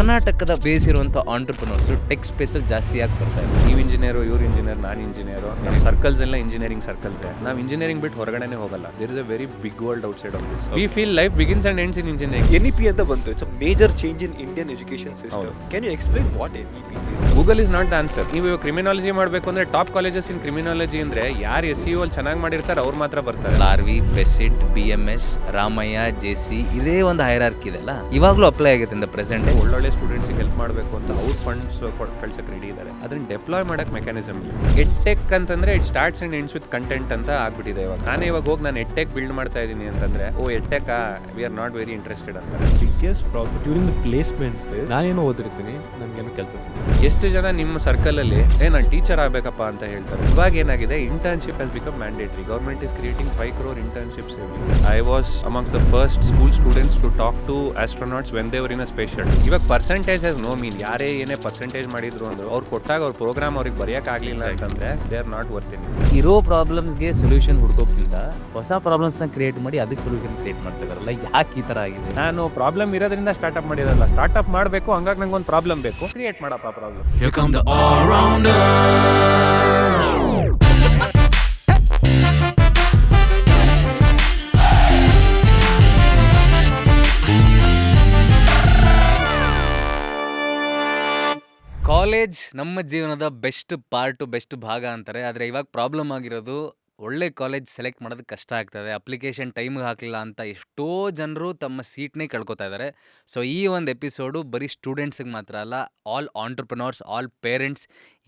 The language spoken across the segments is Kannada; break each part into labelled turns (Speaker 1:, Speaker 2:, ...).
Speaker 1: ಕರ್ನಾಟಕದ ಬೇಸ್ ಇರುವಂಥ ಆಂಟ್ರಪ್ರನರ್ಸ್ ಟೆಕ್ ಸ್ಪೇಸಲ್ಲಿ ಜಾಸ್ತಿ ಆಗಿ ಬರ್ತಾರೆ.
Speaker 2: ನೀವು ಇಂಜಿನಿಯರು, ಇವ್ರು ಇಂಜಿನಿಯರ್, ನಾನು ಇಂಜಿನಿಯರು, ನಮ್ಮ ಸರ್ಕಲ್ಸ್ ಎಲ್ಲ ಇಂಜಿನಿಯರಿಂಗ್ ಸರ್ಕಲ್ಸ್. ನಾವು ಇಂಜಿನಿಯರಿಂಗ್ ಬಿಟ್ಟು ಹೊರಗಡೆನೇ ಹೋಗಲ್ಲ. There is a very big world outside of this. We feel life begins and ends in engineering.
Speaker 3: NEP ಅಂತ ಬಂತು. It's a major change in Indian education system. Can you explain what NEP is?
Speaker 2: Google is not the answer. ನೀವು ಕ್ರಿಮಿನಾಲಜಿ ಮಾಡಬೇಕು ಅಂದ್ರೆ ಟಾಪ್ ಕಾಲೇಜಸ್ ಇನ್ ಕ್ರಿಮಿನಾಲಜಿ ಅಂದ್ರೆ ಯಾರು SEO ಅಲ್ಲಿ ಚೆನ್ನಾಗಿ ಮಾಡಿರ್ತಾರೆ ಅವ್ರು ಮಾತ್ರ ಬರ್ತಾರೆ.
Speaker 1: RV, ಬೆಸಿಟ್, BMS, ರಾಮಯ್ಯ, JC ಇದೇ ಒಂದು ಹೈರಾರ್ಕಿ ಇದೆಲ್ಲ ಇವಾಗಲೂ ಅಪ್ಲೈ ಆಗುತ್ತೆ ಇನ್ ದ ಪ್ರೆಸೆಂಟ್.
Speaker 2: ಒಳ್ಳೊಳ್ಳೆ ಸ್ಟೂಡೆಂಟ್ಸಿಗೆ ಹೆಲ್ಪ್ ಮಾಡಬೇಕು ಅಂತ ಅವ್ರ ಫಂಡ್ಸ್ ಕಳ್ಸಕ್ಕೆ ರೆಡಿ ಇದ್ದಾರೆ. ಅದನ್ನ ಡೆಪ್ಲಾಯ್ ಮಾಡಕ್ಕೆ ಮೆಕ್ಯಾನಿಸಮ್ ಇಲ್ಲ. ಎಡ್ಟೆಕ್ ಅಂತಂದ್ರೆ it starts and ends with content ಅಂತ ಆಗ್ಬಿಟ್ಟಿದೆ ಇವಾಗ. ನಾನೇ ಇವಾಗ ಹೋಗಿ ನಾನು ಎಡ್ಟೆಕ್ ಬಿಲ್ಡ್ ಮಾಡ್ತಾ ಇದ್ದೀನಿ ಅಂತಂದ್ರೆ edtech we are not very interested ಅಂತ.
Speaker 4: Biggest problem during the placement. ನಾನೇನೋ ಓದಿರ್ತೀನಿ, ನನಗೇನು ಕೆಲಸ ಸಿಗುತ್ತೆ.
Speaker 2: ಎಷ್ಟು ಜನ ನಿಮ್ಮ ಸರ್ಕಲ್ ಅಲ್ಲಿ ನಾನು ಟೀಚರ್ ಆಗ್ಬೇಕಪ್ಪ ಅಂತ ಹೇಳ್ತಾರೆ. ಇವಾಗ ಏನಾಗಿದೆ, internship has become mandatory. Government is creating 5 crore internships every year. I was amongst the first school students to talk to astronauts when they were in a space shuttle. ಇವಾಗ ಪರ್ಸೆಂಟೇಜ್ ಹ್ಯಾಸ್ ನೋ ಮೀನ್. ಯಾರೇ ಏನೇ ಪರ್ಸೆಂಟೇಜ್ ಮಾಡಿದ್ರು ಅಂದ್ರೆ ಅವ್ರು ಕೊಟ್ಟಾಗ ಅವ್ರ ಪ್ರೋಗ್ರಾಮ್ ಅವ್ರಿಗೆ ಬರೆಯಕ್ ಆಗ್ಲಿಲ್ಲ ಅಂತಂದ್ರೆ they are not worth it.
Speaker 1: ಇರೋ ಪ್ರಾಬ್ಲಮ್ಸ್ಗೆ ಸೊಲ್ಯೂಷನ್ ಹುಡ್ಕೋಕ್ಕಿಂತ ಹೊಸ ಪ್ರಾಬ್ಲಮ್ಸ್ನ ಕ್ರಿಯೇಟ್ ಮಾಡಿ ಅದಕ್ಕೆ ಸೊಲ್ಯೂಷನ್ ಕ್ರಿಯೇಟ್ ಮಾಡ್ತಿದಾರಲ್ಲ, ಯಾಕೆ ಈ ಥರ ಆಗಿದೆ?
Speaker 2: ನಾನು ಪ್ರಾಬ್ಲಮ್ ಇರೋದ್ರಿಂದ ಸ್ಟಾರ್ಟ್ಅಪ್ ಮಾಡಿರಲ್ಲ. ಸ್ಟಾರ್ಟ್ಅಪ್ ಮಾಡಬೇಕು, ಹಂಗಾಗಿ ನಂಗೆ ಒಂದು ಪ್ರಾಬ್ಲಮ್ ಬೇಕು, ಕ್ರಿಯೇಟ್ ಮಾಡಪ್ಪ problem.
Speaker 5: Here come the all-rounders.
Speaker 1: College ನಮ್ಮ ಜೀವನದ ಬೆಸ್ಟ್ ಪಾರ್ಟು, ಬೆಸ್ಟ್ ಭಾಗ ಅಂತಾರೆ. ಆದರೆ ಇವಾಗ ಪ್ರಾಬ್ಲಮ್ ಆಗಿರೋದು ಒಳ್ಳೆ ಕಾಲೇಜ್ ಸೆಲೆಕ್ಟ್ ಮಾಡೋದಕ್ಕೆ ಕಷ್ಟ ಆಗ್ತದೆ. ಅಪ್ಲಿಕೇಶನ್ ಟೈಮಿಗೆ ಹಾಕಲಿಲ್ಲ ಅಂತ ಎಷ್ಟೋ ಜನರು ತಮ್ಮ ಸೀಟ್ನೇ ಕಳ್ಕೊತಾ ಇದ್ದಾರೆ. ಸೊ ಈ ಒಂದು ಎಪಿಸೋಡು ಬರೀ ಸ್ಟೂಡೆಂಟ್ಸಿಗೆ ಮಾತ್ರ ಅಲ್ಲ, ಆಲ್ ಆಂಟ್ರಪ್ರನರ್ಸ್, ಆಲ್ ಪೇರೆಂಟ್ಸ್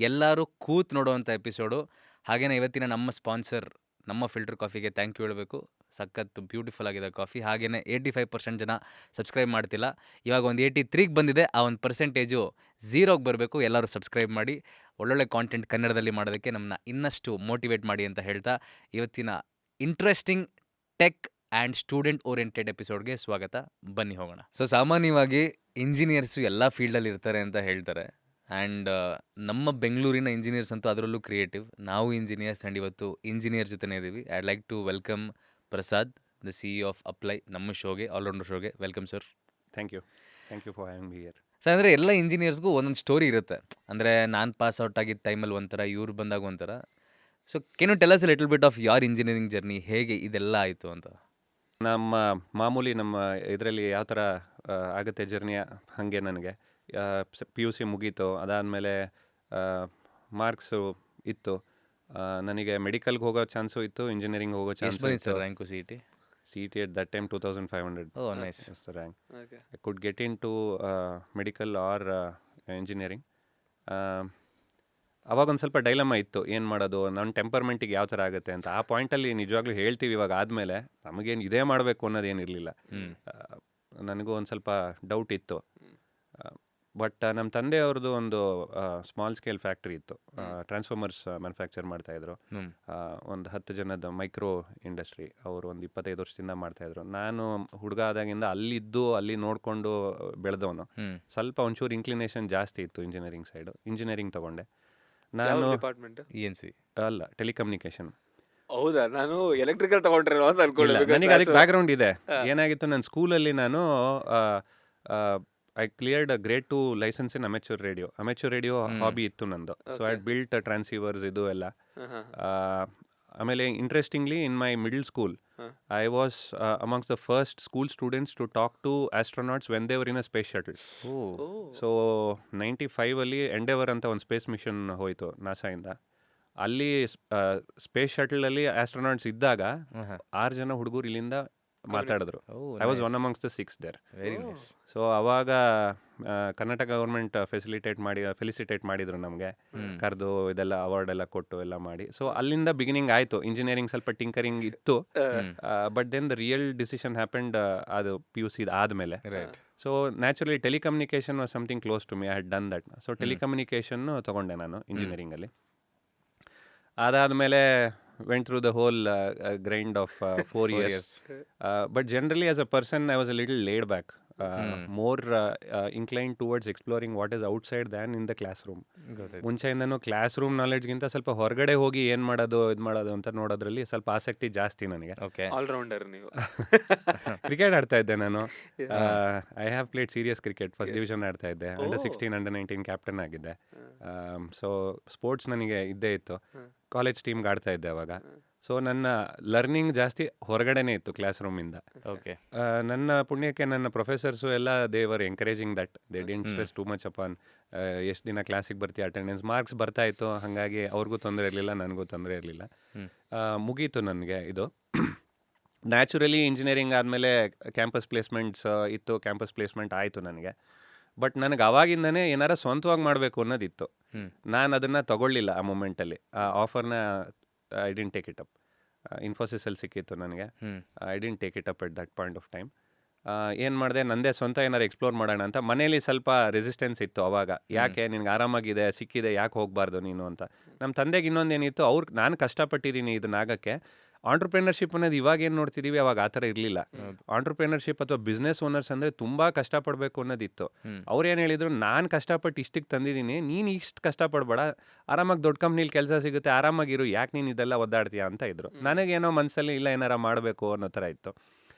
Speaker 1: ಎಲ್ಲರೂ ಕೂತ್ ನೋಡುವಂಥ ಎಪಿಸೋಡು. ಹಾಗೆಯೇ ಇವತ್ತಿನ ನಮ್ಮ ಸ್ಪಾನ್ಸರ್ ನಮ್ಮ ಫಿಲ್ಟರ್ ಕಾಫಿಗೆ ಥ್ಯಾಂಕ್ ಯು ಹೇಳಬೇಕು. ಸಖತ್ತು ಬ್ಯೂಟಿಫುಲ್ ಆಗಿದೆ ಕಾಫಿ. ಹಾಗೆಯೇ 85% ಜನ ಸಬ್ಸ್ಕ್ರೈಬ್ ಮಾಡ್ತಿಲ್ಲ. ಇವಾಗ ಒಂದು 83ಗೆ ಬಂದಿದೆ. ಆ ಒಂದು ಪರ್ಸೆಂಟೇಜು 0ಗೆ ಬರಬೇಕು. ಎಲ್ಲರೂ ಸಬ್ಸ್ಕ್ರೈಬ್ ಮಾಡಿ ಒಳ್ಳೊಳ್ಳೆ ಕಾಂಟೆಂಟ್ ಕನ್ನಡದಲ್ಲಿ ಮಾಡೋದಕ್ಕೆ ನಮ್ಮನ್ನ ಇನ್ನಷ್ಟು ಮೋಟಿವೇಟ್ ಮಾಡಿ ಅಂತ ಹೇಳ್ತಾ ಇವತ್ತಿನ interesting tech and student oriented ಎಪಿಸೋಡ್ಗೆ ಸ್ವಾಗತ. ಬನ್ನಿ ಹೋಗೋಣ. ಸೊ ಸಾಮಾನ್ಯವಾಗಿ ಇಂಜಿನಿಯರ್ಸು ಎಲ್ಲ ಫೀಲ್ಡಲ್ಲಿ ಇರ್ತಾರೆ ಅಂತ ಹೇಳ್ತಾರೆ. ಆ್ಯಂಡ್ ನಮ್ಮ ಬೆಂಗಳೂರಿನ ಇಂಜಿನಿಯರ್ಸ್ ಅಂತೂ ಅದರಲ್ಲೂ ಕ್ರಿಯೇಟಿವ್. ನಾವು ಇಂಜಿನಿಯರ್ಸ್ ಆ್ಯಂಡ್ ಇವತ್ತು ಇಂಜಿನಿಯರ್ ಜೊತೆನೇ ಇದ್ದೀವಿ. I like to welcome Prasad, the CEO of Apply, ನಮ್ಮ ಶೋಗೆ, ಆಲ್ರೌಂಡರ್ ಶೋಗೆ. Welcome sir.
Speaker 2: Thank you for having me here.
Speaker 1: So ಅಂದರೆ ಎಲ್ಲ ಇಂಜಿನಿಯರ್ಸ್ಗೂ ಒಂದೊಂದು ಸ್ಟೋರಿ ಇರುತ್ತೆ. ಅಂದರೆ ನಾನು ಪಾಸ್ ಔಟ್ ಆಗಿದ್ದ ಟೈಮಲ್ಲಿ ಒಂಥರ, ಇವ್ರು ಬಂದಾಗ ಒಂಥರ. So can you tell us little bit of your engineering journey, ಹೇಗೆ ಇದೆಲ್ಲ ಆಯಿತು ಅಂತ?
Speaker 2: ನಮ್ಮ ಮಾಮೂಲಿ ನಮ್ಮ ಇದರಲ್ಲಿ ಯಾವ ಥರ ಆಗುತ್ತೆ ಜರ್ನಿಯ, ಹಾಗೆ ನನಗೆ PUC ಮುಗೀತು. ಅದಾದಮೇಲೆ ಮಾರ್ಕ್ಸು ಇತ್ತು. ನನಗೆ ಮೆಡಿಕಲ್ಗೆ ಹೋಗೋ ಚಾನ್ಸು ಇತ್ತು, ಇಂಜಿನಿಯರಿಂಗ್ ಹೋಗೋ ಚಾನ್ಸ್
Speaker 1: ಬಂದಿತ್ತು sir rank
Speaker 2: CET at that time 2500.
Speaker 1: Oh, nice.
Speaker 2: That's the rank. Okay. I could get into medical or engineering. ಅವಾಗ ಒಂದು ಸ್ವಲ್ಪ ಡೈಲಮ್ಮ ಇತ್ತು, ಏನು ಮಾಡೋದು, ನನ್ನ ಟೆಂಪರ್ಮೆಂಟಿಗೆ ಯಾವ ಥರ ಆಗುತ್ತೆ ಅಂತ. ಆ ಪಾಯಿಂಟಲ್ಲಿ ನಿಜವಾಗ್ಲೂ ಹೇಳ್ತೀವಿ ಇವಾಗ ಆದಮೇಲೆ ನಮಗೇನು ಇದೇ ಮಾಡಬೇಕು ಅನ್ನೋದೇನಿರಲಿಲ್ಲ. ನನಗೂ ಒಂದು ಸ್ವಲ್ಪ ಡೌಟ್ ಇತ್ತು. ಬಟ್ ನಮ್ಮ ತಂದೆಯವ್ರದ್ದು ಒಂದು ಸ್ಮಾಲ್ ಸ್ಕೇಲ್ ಫ್ಯಾಕ್ಟ್ರಿ ಇತ್ತು. ಟ್ರಾನ್ಸ್ಫಾರ್ಮರ್ಸ್ ಮ್ಯಾನುಫ್ಯಾಕ್ಚರ್ ಮಾಡ್ತಾಯಿದ್ರು. ಒಂದು 10 ಜನದ ಮೈಕ್ರೋ ಇಂಡಸ್ಟ್ರಿ. ಅವರು ಒಂದು 25 ವರ್ಷದಿಂದ ಮಾಡ್ತಾಯಿದ್ರು. ನಾನು ಹುಡುಗ ಆದಾಗಿಂದ ಅಲ್ಲಿದ್ದು ಅಲ್ಲಿ ನೋಡಿಕೊಂಡು ಬೆಳೆದವನು. ಸ್ವಲ್ಪ ಒಂಚೂರು ಇನ್ಕ್ಲಿನೇಷನ್ ಜಾಸ್ತಿ ಇತ್ತು ಇಂಜಿನಿಯರಿಂಗ್ ಸೈಡು. ಇಂಜಿನಿಯರಿಂಗ್ ತೊಗೊಂಡೆ ನಾನು.
Speaker 3: ಡಿಪಾರ್ಟ್ಮೆಂಟ್
Speaker 1: ENC
Speaker 2: ಅಲ್ಲ, ಟೆಲಿಕಮ್ಯುನಿಕೇಶನ್.
Speaker 3: ಹೌದಾ? ನಾನು ಎಲೆಕ್ಟ್ರಿಕಲ್ ತಗೊಂಡ್ರೆ ಅಂತ ಅನ್ಕೊಂಡೆ.
Speaker 2: ನನಗೆ ಅದಕ್ಕೆ ಬ್ಯಾಕ್ಗ್ರೌಂಡ್ ಇದೆ. ಏನಾಗಿತ್ತು, ನನ್ನ ಸ್ಕೂಲಲ್ಲಿ ನಾನು I cleared grade 2 license in amateur radio hobby ಇತ್ತು ನಂದು. ಸೊ ಐ ಬಿಲ್ಟ್ ಟ್ರಾನ್ಸಿವರ್ಸ್ ಇದು ಎಲ್ಲ. ಆಮೇಲೆ interestingly in my middle school I was amongst the first school students to talk to astronauts when they were in a space shuttle. So 95ಅಲ್ಲಿ ಎಂಡೆವರ್ ಅಂತ ಒಂದು ಸ್ಪೇಸ್ ಮಿಷನ್ ಹೋಯಿತು ನಾಸಾಯಿಂದ. ಅಲ್ಲಿ ಸ್ಪೇಸ್ ಶಟಲಲ್ಲಿ ಆಸ್ಟ್ರೋನಾಟ್ಸ್ ಇದ್ದಾಗ 6 ಜನ ಹುಡುಗರು ಇಲ್ಲಿಂದ ಮಾತಾಡಿದ್ರು. I was one amongst the 6 there.
Speaker 1: Very nice.
Speaker 2: So ಅವಾಗ ಕರ್ನಾಟಕ ಗೌರ್ಮೆಂಟ್ ಫೆಲಿಸಿಟೇಟ್ ಮಾಡಿದ್ರು ನಮಗೆ, ಕರೆದು ಇದೆಲ್ಲ ಅವಾರ್ಡ್ ಎಲ್ಲ ಕೊಟ್ಟು ಎಲ್ಲ ಮಾಡಿ. ಸೊ ಅಲ್ಲಿಂದ ಬಿಗಿನಿಂಗ್ ಆಯಿತು. ಇಂಜಿನಿಯರಿಂಗ್ ಸ್ವಲ್ಪ ಟಿಂಕರಿಂಗ್ ಇತ್ತು. But then the real decision happened ಅದು PUC ಆದಮೇಲೆ. So naturally telecommunication was something close to me. I had done that. So telecommunication ತೊಗೊಂಡೆ ನಾನು ಇಂಜಿನಿಯರಿಂಗಲ್ಲಿ. ಅದಾದಮೇಲೆ went through the whole grind of 4 years. But generally as a person I was a little laid back. More incline towards exploring what is outside than in the class room.
Speaker 4: ಗೊತ್ತಾಯ್ತು.
Speaker 2: ಮುಂಚೆಯಿಂದನೂ ಕ್ಲಾಸ್ ರೂಮ್ ನಾಲೆಡ್ಜ್ಗಿಂತ ಸ್ವಲ್ಪ ಹೊರಗಡೆ ಹೋಗಿ ಏನು ಮಾಡೋದು ಇದು ಮಾಡೋದು ಅಂತ ನೋಡೋದ್ರಲ್ಲಿ ಸ್ವಲ್ಪ ಆಸಕ್ತಿ ಜಾಸ್ತಿ ನನಗೆ.
Speaker 1: ಓಕೆ.
Speaker 3: ಆಲ್ರೌಂಡರ್ ನೀವು.
Speaker 2: ಕ್ರಿಕೆಟ್ ಆಡ್ತಾ ಇದ್ದೆ ನಾನು. I have played serious cricket. First division ಆಡ್ತಾ ಇದ್ದೆ. ಅಂಡರ್ 16 ಅಂಡರ್ 19 ಕ್ಯಾಪ್ಟನ್ ಆಗಿದ್ದೆ. ಸೊ ಸ್ಪೋರ್ಟ್ಸ್ ನನಗೆ ಇದ್ದೇ ಇತ್ತು. ಕಾಲೇಜ್ ಟೀಮ್ಗೆ ಆಡ್ತಾ ಇದ್ದೆ ಅವಾಗ. ಸೊ ನನ್ನ ಲರ್ನಿಂಗ್ ಜಾಸ್ತಿ ಹೊರಗಡೆನೇ ಇತ್ತು ಕ್ಲಾಸ್ ರೂಮಿಂದ.
Speaker 1: ಓಕೆ.
Speaker 2: ನನ್ನ ಪುಣ್ಯಕ್ಕೆ ನನ್ನ ಪ್ರೊಫೆಸರ್ಸು ಎಲ್ಲ they were encouraging that. They didn't stress too much upon ಎಷ್ಟು ದಿನ ಕ್ಲಾಸಿಗೆ ಬರ್ತೀಯ, ಅಟೆಂಡೆನ್ಸ್ ಮಾರ್ಕ್ಸ್ ಬರ್ತಾ ಇತ್ತು. ಹಾಗಾಗಿ ಅವ್ರಿಗೂ ತೊಂದರೆ ಇರಲಿಲ್ಲ, ನನಗೂ ತೊಂದರೆ ಇರಲಿಲ್ಲ. ಮುಗೀತು ನನಗೆ ಇದು. ನ್ಯಾಚುರಲಿ ಇಂಜಿನಿಯರಿಂಗ್ ಆದಮೇಲೆ ಕ್ಯಾಂಪಸ್ ಪ್ಲೇಸ್ಮೆಂಟ್ಸ್ ಇತ್ತು. ಕ್ಯಾಂಪಸ್ ಪ್ಲೇಸ್ಮೆಂಟ್ ಆಯಿತು ನನಗೆ. ಬಟ್ ನನಗೆ ಅವಾಗಿಂದನೇ ಏನಾರ ಸ್ವಂತವಾಗಿ ಮಾಡಬೇಕು ಅನ್ನೋದಿತ್ತು. ನಾನು ಅದನ್ನು ತಗೊಳ್ಳಿಲ್ಲ ಆ ಮೂಮೆಂಟಲ್ಲಿ. ಆ ಆಫರ್ನ I didn't take it up. ಇನ್ಫೋಸಿಸಲ್ಲಿ ಸಿಕ್ಕಿತ್ತು ನನಗೆ. I didn't take it up at that point of time. ಏನು ಮಾಡಿದೆ, ನನ್ನದೇ ಸ್ವಂತ ಏನಾರು ಎಕ್ಸ್ಪ್ಲೋರ್ ಮಾಡೋಣ ಅಂತ. ಮನೇಲಿ ಸ್ವಲ್ಪ ರೆಸಿಸ್ಟೆನ್ಸ್ ಇತ್ತು ಅವಾಗ. ಯಾಕೆ ನಿನ್ಗೆ ಆರಾಮಾಗಿದೆ, ಸಿಕ್ಕಿದೆ, ಯಾಕೆ ಹೋಗಬಾರ್ದು ನೀನು ಅಂತ. ನಮ್ಮ ತಂದೆಗೆ ಇನ್ನೊಂದೇನಿತ್ತು, ನಾನು ಕಷ್ಟಪಟ್ಟಿದ್ದೀನಿ ಇದನ್ನಾಗಕ್ಕೆ. ಆಂಟ್ರಪ್ರಿನರ್ಶಿಪ್ ಅನ್ನೋದು ಇವಾಗ ಏನು ನೋಡ್ತಿದ್ದೀವಿ, ಅವಾಗ ಆ ಥರ ಇರಲಿಲ್ಲ. ಆಂಟ್ರಪ್ರಿನರ್ಶಿಪ್ ಅಥವಾ ಬಿಸ್ನೆಸ್ ಓನರ್ಸ್ ಅಂದರೆ ತುಂಬ ಕಷ್ಟಪಡಬೇಕು ಅನ್ನೋದಿತ್ತು. ಅವ್ರು ಏನು ಹೇಳಿದರು, ನಾನು ಕಷ್ಟಪಟ್ಟು ಇಷ್ಟಕ್ಕೆ ತಂದಿದ್ದೀನಿ, ನೀನು ಇಷ್ಟು ಕಷ್ಟಪಡಬೇಡ, ಆರಾಮಾಗಿ ದೊಡ್ಡ ಕಂಪ್ನಿಲಿ ಕೆಲಸ ಸಿಗುತ್ತೆ, ಆರಾಮಾಗಿರು, ಯಾಕೆ ನೀನು ಇದೆಲ್ಲ ಒದ್ದಾಡ್ತೀಯಾ ಅಂತ ಇದ್ರು. ನನಗೇನೋ ಮನಸ್ಸಲ್ಲಿ ಇಲ್ಲ, ಏನಾರ ಮಾಡಬೇಕು ಅನ್ನೋ ಥರ ಇತ್ತು.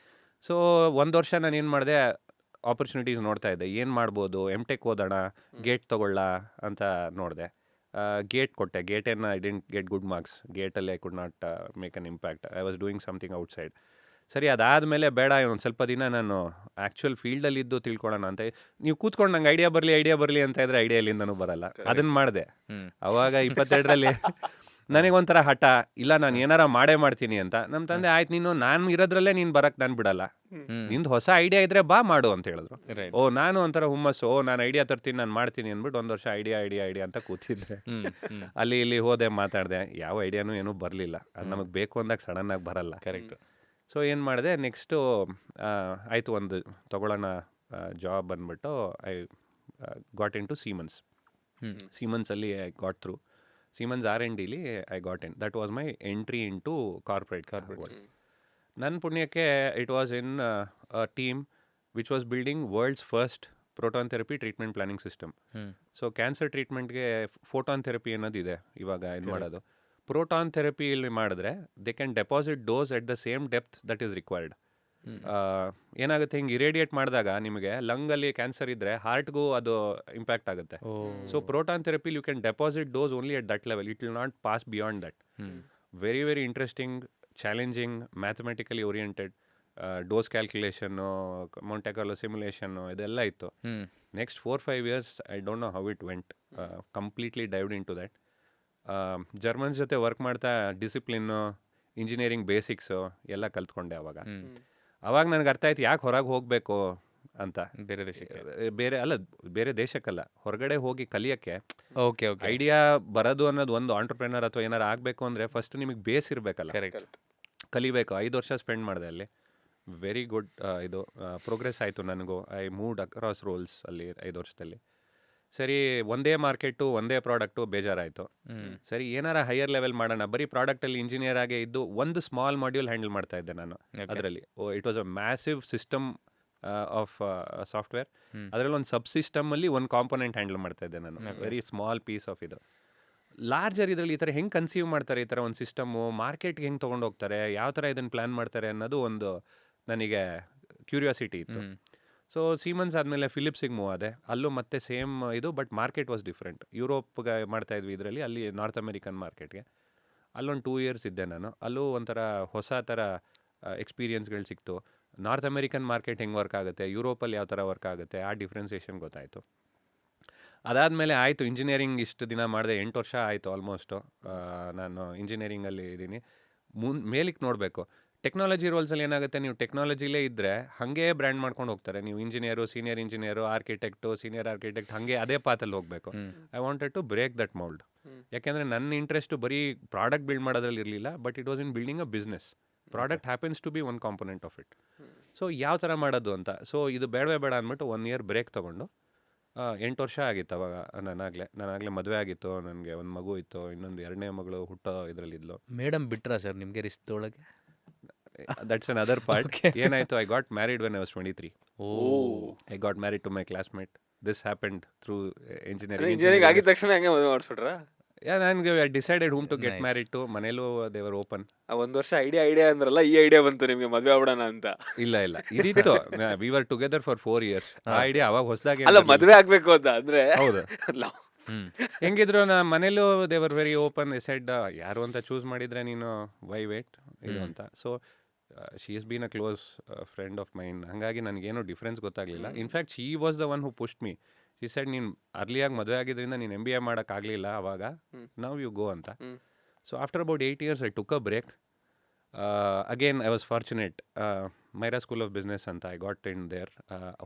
Speaker 2: ಸೊ 1 ವರ್ಷ ನಾನು ಏನು ಮಾಡಿದೆ, ಆಪರ್ಚುನಿಟೀಸ್ ನೋಡ್ತಾ ಇದ್ದೆ. ಏನು ಮಾಡ್ಬೋದು, MTech ಓದೋಣ, ಗೇಟ್ ತೊಗೊಳ್ಳ ಅಂತ ನೋಡಿದೆ. ಗೇಟ್ ಕೊಟ್ಟೆ. ಗೇಟನ್ನು I didn't get good marks. ಗೇಟಲ್ಲಿ I could not make an impact. I was doing something outside. ಸರಿ, ಅದಾದಮೇಲೆ ಬೇಡ, ಒಂದು ಸ್ವಲ್ಪ ದಿನ ನಾನು ಆ್ಯಕ್ಚುಯಲ್ ಫೀಲ್ಡಲ್ಲಿದ್ದು ತಿಳ್ಕೊಳ್ಳೋಣ ಅಂತ. ನೀವು ಕೂತ್ಕೊಂಡು ನಂಗೆ ಐಡಿಯಾ ಬರಲಿ ಅಂತ ಇದ್ರೆ ಐಡಿಯಾ ಎಲ್ಲಿಂದನೂ ಬರಲ್ಲ. ಅದನ್ನು ಮಾಡಿದೆ. ಅವಾಗ 22ರಲ್ಲಿ ನನಗೊಂಥರ ಹಠ, ಇಲ್ಲ ನಾನು ಏನಾರ ಮಾಡೇ ಮಾಡ್ತೀನಿ ಅಂತ. ನಮ್ಮ ತಂದೆ, ಆಯ್ತು ನೀನು ನಾನು ಇರೋದ್ರಲ್ಲೇ ನೀನು ಬರಕ್ಕೆ ನಾನು ಬಿಡಲ್ಲ, ನಿಂದು ಹೊಸ ಐಡಿಯಾ ಇದ್ರೆ ಬಾ ಮಾಡು ಅಂತ ಹೇಳಿದ್ರು. ನಾನು ಒಂಥರ ಹುಮ್ಮಸ್ಸು, ನಾನು ಐಡಿಯಾ ತರ್ತೀನಿ, ನಾನು ಮಾಡ್ತೀನಿ ಅಂದ್ಬಿಟ್ಟು 1 ವರ್ಷ ಐಡಿಯಾ ಅಂತ ಕೂತಿದ್ದೆ. ಅಲ್ಲಿ ಇಲ್ಲಿ ಹೋದೆ, ಮಾತಾಡಿದೆ, ಯಾವ ಐಡಿಯಾನೂ ಏನೂ ಬರಲಿಲ್ಲ. ಅದು ನಮಗೆ ಬೇಕು ಅಂದಾಗ ಸಡನ್ನಾಗಿ ಬರಲ್ಲ.
Speaker 1: ಕರೆಕ್ಟ್.
Speaker 2: ಸೊ ಏನು ಮಾಡಿದೆ, ನೆಕ್ಸ್ಟು ಆಯಿತು ಒಂದು ತೊಗೊಳ್ಳೋಣ ಜಾಬ್ ಅಂದ್ಬಿಟ್ಟು I got in to Siemens. ಸೀಮನ್ಸಲ್ಲಿ ಐ ಗಾಟ್ ಥ್ರೂ. Siemens R&Dಲಿ I got in. That was my entry in to corporate world. ನನ್ನ ಪುಣ್ಯಕ್ಕೆ it was in a team which was building world's first proton therapy treatment planning system. So cancer ಟ್ರೀಟ್ಮೆಂಟ್ಗೆ ಫೋಟಾನ್ ಥೆರಪಿ ಅನ್ನೋದಿದೆ ಇವಾಗ ಇದು ಮಾಡೋದು. ಪ್ರೋಟಾನ್ ಥೆರಪಿಯಲ್ಲಿ ಮಾಡಿದ್ರೆ they can deposit dose at the same depth that is required. ಏನಾಗುತ್ತೆ, ಹಿಂಗೆ ಇರೇಡಿಯೇಟ್ ಮಾಡಿದಾಗ ನಿಮಗೆ ಲಂಗಲ್ಲಿ ಕ್ಯಾನ್ಸರ್ ಇದ್ದರೆ ಹಾರ್ಟ್ಗೂ ಅದು ಇಂಪ್ಯಾಕ್ಟ್ ಆಗುತ್ತೆ. ಸೊ ಪ್ರೋಟಾನ್ ಥೆರಪಿಲಿ you can deposit dose only at that level. It will not pass beyond that. Very very interesting, challenging, mathematically oriented. Dose ಕ್ಯಾಲ್ಕುಲೇಷನ್ನು, ಮೊಂಟೆ ಕಾರ್ಲೊ ಸಿಮ್ಯುಲೇಷನ್ನು, ಇದೆಲ್ಲ ಇತ್ತು. Next 4-5 years I don't know how it went. Completely dived in to that. Germans ಜೊತೆ ವರ್ಕ್ ಮಾಡ್ತಾ ಡಿಸಿಪ್ಲಿನ್ನು, ಇಂಜಿನಿಯರಿಂಗ್ ಬೇಸಿಕ್ಸು ಎಲ್ಲ ಕಲ್ತ್ಕೊಂಡೆ ಅವಾಗ ನನಗೆ ಅರ್ಥ ಆಯ್ತು ಯಾಕೆ ಹೊರಗೆ ಹೋಗಬೇಕು ಅಂತ.
Speaker 1: ಬೇರೆ ದೇಶಕ್ಕೆ,
Speaker 2: ಬೇರೆ ದೇಶಕ್ಕಲ್ಲ, ಹೊರಗಡೆ ಹೋಗಿ ಕಲಿಯೋಕ್ಕೆ.
Speaker 1: ಓಕೆ.
Speaker 2: ಐಡಿಯಾ ಬರೋದು ಅನ್ನೋದು ಒಂದು ಆಂಟ್ರಪ್ರೆನರ್ ಅಥವಾ ಏನಾರು ಆಗಬೇಕು ಅಂದರೆ ಫಸ್ಟ್ ನಿಮಗೆ ಬೇಸ್ ಇರಬೇಕಲ್ಲ, ಕಲಿಬೇಕು. 5 ವರ್ಷ ಸ್ಪೆಂಡ್ ಮಾಡಿದೆ ಅಲ್ಲಿ. ವೆರಿ ಗುಡ್ ಇದು ಪ್ರೋಗ್ರೆಸ್ ಆಯಿತು ನನಗೂ. ಐ ಮೂವ್ಡ್ ಅಕ್ರಾಸ್ ರೋಲ್ಸ್ ಅಲ್ಲಿ 5 ವರ್ಷದಲ್ಲಿ. ಸರಿ, ಒಂದೇ ಮಾರ್ಕೆಟು, ಒಂದೇ ಪ್ರಾಡಕ್ಟು, ಬೇಜಾರಾಯಿತು. ಸರಿ, ಏನಾರ ಹೈಯರ್ ಲೆವೆಲ್ ಮಾಡೋಣ. ಬರೀ ಪ್ರಾಡಕ್ಟಲ್ಲಿ ಇಂಜಿನಿಯರ್ ಆಗೇ ಇದ್ದು ಒಂದು ಸ್ಮಾಲ್ ಮಾಡ್ಯೂಲ್ ಹ್ಯಾಂಡಲ್ ಮಾಡ್ತಾ ಇದ್ದೆ ನಾನು ಅದರಲ್ಲಿ. It was a massive system of software. ಅದರಲ್ಲಿ ಒಂದು ಸಬ್ ಸಿಸ್ಟಮಲ್ಲಿ ಒಂದು ಕಾಂಪೊನೆಂಟ್ ಹ್ಯಾಂಡಲ್ ಮಾಡ್ತಾ ಇದ್ದೆ ನಾನು. ವೆರಿ ಸ್ಮಾಲ್ ಪೀಸ್ ಆಫ್ ಇದು. ಲಾರ್ಜರ್ ಇದರಲ್ಲಿ ಈ ಥರ ಹೆಂಗೆ ಕನ್ಸೀವ್ ಮಾಡ್ತಾರೆ, ಈ ಥರ ಒಂದು ಸಿಸ್ಟಮು ಮಾರ್ಕೆಟ್ಗೆ ಹೆಂಗೆ ತೊಗೊಂಡು ಹೋಗ್ತಾರೆ, ಯಾವ ಥರ ಇದನ್ನು ಪ್ಲ್ಯಾನ್ ಮಾಡ್ತಾರೆ ಅನ್ನೋದು ಒಂದು ನನಗೆ ಕ್ಯೂರಿಯಾಸಿಟಿ ಇತ್ತು. ಸೊ ಸೀಮನ್ಸ್ ಆದಮೇಲೆ ಫಿಲಿಪ್ಸಿಗೆ ಮೂವ್ ಆದೆ. ಅಲ್ಲೂ ಮತ್ತೆ ಸೇಮ್ ಇದು, ಬಟ್ ಮಾರ್ಕೆಟ್ ವಾಸ್ ಡಿಫ್ರೆಂಟ್. ಯುರೋಪ್ಗೆ ಮಾಡ್ತಾಯಿದ್ವಿ ಇದರಲ್ಲಿ, ಅಲ್ಲಿ ನಾರ್ತ್ ಅಮೆರಿಕನ್ ಮಾರ್ಕೆಟ್ಗೆ. ಅಲ್ಲೊಂದು 2 years ಇದ್ದೆ ನಾನು. ಅಲ್ಲೂ ಒಂಥರ ಹೊಸ ಥರ ಎಕ್ಸ್ಪೀರಿಯನ್ಸ್ಗಳು ಸಿಕ್ತು. ನಾರ್ತ್ ಅಮೆರಿಕನ್ ಮಾರ್ಕೆಟ್ ಹೆಂಗೆ ವರ್ಕ್ ಆಗುತ್ತೆ, ಯುರೋಪಲ್ಲಿ ಯಾವ ಥರ ವರ್ಕ್ ಆಗುತ್ತೆ, ಆ ಡಿಫ್ರೆನ್ಸಿಯೇಷನ್ ಗೊತ್ತಾಯಿತು. ಅದಾದಮೇಲೆ ಆಯಿತು, ಇಂಜಿನಿಯರಿಂಗ್ ಇಷ್ಟು ದಿನ ಮಾಡಿದೆ. 8 ವರ್ಷ ಆಯಿತು ಆಲ್ಮೋಸ್ಟು ನಾನು ಇಂಜಿನಿಯರಿಂಗಲ್ಲಿ ಇದ್ದೀನಿ. ಮೇಲಿಕ್ಕೆ ನೋಡಬೇಕು. ಟೆಕ್ನಾಲಜಿ ರೋಲ್ಸಲ್ಲಿ ಏನಾಗುತ್ತೆ, ನೀವು ಟೆಕ್ನಾಲಜಿಲೇ ಇದ್ದರೆ ಹಾಗೇ ಬ್ರ್ಯಾಂಡ್ ಮಾಡ್ಕೊಂಡು ಹೋಗ್ತಾರೆ. ನೀವು engineer, senior engineer, architect, senior architect, ಹಾಗೆ ಅದೇ ಪಾತಲ್ಲಿ ಹೋಗಬೇಕು. I wanted to break that mould. ಯಾಕೆಂದರೆ ನನ್ನ ಇಂಟ್ರೆಸ್ಟು ಬರೀ ಪ್ರಾಡಕ್ಟ್ ಬಿಲ್ಡ್ ಮಾಡೋದ್ರಲ್ಲಿ ಇರಲಿಲ್ಲ, but it was in building a business. Product happens to be one component of it. So ಯಾವ ಥರ ಮಾಡೋದು ಅಂತ. ಸೊ ಇದು ಬೇಡ ಅಂದ್ಬಿಟ್ಟು 1 year ಬ್ರೇಕ್ ತೊಗೊಂಡು 8 ವರ್ಷ ಆಗಿತ್ತು ಅವಾಗ. ನಾನಾಗಲೇ ಮದುವೆ ಆಗಿತ್ತು, ನನಗೆ ಒಂದು ಮಗು ಇತ್ತು, ಇನ್ನೊಂದು 2ನೇ ಮಗಳು ಹುಟ್ಟೋ ಇದರಲ್ಲಿದ್ಲು.
Speaker 1: ಮೇಡಮ್ ಬಿಟ್ರಾ ಸರ್ ನಿಮಗೆ ರಿಸ್ಕ್ ತೊಗೊಳಗೆ?
Speaker 2: That's another part.
Speaker 1: Okay.
Speaker 2: ಏನಾಯಿತು, I got married when I was 23.
Speaker 1: Oh!
Speaker 2: I got married to my classmate. This happened through
Speaker 3: engineering ಆಗಿದ ತಕ್ಷಣ ಹಂಗೆ ಮದುವೆ ಮಾಡಿಸ್ಬಿಟ್ರಾ?
Speaker 2: ನನಗೆ decided whom to get
Speaker 1: Nice.
Speaker 2: Married to. ಮನೇಲೂ ದೇವರ್ ಓಪನ್.
Speaker 3: ಒಂದು ವರ್ಷ ಐಡಿಯಾ ಅಂದ್ರಲ್ಲ, ಈ ಐಡಿಯಾ ಬಂತು ನಿಮ್ಗೆ ಮದುವೆ ಆಗ್ಬಿಡೋಣ ಅಂತ?
Speaker 2: ಇಲ್ಲ ಇದಿತ್ತು. We were together for 4 years. ಆ ಐಡಿಯಾ ಅವಾಗ ಹೊಸದಾಗಿ
Speaker 3: ಅಲ್ಲ, ಮದುವೆ ಆಗ್ಬೇಕು ಅಂತ ಅಂದ್ರೆ
Speaker 2: ಹೌದು.
Speaker 3: love.
Speaker 1: ಹ್ಮ್.
Speaker 2: ಹೆಂಗಿದ್ರು ನಾ ಮನೇಲೂ ದೇವರ್ ವೆರಿ ಓಪನ್. ಸೆಡ್ ಯಾರು ಅಂತ ಚೂಸ್ ಮಾಡಿದ್ರೆ ನೀನು ವೈ ವೇಟ್ ಇದು ಅಂತ. So she is been a close friend of main. ಹಾಗಾಗಿ ನನಗೇನು ಡಿಫ್ರೆನ್ಸ್ ಗೊತ್ತಾಗಲಿಲ್ಲ. In fact she was the one who pushed me. She said, ನೀನು ಅರ್ಲಿಯಾಗಿ ಮದುವೆ ಆಗಿದ್ರಿಂದ ನೀನು MBA ಮಾಡೋಕ್ಕಾಗಲಿಲ್ಲ ಅವಾಗ, ನೌ ಯು ಗೋ ಅಂತ. So after about 8 years I took a break. Again I was fortunate. Myra school of business ಅಂತ ಐ ಗಾಟ್ ಇನ್ ದೇರ್.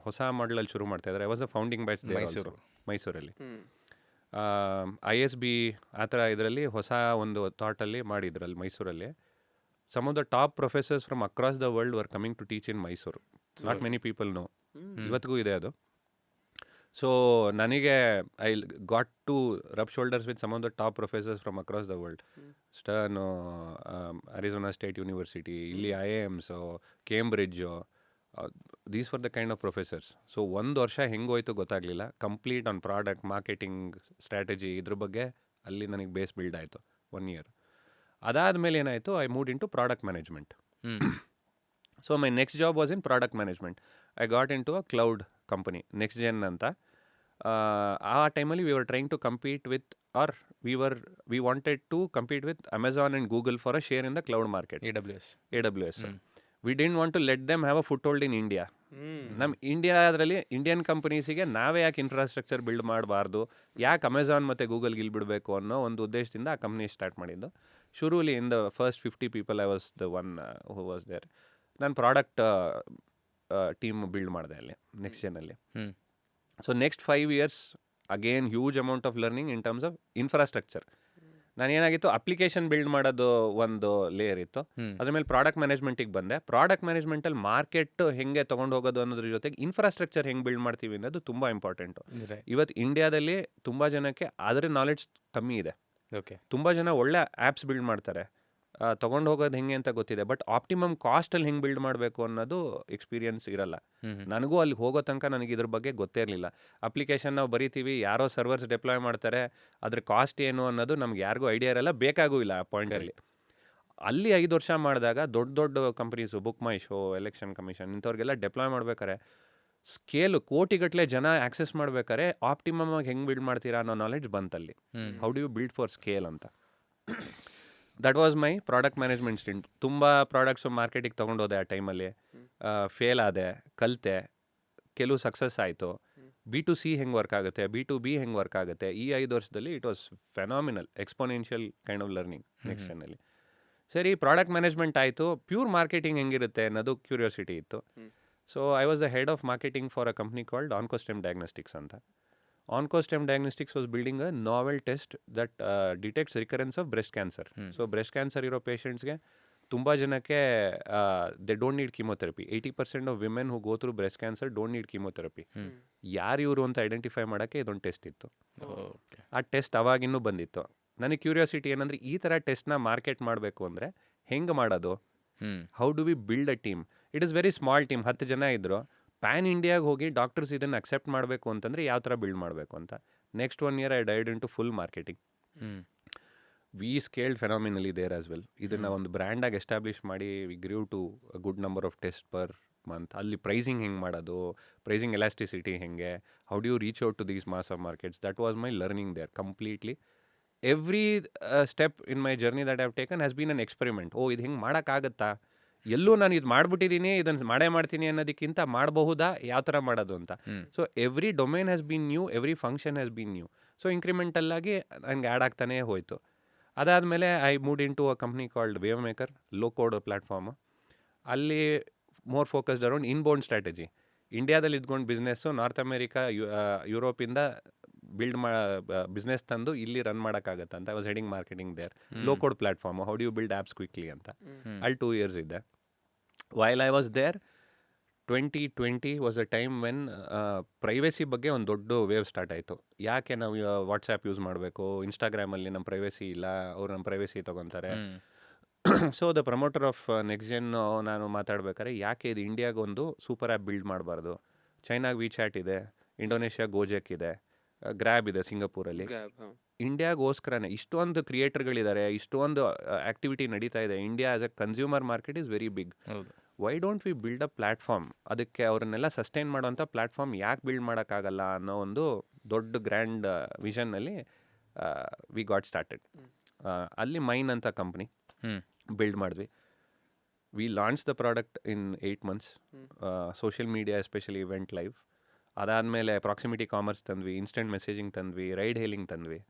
Speaker 2: ಹೊಸ ಮಾಡಲಲ್ಲಿ ಶುರು ಮಾಡ್ತಾ ಇದ್ದಾರೆ. I was a founding batch there ಮೈಸೂರಲ್ಲಿ. ISB ಆ ಥರ ಇದರಲ್ಲಿ ಹೊಸ ಒಂದು ಥಾಟಲ್ಲಿ ಮಾಡಿದ್ರಲ್ಲಿ ಮೈಸೂರಲ್ಲಿ. Some of the top professors from across the world were coming to teach in Mysuru. Not many people know. ಇವತ್ತಿಗೂ ಇದೆ ಅದು. ಸೊ ನನಗೆ I got to rub shoulders with some of the top professors from across the world. Stern, Arizona State University, ಇಲ್ಲಿ IIMs, Cambridge, these for the kind of professors. So ಒಂದು ವರ್ಷ ಹೆಂಗೋಯ್ತು ಗೊತ್ತಾಗಲಿಲ್ಲ. Complete on product marketing strategy ಇದ್ರ ಬಗ್ಗೆ ಅಲ್ಲಿ ನನಗೆ ಬೇಸ್ ಬಿಲ್ಡ್ ಆಯಿತು 1 year. ಅದಾದಮೇಲೆ ಏನಾಯಿತು, I moved into product management. So my next job was in product management. I got in to a cloud company, next gen ಅಂತ. ಆ ಟೈಮಲ್ಲಿ we were trying to compete with or we wanted to compete with Amazon and Google for a share in the cloud market. AWS. We didn't want to let them have a foothold in India. ನಮ್ಮ ಇಂಡಿಯಾದಲ್ಲಿ ಇಂಡಿಯನ್ ಕಂಪನೀಸಿಗೆ ನಾವೇ ಯಾಕೆ ಇನ್ಫ್ರಾಸ್ಟ್ರಕ್ಚರ್ ಬಿಲ್ಡ್ ಮಾಡಬಾರ್ದು, ಯಾಕೆ ಅಮೆಝಾನ್ ಮತ್ತು ಗೂಗಲ್ಗೆ ಇಲ್ಬಿಡಬೇಕು ಅನ್ನೋ ಒಂದು ಉದ್ದೇಶದಿಂದ ಆ ಕಂಪ್ನಿ ಸ್ಟಾರ್ಟ್ ಮಾಡಿದ್ದು. ಶುರುಲಿ in the first 50 people I was the one who was there. ನಾನು ಪ್ರಾಡಕ್ಟ್ ಟೀಮ್ ಬಿಲ್ಡ್ ಮಾಡಿದೆ ಅಲ್ಲಿ ನೆಕ್ಸ್ಟ್ ಜೆನ್ನಲ್ಲಿ. So next 5 years again huge amount of learning in terms of infrastructure. ನಾನೇನಾಗಿತ್ತು, ಅಪ್ಲಿಕೇಶನ್ ಬಿಲ್ಡ್ ಮಾಡೋದು ಒಂದು ಲೇಯರ್ ಇತ್ತು. ಅದ್ರ ಮೇಲೆ ಪ್ರಾಡಕ್ಟ್ ಮ್ಯಾನೇಜ್ಮೆಂಟಿಗೆ ಬಂದೆ. ಪ್ರಾಡಕ್ಟ್ ಮ್ಯಾನೇಜ್ಮೆಂಟಲ್ಲಿ ಮಾರ್ಕೆಟ್ ಹೆಂಗೆ ತೊಗೊಂಡು ಹೋಗೋದು ಅನ್ನೋದ್ರ ಜೊತೆಗೆ ಇನ್ಫ್ರಾಸ್ಟ್ರಕ್ಚರ್ ಹೆಂಗೆ ಬಿಲ್ಡ್ ಮಾಡ್ತೀವಿ ಅನ್ನೋದು ತುಂಬ ಇಂಪಾರ್ಟೆಂಟು. ಇವತ್ತು ಇಂಡಿಯಾದಲ್ಲಿ ತುಂಬ ಜನಕ್ಕೆ ಅದರ ನಾಲೆಡ್ಜ್ ಕಮ್ಮಿ ಇದೆ. ತುಂಬ ಜನ ಒಳ್ಳೆ ಆ್ಯಪ್ಸ್ ಬಿಲ್ಡ್ ಮಾಡ್ತಾರೆ, ತೊಗೊಂಡು ಹೋಗೋದು ಹೆಂಗೆ ಅಂತ ಗೊತ್ತಿದೆ, ಬಟ್ ಆಪ್ಟಿಮಮ್ ಕಾಸ್ಟಲ್ಲಿ ಹೆಂಗೆ ಬಿಲ್ಡ್ ಮಾಡಬೇಕು ಅನ್ನೋದು ಎಕ್ಸ್ಪೀರಿಯನ್ಸ್ ಇರಲ್ಲ. ನನಗೂ ಅಲ್ಲಿ ಹೋಗೋ ತನಕ ನನಗೆ ಇದ್ರ ಬಗ್ಗೆ ಗೊತ್ತೇ ಇರಲಿಲ್ಲ. ಅಪ್ಲಿಕೇಶನ್ ನಾವು ಬರೀತೀವಿ, ಯಾರೋ ಸರ್ವರ್ಸ್ ಡಿಪ್ಲಾಯ್ ಮಾಡ್ತಾರೆ, ಅದ್ರ ಕಾಸ್ಟ್ ಏನು ಅನ್ನೋದು ನಮ್ಗೆ ಯಾರಿಗೂ ಐಡಿಯಾ ಇರಲ್ಲ, ಬೇಕಾಗೂ ಇಲ್ಲ ಆ ಪಾಯಿಂಟಲ್ಲಿ. ಅಲ್ಲಿ 5 ವರ್ಷ ಮಾಡಿದಾಗ ದೊಡ್ಡ companies, Book My Show, election commission ಇಂಥವ್ರಿಗೆಲ್ಲ ಡಿಪ್ಲಾಯ್ ಮಾಡ್ಬೇಕಾರೆ ಸ್ಕೇಲು ಕೋಟಿಗಟ್ಟಲೆ ಜನ ಆಕ್ಸೆಸ್ ಮಾಡ್ಬೇಕಾರೆ ಆಪ್ಟಿಮಮ್ ಆಗಿ ಹೆಂಗೆ ಬಿಲ್ಡ್ ಮಾಡ್ತೀರಾ ಅನ್ನೋ ನಾಲೆಡ್ಜ್ ಬಂತಲ್ಲಿ. How do you build for scale ಅಂತ. That was my product management stint. ತುಂಬ ಪ್ರಾಡಕ್ಟ್ಸು ಮಾರ್ಕೆಟಿಗೆ ತೊಗೊಂಡೋದೆ ಆ ಟೈಮಲ್ಲಿ. ಫೇಲ್ ಆದೆ, ಕಲಿತೆ, ಕೆಲವು ಸಕ್ಸಸ್ ಆಯಿತು. B2C ಹೆಂಗೆ ವರ್ಕ್ ಆಗುತ್ತೆ, B2B ಹೆಂಗೆ ವರ್ಕ್ ಆಗುತ್ತೆ. ಈ 5 ವರ್ಷದಲ್ಲಿ it was phenomenal, exponential kind of learning next ಜೆನ್ನಲ್ಲಿ. ಸರಿ, ಪ್ರಾಡಕ್ಟ್ ಮ್ಯಾನೇಜ್ಮೆಂಟ್ ಆಯಿತು, ಪ್ಯೂರ್ ಮಾರ್ಕೆಟಿಂಗ್ ಹೆಂಗಿರುತ್ತೆ ಅನ್ನೋದು ಕ್ಯೂರಿಯಾಸಿಟಿ ಇತ್ತು. So I was the head of marketing for a company called Oncostem Diagnostics ಅಂತ. Oncostem Diagnostics was building a novel test that detects recurrence of breast cancer. So breast cancer ಇರೋ ಪೇಷಂಟ್ಸ್ಗೆ ತುಂಬ ಜನಕ್ಕೆ they don't need chemotherapy. 80% of women who go through breast cancer don't need chemotherapy. ಯಾರು ಇವರು ಅಂತ ಐಡೆಂಟಿಫೈ ಮಾಡೋಕ್ಕೆ ಇದೊಂದು ಟೆಸ್ಟ್ ಇತ್ತು. ಆ ಟೆಸ್ಟ್ ಅವಾಗಿನ್ನೂ ಬಂದಿತ್ತು. ನನಗೆ ಕ್ಯೂರಿಯಾಸಿಟಿ ಏನಂದರೆ, ಈ ಥರ ಟೆಸ್ಟ್ನ ಮಾರ್ಕೆಟ್ ಮಾಡಬೇಕು ಅಂದರೆ ಹೆಂಗೆ ಮಾಡೋದು, how do we build a team. It is very small team, 10 ಜನ ಇದ್ದರು. ಪ್ಯಾನ್ ಇಂಡಿಯಾಗೆ ಹೋಗಿ ಡಾಕ್ಟರ್ಸ್ ಇದನ್ನು ಅಕ್ಸೆಪ್ಟ್ ಮಾಡಬೇಕು ಅಂತಂದರೆ ಯಾವ ಥರ ಬಿಲ್ಡ್ ಮಾಡಬೇಕು ಅಂತ. Next 1 year I dived in to full marketing. We scaled phenomenally there as well. ಇದನ್ನು ಒಂದು ಬ್ರ್ಯಾಂಡಾಗಿ ಎಸ್ಟಾಬ್ಲಿಷ್ ಮಾಡಿ we grew to a good number of test per month. ಅಲ್ಲಿ ಪ್ರೈಸಿಂಗ್ ಹೆಂಗೆ ಮಾಡೋದು, ಪ್ರೈಸಿಂಗ್ ಎಲಾಸ್ಟಿಸಿಟಿ ಹೆಂಗೆ, how do you reach out to these mass of markets. That was my learning there completely. Every step in my journey that I have taken has been an experiment. ಇದು ಹಿಂಗೆ ಮಾಡೋಕ್ಕಾಗತ್ತಾ, ಎಲ್ಲೂ ನಾನು ಇದು ಮಾಡಿಬಿಟ್ಟಿದ್ದೀನಿ, ಇದನ್ನು ಮಾಡೇ ಮಾಡ್ತೀನಿ ಅನ್ನೋದಕ್ಕಿಂತ ಮಾಡಬಹುದಾ, ಯಾವ ಥರ ಮಾಡೋದು ಅಂತ. So every domain has been new, every function has been new. So ಇನ್ಕ್ರಿಮೆಂಟಲ್ಲಾಗಿ ನನಗೆ ಆ್ಯಡ್ ಆಗ್ತಾನೇ ಹೋಯಿತು. ಅದಾದಮೇಲೆ I moved into a company called WaveMaker, low code platform. ಅಲ್ಲಿ more focused around inbound strategy. ಇಂಡಿಯಾದಲ್ಲಿ ಇದ್ಕೊಂಡು ಬಿಸ್ನೆಸ್ಸು ನಾರ್ತ್ ಅಮೇರಿಕಾ, ಯುರೋಪಿಂದ ಬಿಲ್ಡ್ ಬಿಸ್ನೆಸ್ ತಂದು ಇಲ್ಲಿ ರನ್ ಮಾಡೋಕ್ಕಾಗತ್ತೆ ಅಂತ. I was heading marketing there. Low code platform, how do you build apps quickly ಅಂತ. ಅಲ್ಲಿ 2 years ಇದ್ದೆ. While I was there, 2020 was a time when privacy ಬಗ್ಗೆ ಒಂದು ದೊಡ್ಡ ವೇವ್ ಸ್ಟಾರ್ಟ್ ಆಯಿತು. ಯಾಕೆ ನಾವು ವಾಟ್ಸಾಪ್ ಯೂಸ್ ಮಾಡಬೇಕು, ಇನ್ಸ್ಟಾಗ್ರಾಮಲ್ಲಿ ನಮ್ಮ ಪ್ರೈವೇಸಿ ಇಲ್ಲ, ಅವ್ರು ನಮ್ಮ ಪ್ರೈವೇಸಿ ತೊಗೊತಾರೆ. So the promoter of next gen ನಾನು ಮಾತಾಡ್ಬೇಕಾದ್ರೆ ಯಾಕೆ ಇದು ಇಂಡಿಯಾಗೊಂದು ಸೂಪರ್ ಆ್ಯಪ್ ಬಿಲ್ಡ್ ಮಾಡಬಾರ್ದು. ಚೈನಾಗೆ ವಿಚಾಟ್ ಇದೆ, ಇಂಡೋನೇಷ್ಯಾ ಗೋಜೆಕ್ ಇದೆ, ಗ್ರ್ಯಾಬ್ ಇದೆ ಸಿಂಗಪೂರಲ್ಲಿ. ಇಂಡಿಯಾಗೋಸ್ಕರನೇ ಇಷ್ಟೊಂದು ಕ್ರಿಯೇಟರ್ಗಳಿದ್ದಾರೆ, ಇಷ್ಟೊಂದು ಆ್ಯಕ್ಟಿವಿಟಿ ನಡೀತಾ ಇದೆ. India as a consumer market is very big.
Speaker 1: ಹೌದು.
Speaker 2: Why don't we build a platform? ಅದಕ್ಕೆ ಅವ್ರನ್ನೆಲ್ಲ ಸಸ್ಟೈನ್ ಮಾಡೋಂಥ ಪ್ಲ್ಯಾಟ್ಫಾರ್ಮ್ ಯಾಕೆ ಬಿಲ್ಡ್ ಮಾಡೋಕ್ಕಾಗಲ್ಲ ಅನ್ನೋ ಒಂದು ದೊಡ್ಡ ಗ್ರ್ಯಾಂಡ್ ವಿಷನ್ನಲ್ಲಿ ವಿ ಗಾಟ್ ಸ್ಟಾರ್ಟೆಡ್. ಅಲ್ಲಿ ಮೈನ್ ಅಂತ ಕಂಪ್ನಿ ಬಿಲ್ಡ್ ಮಾಡಿದ್ವಿ. We launch the product in 8 months. Social media especially went live. ಅದಾದಮೇಲೆ ಪ್ರಾಕ್ಸಿಮಿಟಿ ಕಾಮರ್ಸ್ ತಂದ್ವಿ, ಇನ್ಸ್ಟೆಂಟ್ ಮೆಸೇಜಿಂಗ್ ತಂದ್ವಿ, ರೈಡ್ ಹೇಲಿಂಗ್ ತಂದ್ವಿ.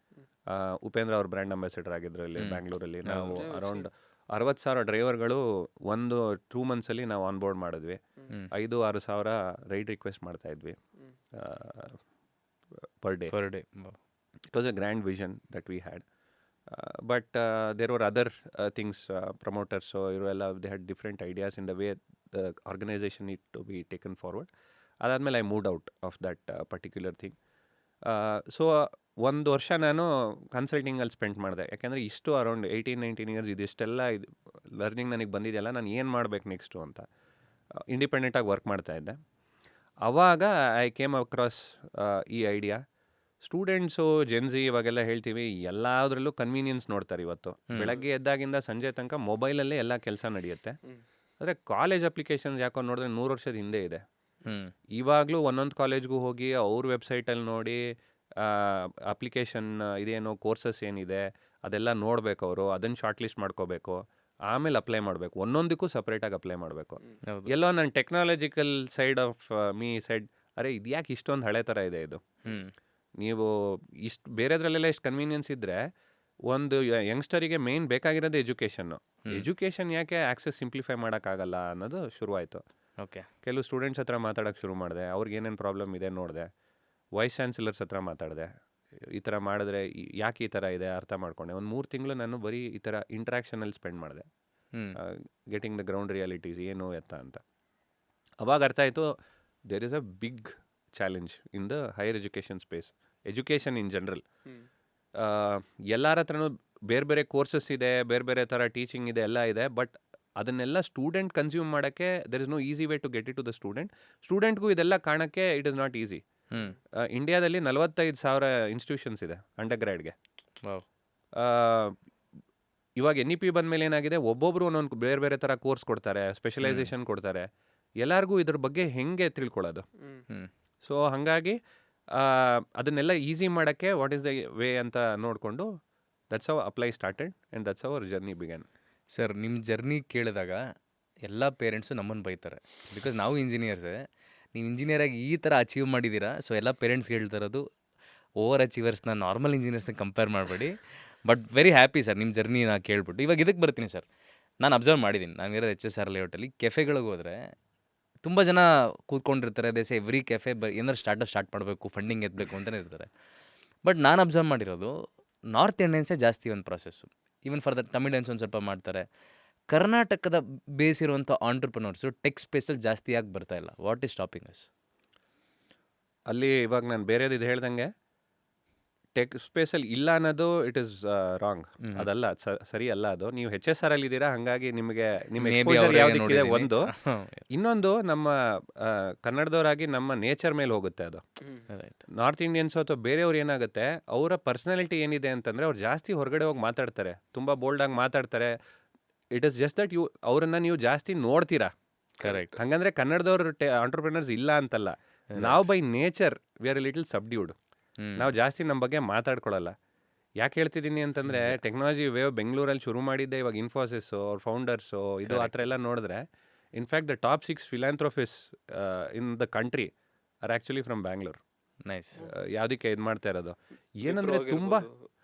Speaker 2: ಉಪೇಂದ್ರ ಅವ್ರ ಬ್ರ್ಯಾಂಡ್ ಅಂಬಾಸಿಡರ್ ಆಗಿದ್ರು ಇಲ್ಲಿ ಬ್ಯಾಂಗ್ಳೂರಲ್ಲಿ. ನಾವು ಅರೌಂಡ್ 60,000 ಡ್ರೈವರ್ಗಳು 1-2 monthsಲ್ಲಿ ನಾವು ಆನ್ ಬೋರ್ಡ್ ಮಾಡಿದ್ವಿ. 5-6 ಸಾವಿರ ರೈಡ್ ರಿಕ್ವೆಸ್ಟ್ ಮಾಡ್ತಾ ಇದ್ವಿ per day. It was a grand vision that we had. But there were other things, promoters, so they had different ideas in the way the organization need to be taken forward. ಅದಾದಮೇಲೆ I moved out of that particular thing. So 1 ವರ್ಷ ನಾನು ಕನ್ಸಲ್ಟಿಂಗಲ್ಲಿ ಸ್ಪೆಂಡ್ ಮಾಡಿದೆ. ಯಾಕೆಂದರೆ ಇಷ್ಟು ಅರೌಂಡ್ 18-19 years ಇದಿಷ್ಟೆಲ್ಲ ಲರ್ನಿಂಗ್ ನನಗೆ ಬಂದಿದೆಯಲ್ಲ, ನಾನು ಏನು ಮಾಡಬೇಕು ನೆಕ್ಸ್ಟು ಅಂತ ಇಂಡಿಪೆಂಡೆಂಟಾಗಿ ವರ್ಕ್ ಮಾಡ್ತಾಯಿದ್ದೆ. ಆವಾಗ ಐ ಕೇಮ್ ಅಕ್ರಾಸ್ ಈ ಐಡಿಯಾ. ಸ್ಟೂಡೆಂಟ್ಸು ಜೆನ್ಸಿ ಇವಾಗೆಲ್ಲ ಹೇಳ್ತೀವಿ ಎಲ್ಲದರಲ್ಲೂ ಕನ್ವೀನಿಯನ್ಸ್ ನೋಡ್ತಾರೆ. ಇವತ್ತು ಬೆಳಗ್ಗೆ ಎದ್ದಾಗಿಂದ ಸಂಜೆ ತನಕ ಮೊಬೈಲಲ್ಲೇ ಎಲ್ಲ ಕೆಲಸ ನಡೆಯುತ್ತೆ. ಆದರೆ ಕಾಲೇಜ್ ಅಪ್ಲಿಕೇಶನ್ಸ್ ಯಾಕೋ ನೋಡಿದ್ರೆ 100 ವರ್ಷದ ಹಿಂದೆ ಇದೆ. ಇವಾಗಲೂ ಒಂದೊಂದು ಕಾಲೇಜ್ಗೂ ಹೋಗಿ ಅವ್ರ ವೆಬ್ಸೈಟಲ್ಲಿ ನೋಡಿ ಅಪ್ಲಿಕೇಶನ್ ಇದೇನೋ ಕೋರ್ಸಸ್ ಏನಿದೆ ಅದೆಲ್ಲ ನೋಡಬೇಕು. ಅವರು ಅದನ್ನು ಶಾರ್ಟ್ ಲಿಸ್ಟ್ ಮಾಡ್ಕೋಬೇಕು, ಆಮೇಲೆ ಅಪ್ಲೈ ಮಾಡಬೇಕು. ಒಂದೊಂದಕ್ಕೂ ಸಪ್ರೇಟಾಗಿ ಅಪ್ಲೈ ಮಾಡಬೇಕು. ಎಲ್ಲೋ ನನ್ನ technological side of me side, ಅರೆ ಇದು ಯಾಕೆ ಇಷ್ಟೊಂದು ಹಳೆ ಥರ ಇದೆ ಇದು. ನೀವು ಇಷ್ಟು ಬೇರೆದ್ರಲ್ಲೆಲ್ಲ ಇಷ್ಟು ಕನ್ವೀನಿಯನ್ಸ್ ಇದ್ದರೆ ಒಂದು ಯಂಗ್ಸ್ಟರಿಗೆ ಮೇನ್ ಬೇಕಾಗಿರೋದು ಎಜುಕೇಷನ್ನು. ಎಜುಕೇಷನ್ ಯಾಕೆ ಆಕ್ಸೆಸ್ ಸಿಂಪ್ಲಿಫೈ ಮಾಡೋಕ್ಕಾಗಲ್ಲ ಅನ್ನೋದು ಶುರುವಾಯಿತು.
Speaker 1: ಓಕೆ.
Speaker 2: ಕೆಲವು ಸ್ಟೂಡೆಂಟ್ಸ್ ಹತ್ರ ಮಾತಾಡೋಕ್ಕೆ ಶುರು ಮಾಡಿದೆ. ಅವ್ರಿಗೆ ಏನೇನು ಪ್ರಾಬ್ಲಮ್ ಇದೆ ನೋಡಿದೆ. ವೈಸ್ ಚಾನ್ಸಲರ್ಸ್ ಹತ್ರ ಮಾತಾಡಿದೆ. ಈ ಥರ ಮಾಡಿದ್ರೆ ಯಾಕೆ ಈ ಥರ ಇದೆ ಅರ್ಥ ಮಾಡ್ಕೊಂಡೆ. ಒಂದು 3 ತಿಂಗಳು ನಾನು ಬರೀ ಈ ಥರ ಇಂಟ್ರ್ಯಾಕ್ಷನಲ್ಲಿ ಸ್ಪೆಂಡ್ ಮಾಡಿದೆ, ಗೆಟಿಂಗ್ ದ ಗ್ರೌಂಡ್ ರಿಯಾಲಿಟೀಸ್ ಏನು ಎತ್ತ ಅಂತ. ಅವಾಗ ಅರ್ಥ ಆಯಿತು there is a big challenge in the higher education space, education in general. ಎಲ್ಲರ ಹತ್ರನೂ ಬೇರೆ ಬೇರೆ ಕೋರ್ಸಸ್ ಇದೆ, ಬೇರೆ ಬೇರೆ ಥರ ಟೀಚಿಂಗ್ ಇದೆ, ಎಲ್ಲ ಇದೆ. ಬಟ್ ಅದನ್ನೆಲ್ಲ ಸ್ಟೂಡೆಂಟ್ ಕನ್ಸ್ಯೂಮ್ ಮಾಡೋಕ್ಕೆ there is no easy way to get it to the student. ಸ್ಟೂಡೆಂಟ್ಗೂ ಇದೆಲ್ಲ ಕಾಣೋಕ್ಕೆ ಇಟ್ ಇಸ್ ನಾಟ್ ಈಸಿ. ಇಂಡಿಯಾದಲ್ಲಿ 45,000 ಇನ್ಸ್ಟಿಟ್ಯೂಷನ್ಸ್ ಇದೆ ಅಂಡರ್ ಗ್ರ್ಯಾಡ್ಗೆ. ಇವಾಗ NEP ಬಂದಮೇಲೆ ಏನಾಗಿದೆ, ಒಬ್ಬೊಬ್ಬರು ಒಂದೊಂದು ಬೇರೆ ಬೇರೆ ಥರ ಕೋರ್ಸ್ ಕೊಡ್ತಾರೆ, ಸ್ಪೆಷಲೈಸೇಷನ್ ಕೊಡ್ತಾರೆ. ಎಲ್ಲರಿಗೂ ಇದ್ರ ಬಗ್ಗೆ ಹೆಂಗೆ ತಿಳ್ಕೊಳ್ಳೋದು? ಸೊ ಹಾಗಾಗಿ ಅದನ್ನೆಲ್ಲ ಈಸಿ ಮಾಡೋಕ್ಕೆ ವಾಟ್ ಈಸ್ ದ ವೇ ಅಂತ ನೋಡಿಕೊಂಡು that's how apply started and that's our journey began.
Speaker 1: Sir, ನಿಮ್ಮ ಜರ್ನಿ ಕೇಳಿದಾಗ ಎಲ್ಲ ಪೇರೆಂಟ್ಸು ನಮ್ಮನ್ನು ಬೈತಾರೆ. ಬಿಕಾಸ್ ನಾವು ಇಂಜಿನಿಯರ್ಸೇ. ನೀವು ಇಂಜಿನಿಯರಾಗಿ ಈ ಥರ ಅಚೀವ್ ಮಾಡಿದ್ದೀರಾ. ಸೊ ಎಲ್ಲ ಪೇರೆಂಟ್ಸ್ಗೆ ಹೇಳ್ತಾ ಇರೋದು ಓವರ್ ಅಚೀವರ್ಸ್ನ ನಾರ್ಮಲ್ ಇಂಜಿನಿಯರ್ಸ್ನ ಕಂಪೇರ್ ಮಾಡಬೇಡಿ. ಬಟ್ ವೆರಿ ಹ್ಯಾಪಿ ಸರ್ ನಿಮ್ಮ ಜರ್ನಿನ ಕೇಳ್ಬಿಟ್ಟು. ಇವಾಗ ಇದಕ್ಕೆ ಬರ್ತೀನಿ ಸರ್. ನಾನು ಅಬ್ಸರ್ವ್ ಮಾಡಿದ್ದೀನಿ, ನಾನು ಇರೋದು HSR ಲೇಔಟಲ್ಲಿ. ಕೆಫೆಗಳಿಗೆ ಹೋದರೆ ತುಂಬ ಜನ ಕೂತ್ಕೊಂಡಿರ್ತಾರೆ. ದೇಸೆ ಎವ್ರಿ ಕೆಫೆ ಏನಾದ್ರು ಸ್ಟಾರ್ಟ್ ಮಾಡಬೇಕು, ಫಂಡಿಂಗ್ ಎತ್ತಬೇಕು ಅಂತಲೇ ಇರ್ತಾರೆ. ಬಟ್ ನಾನು ಅಬ್ಸರ್ವ್ ಮಾಡಿರೋದು ನಾರ್ತ್ ಇಂಡಿಯನ್ಸೇ ಜಾಸ್ತಿ ಒಂದು process. Even for the Tamilians ಒಂದು ಸ್ವಲ್ಪ ಮಾಡ್ತಾರೆ. ಕರ್ನಾಟಕದ ಬೇಸ್ ಇರುವಂಥ ಆಂಟ್ರಪ್ರನರ್ಸು ಟೆಕ್ ಸ್ಪೇಸಲ್ಲಿ ಜಾಸ್ತಿ ಆಗಿ ಬರ್ತಾ ಇಲ್ಲ. What is stopping us?
Speaker 2: ಅಲ್ಲಿ ಇವಾಗ ನಾನು ಬೇರೆದು ಇದು ಹೇಳ್ದಂಗೆ ಟೆಕ್ ಸ್ಪೇಸಲ್ಲಿ ಇಲ್ಲ ಅನ್ನೋದು ಇಟ್ ಇಸ್ ರಾಂಗ್. ಅದಲ್ಲ, ಸರಿ ಅಲ್ಲ ಅದು. ನೀವು HSR ಅಲ್ಲಿ ಇದ್ದೀರಾ, ಹಾಗಾಗಿ ನಿಮಗೆ ನಿಮ್ಮ ಎಕ್ಸ್ಪೋಜರ್ ಯಾವುದಕ್ಕಿದೆ ಒಂದು. ಇನ್ನೊಂದು ನಮ್ಮ ಕನ್ನಡದವರಾಗಿ ನಮ್ಮ ನೇಚರ್ ಮೇಲೆ ಹೋಗುತ್ತೆ ಅದು. ನಾರ್ತ್ ಇಂಡಿಯನ್ಸ್ ಅಥವಾ ಬೇರೆಯವ್ರು ಏನಾಗುತ್ತೆ, ಅವರ ಪರ್ಸನಾಲಿಟಿ ಏನಿದೆ ಅಂತಂದರೆ ಅವ್ರು ಜಾಸ್ತಿ ಹೊರಗಡೆ ಹೋಗಿ ಮಾತಾಡ್ತಾರೆ, ತುಂಬ ಬೋಲ್ಡಾಗಿ ಮಾತಾಡ್ತಾರೆ. ಇಟ್ ಇಸ್ ಜಸ್ಟ್ ದಟ್ ಅವರನ್ನು ನೀವು ಜಾಸ್ತಿ ನೋಡ್ತೀರಾ.
Speaker 1: ಕರೆಕ್ಟ್.
Speaker 2: ಹಾಗಂದ್ರೆ ಕನ್ನಡದವ್ರು ಆಂಟ್ರಪ್ರಿನರ್ಸ್ ಇಲ್ಲ ಅಂತಲ್ಲ. ನಾವು by nature we are little subdued. ನಾವು ಜಾಸ್ತಿ ನಮ್ಮ ಬಗ್ಗೆ ಮಾತಾಡ್ಕೊಳ್ಳಲ್ಲ. ಯಾಕೆ ಹೇಳ್ತಿದ್ದೀನಿ ಅಂತಂದರೆ, ಟೆಕ್ನಾಲಜಿ ವೇವ್ ಬೆಂಗಳೂರಲ್ಲಿ ಶುರು ಮಾಡಿದ್ದೆ. ಇವಾಗ ಇನ್ಫೋಸಿಸ್ಸು, ಅವ್ರ ಫೌಂಡರ್ಸು, ಇದು ಆ ಥರ ಎಲ್ಲ ನೋಡಿದ್ರೆ in fact the top 6 philanthropists in the country are actually from Bangalore.
Speaker 1: Nice.
Speaker 2: ಯಾವುದಕ್ಕೆ ಇದು ಮಾಡ್ತಾ ಇರೋದು ಏನಂದರೆ ತುಂಬ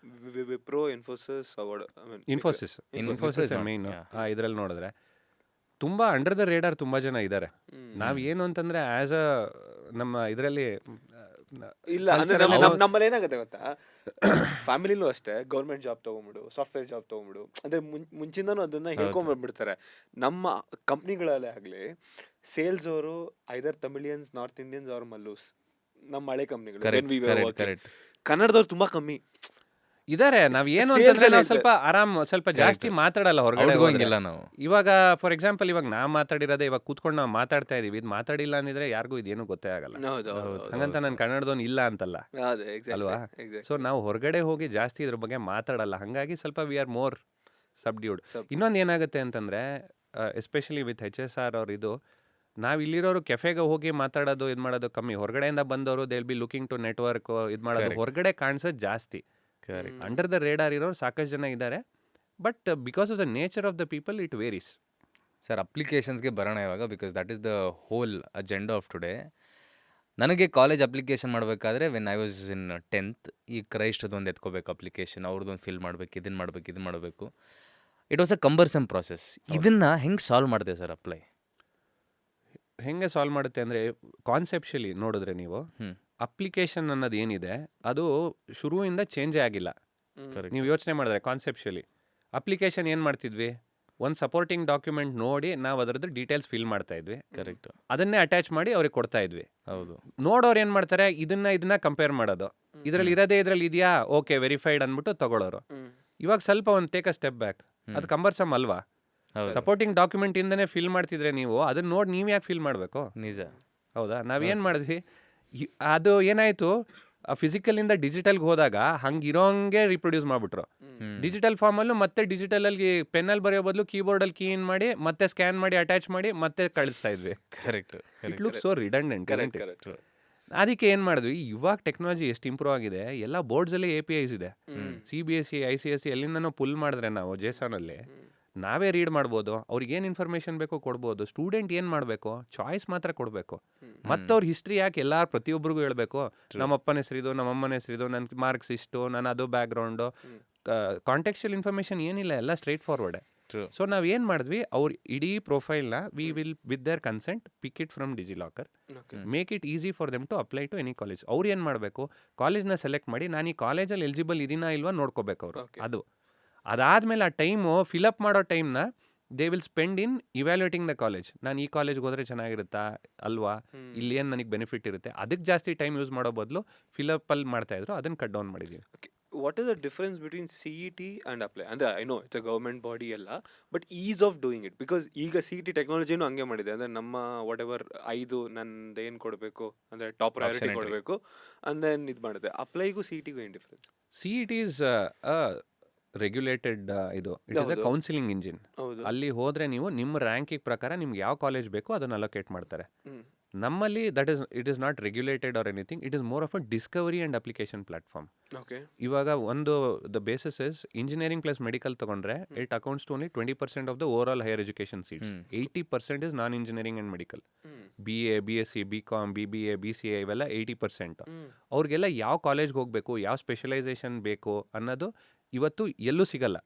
Speaker 3: ವಿಪ್ರೋ, ಇನ್ಫೋಸಿಸ್
Speaker 2: ಮೇನ್ ಇದರಲ್ಲಿ ನೋಡಿದ್ರೆ ತುಂಬ ಅಂಡರ್ ದ ರೇಡಾರ್ ತುಂಬ ಜನ ಇದ್ದಾರೆ. ನಾವು ಏನು ಅಂತಂದರೆ ಆ್ಯಸ್ ಅ ನಮ್ಮ ಇದರಲ್ಲಿ
Speaker 3: ಇಲ್ಲ ಅಂದ್ರೆ ನಮ್ಮಲ್ಲಿ ಏನಾಗುತ್ತೆ ಗೊತ್ತಾ, ಫ್ಯಾಮಿಲಿಲೂ ಅಷ್ಟೇ ಗೌರ್ಮೆಂಟ್ ಜಾಬ್ ತೊಗೊಂಬಿಡು, ಸಾಫ್ಟ್ವೇರ್ ಜಾಬ್ ತೊಗೊಂಬಿಡು, ಅಂದರೆ ಮುಂಚಿಂದನೂ ಅದನ್ನು ಹೇಳ್ಕೊಂಡ್ಬಿಡ್ತಾರೆ. ನಮ್ಮ ಕಂಪ್ನಿಗಳಲ್ಲೇ ಆಗಲಿ ಸೇಲ್ಸ್ ಅವರು ಐದರ್ ತಮಿಳಿಯನ್ಸ್, ನಾರ್ತ್ ಇಂಡಿಯನ್ಸ್ ಆರ್ ಮಲ್ಲೂಸ್. ನಮ್ಮ ಹಳೆ ಕಂಪ್ನಿಗಳು ಕನ್ನಡದವ್ರು ತುಂಬ ಕಮ್ಮಿ.
Speaker 2: ಇದಾರೆ ನಾವ್ ಏನು
Speaker 3: Sales
Speaker 2: ಅಂತಂದ್ರೆ
Speaker 3: ಎಲ್ಲ
Speaker 2: ನಾವು ಸ್ವಲ್ಪ ಆರಾಮ್ ಸ್ವಲ್ಪ ಜಾಸ್ತಿ ಮಾತಾಡಲ್ಲ ಹೊರಗಡೆ ಹೋದ್ರೆ.
Speaker 1: ಹೋಗಿಲ್ಲ ನಾವು.
Speaker 2: ಇವಾಗ ಫಾರ್ ಎಕ್ಸಾಂಪಲ್ ಇವಾಗ ನಾ ಮಾತಾಡಿರೋದೇ ಇವಾಗ ಕೂತ್ಕೊಂಡು ನಾವು ಮಾತಾಡ್ತಾ ಇದೀವಿ, ಇದು ಮಾತಾಡಿಲ್ಲ ಅಂದಿದ್ರೆ ಯಾರಿಗೂ ಇದೇನು ಗೊತ್ತೇ ಆಗಲ್ಲ. ಹಂಗಂತ ನಾನು ಕನ್ನಡದವನ್ ಇಲ್ಲ ಅಂತಲ್ಲ ಅಲ್ವಾ. ಸೊ ನಾವು ಹೊರಗಡೆ ಹೋಗಿ ಜಾಸ್ತಿ ಇದ್ರ ಬಗ್ಗೆ ಮಾತಾಡಲ್ಲ, ಹಂಗಾಗಿ ಸ್ವಲ್ಪ ವಿ ಆರ್ ಮೋರ್ ಸಬ್ಡ್ಯೂಡ್. ಇನ್ನೊಂದು ಏನಾಗುತ್ತೆ ಅಂತಂದ್ರೆ ಎಸ್ಪೆಷಲಿ ವಿತ್ HSR ಅವ್ರ ಇದು, ನಾವ್ ಇಲ್ಲಿರೋರು ಕೆಫೆಗೆ ಹೋಗಿ ಮಾತಾಡೋದು ಇದು ಮಾಡೋದು ಕಮ್ಮಿ. ಹೊರಗಡೆಯಿಂದ ಬಂದವರು they will be looking to network ಇದು ಮಾಡೋದು.
Speaker 1: Correct.
Speaker 2: ಹೊರಗಡೆ ಕಾಣಿಸೋದು ಜಾಸ್ತಿ. ಅಂಡರ್ ದ ರೇಡಾರ್ ಇರೋರು ಸಾಕಷ್ಟು ಜನ ಇದ್ದಾರೆ, but because of the nature of the people it varies.
Speaker 1: Sir ಅಪ್ಲಿಕೇಶನ್ಸ್ಗೆ ಬರೋಣ ಇವಾಗ, because that is the whole agenda of today. ನನಗೆ ಕಾಲೇಜ್ ಅಪ್ಲಿಕೇಶನ್ ಮಾಡಬೇಕಾದ್ರೆ when I was in 10th, ಈ ಕ್ರೈಸ್ಟ್ದು ಒಂದು ಎತ್ಕೋಬೇಕು ಅಪ್ಲಿಕೇಶನ್, ಅವ್ರದ್ದೊಂದು ಫಿಲ್ ಮಾಡಬೇಕು, ಇದನ್ನು ಮಾಡಬೇಕು. It was a cumbersome process. ಇದನ್ನು ಹೆಂಗೆ ಸಾಲ್ವ್ ಮಾಡಿದೆ ಸರ್ ಅಪ್ಲೈ?
Speaker 2: ಹೆಂಗೆ ಸಾಲ್ವ್ ಮಾಡುತ್ತೆ ಅಂದರೆ, ಕಾನ್ಸೆಪ್ಷಲಿ ನೋಡಿದ್ರೆ ನೀವು
Speaker 1: ಹ್ಮ್.
Speaker 2: ಅಪ್ಲಿಕೇಶನ್ ಅನ್ನೋದು ಏನಿದೆ ಅದು ಶುರುವಿಂದ ಚೇಂಜೇ ಆಗಿಲ್ಲ. ನೀವು ಯೋಚನೆ ಮಾಡಿದ್ರೆ ಕಾನ್ಸೆಪ್ಷಲಿ ಅಪ್ಲಿಕೇಶನ್ ಏನು ಮಾಡ್ತಿದ್ವಿ, ಒಂದು ಸಪೋರ್ಟಿಂಗ್ ಡಾಕ್ಯುಮೆಂಟ್ ನೋಡಿ ನಾವು ಅದರದ್ದು ಡೀಟೇಲ್ಸ್ ಫಿಲ್ ಮಾಡ್ತಾ ಇದ್ವಿ.
Speaker 1: ಕರೆಕ್ಟ್.
Speaker 2: ಅದನ್ನೇ ಅಟ್ಯಾಚ್ ಮಾಡಿ ಅವ್ರಿಗೆ ಕೊಡ್ತಾ ಇದ್ವಿ.
Speaker 1: ಹೌದು.
Speaker 2: ನೋಡೋರು ಏನು ಮಾಡ್ತಾರೆ, ಇದನ್ನ ಕಂಪೇರ್ ಮಾಡೋದು, ಇದರಲ್ಲಿ ಇರೋದೇ ಇದರಲ್ಲಿ ಇದೆಯಾ, ಓಕೆ ವೆರಿಫೈಡ್ ಅಂದ್ಬಿಟ್ಟು ತಗೊಳ್ಳೋರು. ಇವಾಗ ಸ್ವಲ್ಪ ಒಂದು ಟೇಕ್ ಅ ಸ್ಟೆಪ್ ಬ್ಯಾಕ್, ಅದು ಕಂಬರ್ಸಮ್ ಅಲ್ವಾ?
Speaker 1: ಹೌದು.
Speaker 2: ಸಪೋರ್ಟಿಂಗ್ ಡಾಕ್ಯುಮೆಂಟ್ ಇಂದನೇ ಫಿಲ್ ಮಾಡ್ತಿದ್ರೆ ನೀವು ಅದನ್ನ ನೋಡಿ ನೀವು ಯಾಕೆ ಫಿಲ್ ಮಾಡಬೇಕು?
Speaker 1: ನಿಜ.
Speaker 2: ಹೌದಾ? ನಾವೇನು ಮಾಡಿದ್ವಿ, ಅದು ಏನಾಯಿತು, ಫಿಸಿಕಲಿಂದ ಡಿಜಿಟಲ್ಗೆ ಹೋದಾಗ ಹಂಗಿರೋಂಗೆ ರಿಪ್ರೊಡ್ಯೂಸ್ ಮಾಡಿಬಿಟ್ರು. ಡಿಜಿಟಲ್ ಫಾರ್ಮಲ್ಲೂ ಮತ್ತೆ ಡಿಜಿಟಲಲ್ಲಿ ಪೆನ್ನಲ್ಲಿ ಬರೆಯೋ ಬದಲು ಕೀಬೋರ್ಡಲ್ಲಿ ಕೀ ಇನ್ ಮಾಡಿ ಮತ್ತೆ ಸ್ಕ್ಯಾನ್ ಮಾಡಿ ಅಟ್ಯಾಚ್ ಮಾಡಿ ಮತ್ತೆ ಕಳಿಸ್ತಾ ಇದ್ವಿ.
Speaker 1: Correct.
Speaker 2: It look so redundant. ಅದಕ್ಕೆ ಏನು ಮಾಡಿದ್ವಿ, ಇವಾಗ ಟೆಕ್ನಾಲಜಿ ಎಷ್ಟು ಇಂಪ್ರೂವ್ ಆಗಿದೆ, ಎಲ್ಲ ಬೋರ್ಡ್ಸಲ್ಲಿ APIs ಇದೆ. CBSE ICSE ಎಲ್ಲಿಂದನೋ ಪುಲ್ ಮಾಡಿದ್ರೆ ನಾವು JSON-ಅಲ್ಲಿ ನಾವೇ ರೀಡ್ ಮಾಡ್ಬೋದು, ಅವ್ರಿಗೆ ಏನು ಇನ್ಫಾರ್ಮೇಷನ್ ಬೇಕೋ ಕೊಡ್ಬೋದು. ಸ್ಟೂಡೆಂಟ್ ಏನು ಮಾಡಬೇಕು, ಚಾಯ್ಸ್ ಮಾತ್ರ ಕೊಡಬೇಕು. ಮತ್ತು ಅವ್ರ ಹಿಸ್ಟ್ರಿ ಯಾಕೆ ಪ್ರತಿಯೊಬ್ಬರಿಗೂ ಹೇಳಬೇಕು, ನಮ್ಮ ಅಪ್ಪನ ಹೆಸರಿದು, ನಮ್ಮ ಅಮ್ಮನ ಹೆಸರಿದು, ನನ್ನ ಮಾರ್ಕ್ಸ್ ಇಷ್ಟು, ನಾನು ಅದು ಬ್ಯಾಕ್ಗ್ರೌಂಡು, ಕಾಂಟೆಕ್ಚುಯಲ್ ಇನ್ಫಾರ್ಮೇಷನ್ ಏನಿಲ್ಲ, ಎಲ್ಲ ಸ್ಟ್ರೈಟ್ ಫಾರ್ವರ್ಡೆ. ಸೊ ನಾವು ಏನು ಮಾಡಿದ್ವಿ, ಅವ್ರ ಇಡೀ ಪ್ರೊಫೈಲ್ನ we will with their consent pick it from DigiLocker, make it easy for them to apply to any college. ಅವ್ರು ಏನು ಮಾಡಬೇಕು, ಕಾಲೇಜ್ನ ಸೆಲೆಕ್ಟ್ ಮಾಡಿ ನಾನು ಈ ಕಾಲೇಜಲ್ಲಿ ಎಲಿಜಿಬಲ್ ಇದೀನಾ ಇಲ್ವಾ ನೋಡ್ಕೋಬೇಕು ಅವರು. ಅದಾದಮೇಲೆ ಆ ಟೈಮು ಫಿಲಪ್ ಮಾಡೋ ಟೈಮ್ನ they will spend in evaluating the college. ನಾನು ಈ ಕಾಲೇಜ್ಗೆ ಹೋದರೆ ಚೆನ್ನಾಗಿರುತ್ತಾ ಅಲ್ವಾ, ಇಲ್ಲಿ ಏನು ನನಗೆ ಬೆನಿಫಿಟ್ ಇರುತ್ತೆ, ಅದಕ್ಕೆ ಜಾಸ್ತಿ ಟೈಮ್ ಯೂಸ್ ಮಾಡೋ ಬದಲು ಫಿಲಪ್ಪಲ್ಲಿ ಮಾಡ್ತಾಯಿದ್ರು, ಅದನ್ನು ಕಟ್ ಡೌನ್ ಮಾಡಿದ್ದೀವಿ.
Speaker 3: What is the difference between CET and apply? ಅಂದರೆ I know it's a government body ಎಲ್ಲ, but is of doing it, because ಈಗ CET ಟೆಕ್ನಾಲಜಿನೂ ಹಂಗೆ ಮಾಡಿದೆ. ಅಂದರೆ ನಮ್ಮ ವಾಟ್ ಎವರ್ 5 ನಂದು ಏನು ಕೊಡಬೇಕು ಅಂದರೆ ಟಾಪ್ ಪ್ರಯಾರಿಟಿ ಕೊಡಬೇಕು, ಅಂಡ್ ದೆನ್ ಇದು ಮಾಡುತ್ತೆ. ಅಪ್ಲೈಗೂ CETಗೂ ಏನು ಡಿಫ್ರೆನ್ಸ್?
Speaker 2: CET ಈಸ್ ರೆಗ್ಯುಲೇಟೆಡ್ ಇದು, it is a counselling engine. ಅಲ್ಲಿ ಹೋದರೆ ನೀವು ನಿಮ್ಮ ರ್ಯಾಂಕಿಂಗ್ ಪ್ರಕಾರ ನಿಮ್ಗೆ ಯಾವ ಕಾಲೇಜ್ ಬೇಕೋ ಅದನ್ನು ಅಲೋಕೇಟ್ ಮಾಡ್ತಾರೆ. ನಮ್ಮಲ್ಲಿ it is not regulated or anything, it is more of a discovery and application platform. ಇವಾಗ ಒಂದು the basis is engineering plus medical ತಗೊಂಡ್ರೆ it accounts to only 20% of the overall higher education seats. 80% is non engineering and medical. BA BSc BCom BBA BCA ಇವೆಲ್ಲ 80%. ಅವ್ರಿಗೆಲ್ಲ ಯಾವ ಕಾಲೇಜ್ಗೆ ಹೋಗಬೇಕು, ಯಾವ ಸ್ಪೆಷಲೈಸೇಷನ್ ಬೇಕು ಅನ್ನೋದು ಇವತ್ತು ಎಲ್ಲೂ ಸಿಗಲ್ಲ.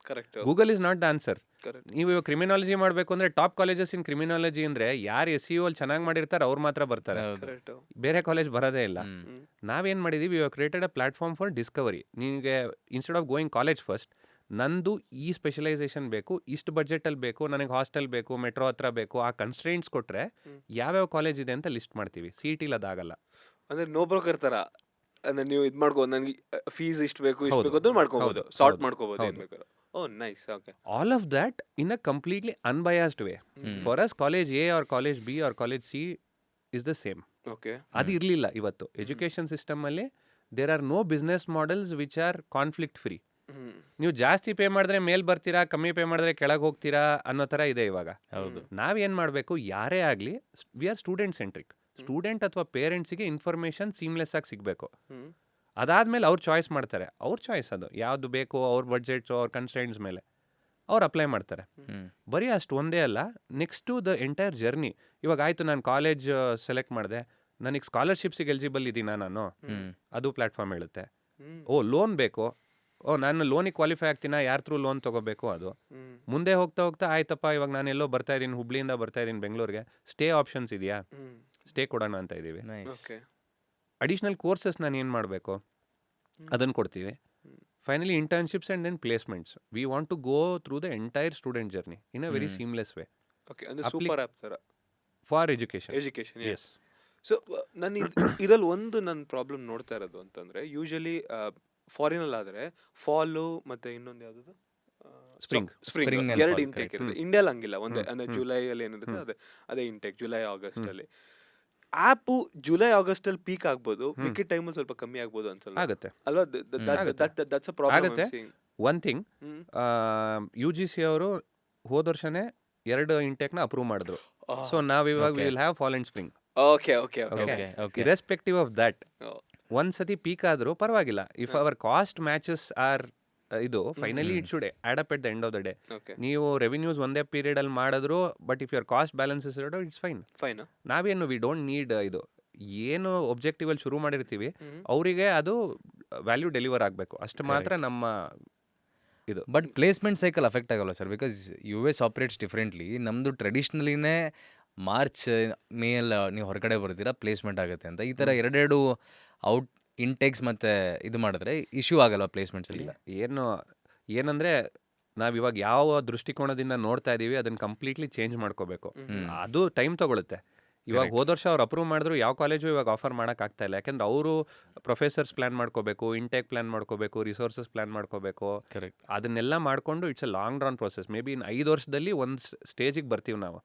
Speaker 3: Correct.
Speaker 2: Google is not the answer. ನೀವು ಇವಾಗ ಕ್ರಿಮಿನಾಲಜಿ ಮಾಡಬೇಕು ಅಂದರೆ ಟಾಪ್ ಕಾಲೇಜಸ್ ಇನ್ ಕ್ರಿಮಿನಾಲಜಿ ಅಂದರೆ ಯಾರು SEO ಅಲ್ಲಿ ಚೆನ್ನಾಗಿ ಮಾಡಿರ್ತಾರೆ ಅವ್ರು ಮಾತ್ರ ಬರ್ತಾರೆ, ಬೇರೆ ಕಾಲೇಜ್ ಬರೋದೇ ಇಲ್ಲ. ನಾವೇನು ಮಾಡಿದ್ದೀವಿ, ಇವಾಗ created a platform for discovery. ನಿಮಗೆ instead of going college first, ನಂದು ಈ ಸ್ಪೆಷಲೈಸೇಷನ್ ಬೇಕು, ಇಷ್ಟು ಬಜೆಟಲ್ಲಿ ಬೇಕು, ನನಗೆ ಹಾಸ್ಟೆಲ್ ಬೇಕು, ಮೆಟ್ರೋ ಹತ್ರ ಬೇಕು, ಆ ಕನ್ಸ್ಟ್ರೈಂಟ್ಸ್ ಕೊಟ್ಟರೆ ಯಾವ್ಯಾವ ಕಾಲೇಜ್ ಇದೆ ಅಂತ ಲಿಸ್ಟ್ ಮಾಡ್ತೀವಿ. CET-ಲಿ ಅದಾಗಲ್ಲ.
Speaker 3: ಅಂದರೆ ನೋ ಬ್ರೋಕರ್ ಥರ, ಅಂದರೆ ನೀವು ಇದು ಮಾಡ್ಬೋದು, ನನಗೆ ಫೀಸ್ ಇಷ್ಟು ಬೇಕು ಇಷ್ಟು ಬೇಕು ಅಂತ ಮಾಡ್ಕೋಬೋದು, ಸಾರ್ಟ್ ಮಾಡ್ಕೋಬೋದು ಏನು ಬೇಕಾದ್ರೆ. Oh nice. Okay.
Speaker 2: All of that in a completely unbiased way. For us college A or college B or college C is the same.
Speaker 3: Okay.
Speaker 2: ಅದು ಇರಲಿಲ್ಲ ಇವತ್ತು ಎಜುಕೇಷನ್ ಸಿಸ್ಟಮಲ್ಲಿ. There are no business models which are conflict free. ನೀವು ಜಾಸ್ತಿ ಪೇ ಮಾಡಿದ್ರೆ ಮೇಲ್ ಬರ್ತೀರಾ, ಕಮ್ಮಿ ಪೇ ಮಾಡಿದ್ರೆ ಕೆಳಗೆ ಹೋಗ್ತೀರಾ ಅನ್ನೋ ಥರ ಇದೆ ಇವಾಗ. ನಾವೇನು ಮಾಡಬೇಕು, ಯಾರೇ ಆಗಲಿ we are student centric. Student ಅಥವಾ ಪೇರೆಂಟ್ಸಿಗೆ ಇನ್ಫಾರ್ಮೇಷನ್ ಸೀಮ್ಲೆಸ್ ಆಗಿ ಸಿಗಬೇಕು. ಅದಾದಮೇಲೆ ಅವ್ರು ಚಾಯ್ಸ್ ಮಾಡ್ತಾರೆ, ಅವ್ರ ಚಾಯ್ಸ್ ಅದು ಯಾವುದು ಬೇಕು, ಅವ್ರ ಬಡ್ಜೆಟ್ಸು ಅವ್ರ ಕನ್ಸ್ಟ್ರೈಂಟ್ಸ್ ಮೇಲೆ ಅವ್ರು ಅಪ್ಲೈ ಮಾಡ್ತಾರೆ. ಬರೀ ಅಷ್ಟು ಒಂದೇ ಅಲ್ಲ, ನೆಕ್ಸ್ಟು ದ ಎಂಟೈರ್ ಜರ್ನಿ. ಇವಾಗ ಆಯಿತು, ನಾನು ಕಾಲೇಜ್ ಸೆಲೆಕ್ಟ್ ಮಾಡಿದೆ, ನನಗೆ ಸ್ಕಾಲರ್ಶಿಪ್ಸಿಗೆ ಎಲಿಜಿಬಲ್ ಇದ್ದೀನಾ ನಾನು, ಅದು ಪ್ಲ್ಯಾಟ್ಫಾರ್ಮ್ ಹೇಳುತ್ತೆ. ಓ ಲೋನ್ ಬೇಕು, ಓ ನಾನು ಲೋನಿಗೆ ಕ್ವಾಲಿಫೈ ಆಗ್ತೀನಾ, ಯಾರ ಥ್ರೂ ಲೋನ್ ತೊಗೋಬೇಕು ಅದು. ಮುಂದೆ ಹೋಗ್ತಾ ಹೋಗ್ತಾ ಆಯ್ತಪ್ಪ, ಇವಾಗ ನಾನು ಎಲ್ಲೋ ಬರ್ತಾ ಇದ್ದೀನಿ, ಹುಬ್ಳಿಯಿಂದ ಬರ್ತಾ ಇದ್ದೀನಿ ಬೆಂಗಳೂರಿಗೆ, ಸ್ಟೇ ಆಪ್ಷನ್ಸ್ ಇದೆಯಾ, ಸ್ಟೇ ಕೊಡೋಣ ಅಂತ ಇದ್ದೀವಿ. ಅಡಿಷ್ನಲ್ ಕೋರ್ಸಸ್ ನಾನು ಏನು ಮಾಡಬೇಕು ಅದನ್ನು ಕೊಡ್ತೀವಿ. Finally internships and then placements. We want to go through the entire student journey in a very seamless way.
Speaker 3: Okay. ಅಂದರೆ ಸೂಪರ್ ಆ್ಯಪ್ ಥರ
Speaker 2: ಫಾರ್ ಎಜುಕೇಷನ್.
Speaker 3: ಎಸ್. ಸೊ ನಾನು ಇದರಲ್ಲಿ ಒಂದು ನನ್ನ ಪ್ರಾಬ್ಲಮ್ ನೋಡ್ತಾ ಇರೋದು ಅಂತಂದರೆ, ಯೂಶಲಿ ಫಾರಿನಲ್ಲಿ ಆದರೆ ಫಾಲು ಮತ್ತೆ ಇನ್ನೊಂದು ಯಾವ್ದು
Speaker 2: Spring.
Speaker 3: ಸ್ಪ್ರಿಂಗ್
Speaker 1: Spring and
Speaker 3: ಎರಡು
Speaker 1: fall,
Speaker 3: ಇಂಟೇಕ್
Speaker 1: correct.
Speaker 3: ಇರುತ್ತೆ. ಇಂಡಿಯಾಲ್ ಹಂಗಿಲ್ಲ, ಒಂದೇ ಅಂದ್ರೆ ಜುಲೈ ಅಲ್ಲಿ ಏನಿರುತ್ತೆ ಅದೇ ಇಂಟೇಕ್, ಜುಲೈ ಆಗಸ್ಟ್ ಅಲ್ಲಿ. ಆ್ಯಪು ಜುಲೈ ಆಗಸ್ಟ್ ಅಲ್ಲಿ ಪೀಕ್ ಆಗ್ಬೋದು, ಮಿಕ್ಕಿದ ಟೈಮಲ್ಲಿ ಸ್ವಲ್ಪ ಕಮ್ಮಿ ಆಗ್ಬೋದು ಅನ್ಸಲ್ಲ
Speaker 2: ಆಗುತ್ತೆ.
Speaker 3: ಅಲ್ವಾ? That's a problem.
Speaker 2: ಆಗುತ್ತೆ. One thing, U G C ಅವರು ಹೋದ ವರ್ಷನೇ 2 ಇಂಟೇಕ್ನ ಅಪ್ರೂವ್ ಮಾಡಿದ್ರು. ಸೊ ನಾವ್ ಇವಾಗ will have fall and spring.
Speaker 3: Okay okay okay.
Speaker 1: Okay.
Speaker 2: Irrespective of that, ಒಂದ್ಸತಿ ಪೀಕ್ ಆದ್ರೂ ಪರವಾಗಿಲ್ಲ. If our cost matches or ಇದು finally it should add up at the end of the day.
Speaker 3: Okay
Speaker 2: ನೀವು ರೆವಿನ್ಯೂಸ್ ಒಂದೇ ಪೀರಿಯಡ್ ಅಲ್ಲಿ ಮಾಡಿದ್ರು, but if your cost balances ಇರೋದು ಇಟ್ಸ್ ಫೈನ್.
Speaker 3: ಫೈನ್.
Speaker 2: ನಾವೇನು ವಿ ಡೋಂಟ್ ನೀಡ್ ಇದು ಏನು ಒಬ್ಜೆಕ್ಟಿವ್ ಅಲ್ಲಿ ಶುರು ಮಾಡಿರ್ತೀವಿ, ಅವರಿಗೆ ಅದು ವ್ಯಾಲ್ಯೂ ಡೆಲಿವರ್ ಆಗಬೇಕು, ಅಷ್ಟು ಮಾತ್ರ ನಮ್ಮ ಇದು.
Speaker 1: ಬಟ್ ಪ್ಲೇಸ್ಮೆಂಟ್ ಸೈಕಲ್ ಅಫೆಕ್ಟ್ ಆಗಲ್ಲ sir, because U S operates differently. ನಮ್ಮದು ಟ್ರೆಡಿಷ್ನಲಿನೇ ಮಾರ್ಚ್ ಮೇ ಎಲ್ಲ ನೀವು ಹೊರಗಡೆ ಬರ್ತೀರಾ ಪ್ಲೇಸ್ಮೆಂಟ್ ಆಗುತ್ತೆ ಅಂತ. ಈ ಥರ ಎರಡೆರಡು ಔಟ್ ಇಂಟೇಕ್ಸ್ ಮತ್ತು ಇದು ಮಾಡಿದ್ರೆ ಇಶ್ಯೂ ಆಗಲ್ಲ ಪ್ಲೇಸ್ಮೆಂಟ್ಸಲ್ಲಿ.
Speaker 2: ಇಲ್ಲ, ಏನಂದ್ರೆ ನಾವಿವಾಗ ಯಾವ ದೃಷ್ಟಿಕೋನದಿಂದ ನೋಡ್ತಾ ಇದೀವಿ ಅದನ್ನ ಕಂಪ್ಲೀಟ್ಲಿ ಚೇಂಜ್ ಮಾಡ್ಕೋಬೇಕು. ಅದು ಟೈಮ್ ತಗೊಳುತ್ತೆ. ಇವಾಗ ಹೋದ ವರ್ಷ ಅವ್ರು ಅಪ್ರೂವ್ ಮಾಡಿದ್ರು, ಯಾವ ಕಾಲೇಜು ಇವಾಗ ಆಫರ್ ಮಾಡಕ್ ಆಗ್ತಾ ಇಲ್ಲ. ಯಾಕಂದ್ರೆ ಅವರು ಪ್ರೊಫೆಸರ್ಸ್ ಪ್ಲಾನ್ ಮಾಡ್ಕೋಬೇಕು, ಇಂಟೇಕ್ ಪ್ಲಾನ್ ಮಾಡ್ಕೋಬೇಕು, ರಿಸೋರ್ಸಸ್ ಪ್ಲಾನ್ ಮಾಡ್ಕೋಬೇಕು.
Speaker 1: ಕರೆಕ್ಟ್.
Speaker 2: ಅದನ್ನೆಲ್ಲ ಮಾಡ್ಕೊಂಡು it's a long run process. May be ಇನ್ 5 ವರ್ಷದಲ್ಲಿ ಒಂದು ಸ್ಟೇಜಿಗೆ ಬರ್ತೀವಿ ನಾವು.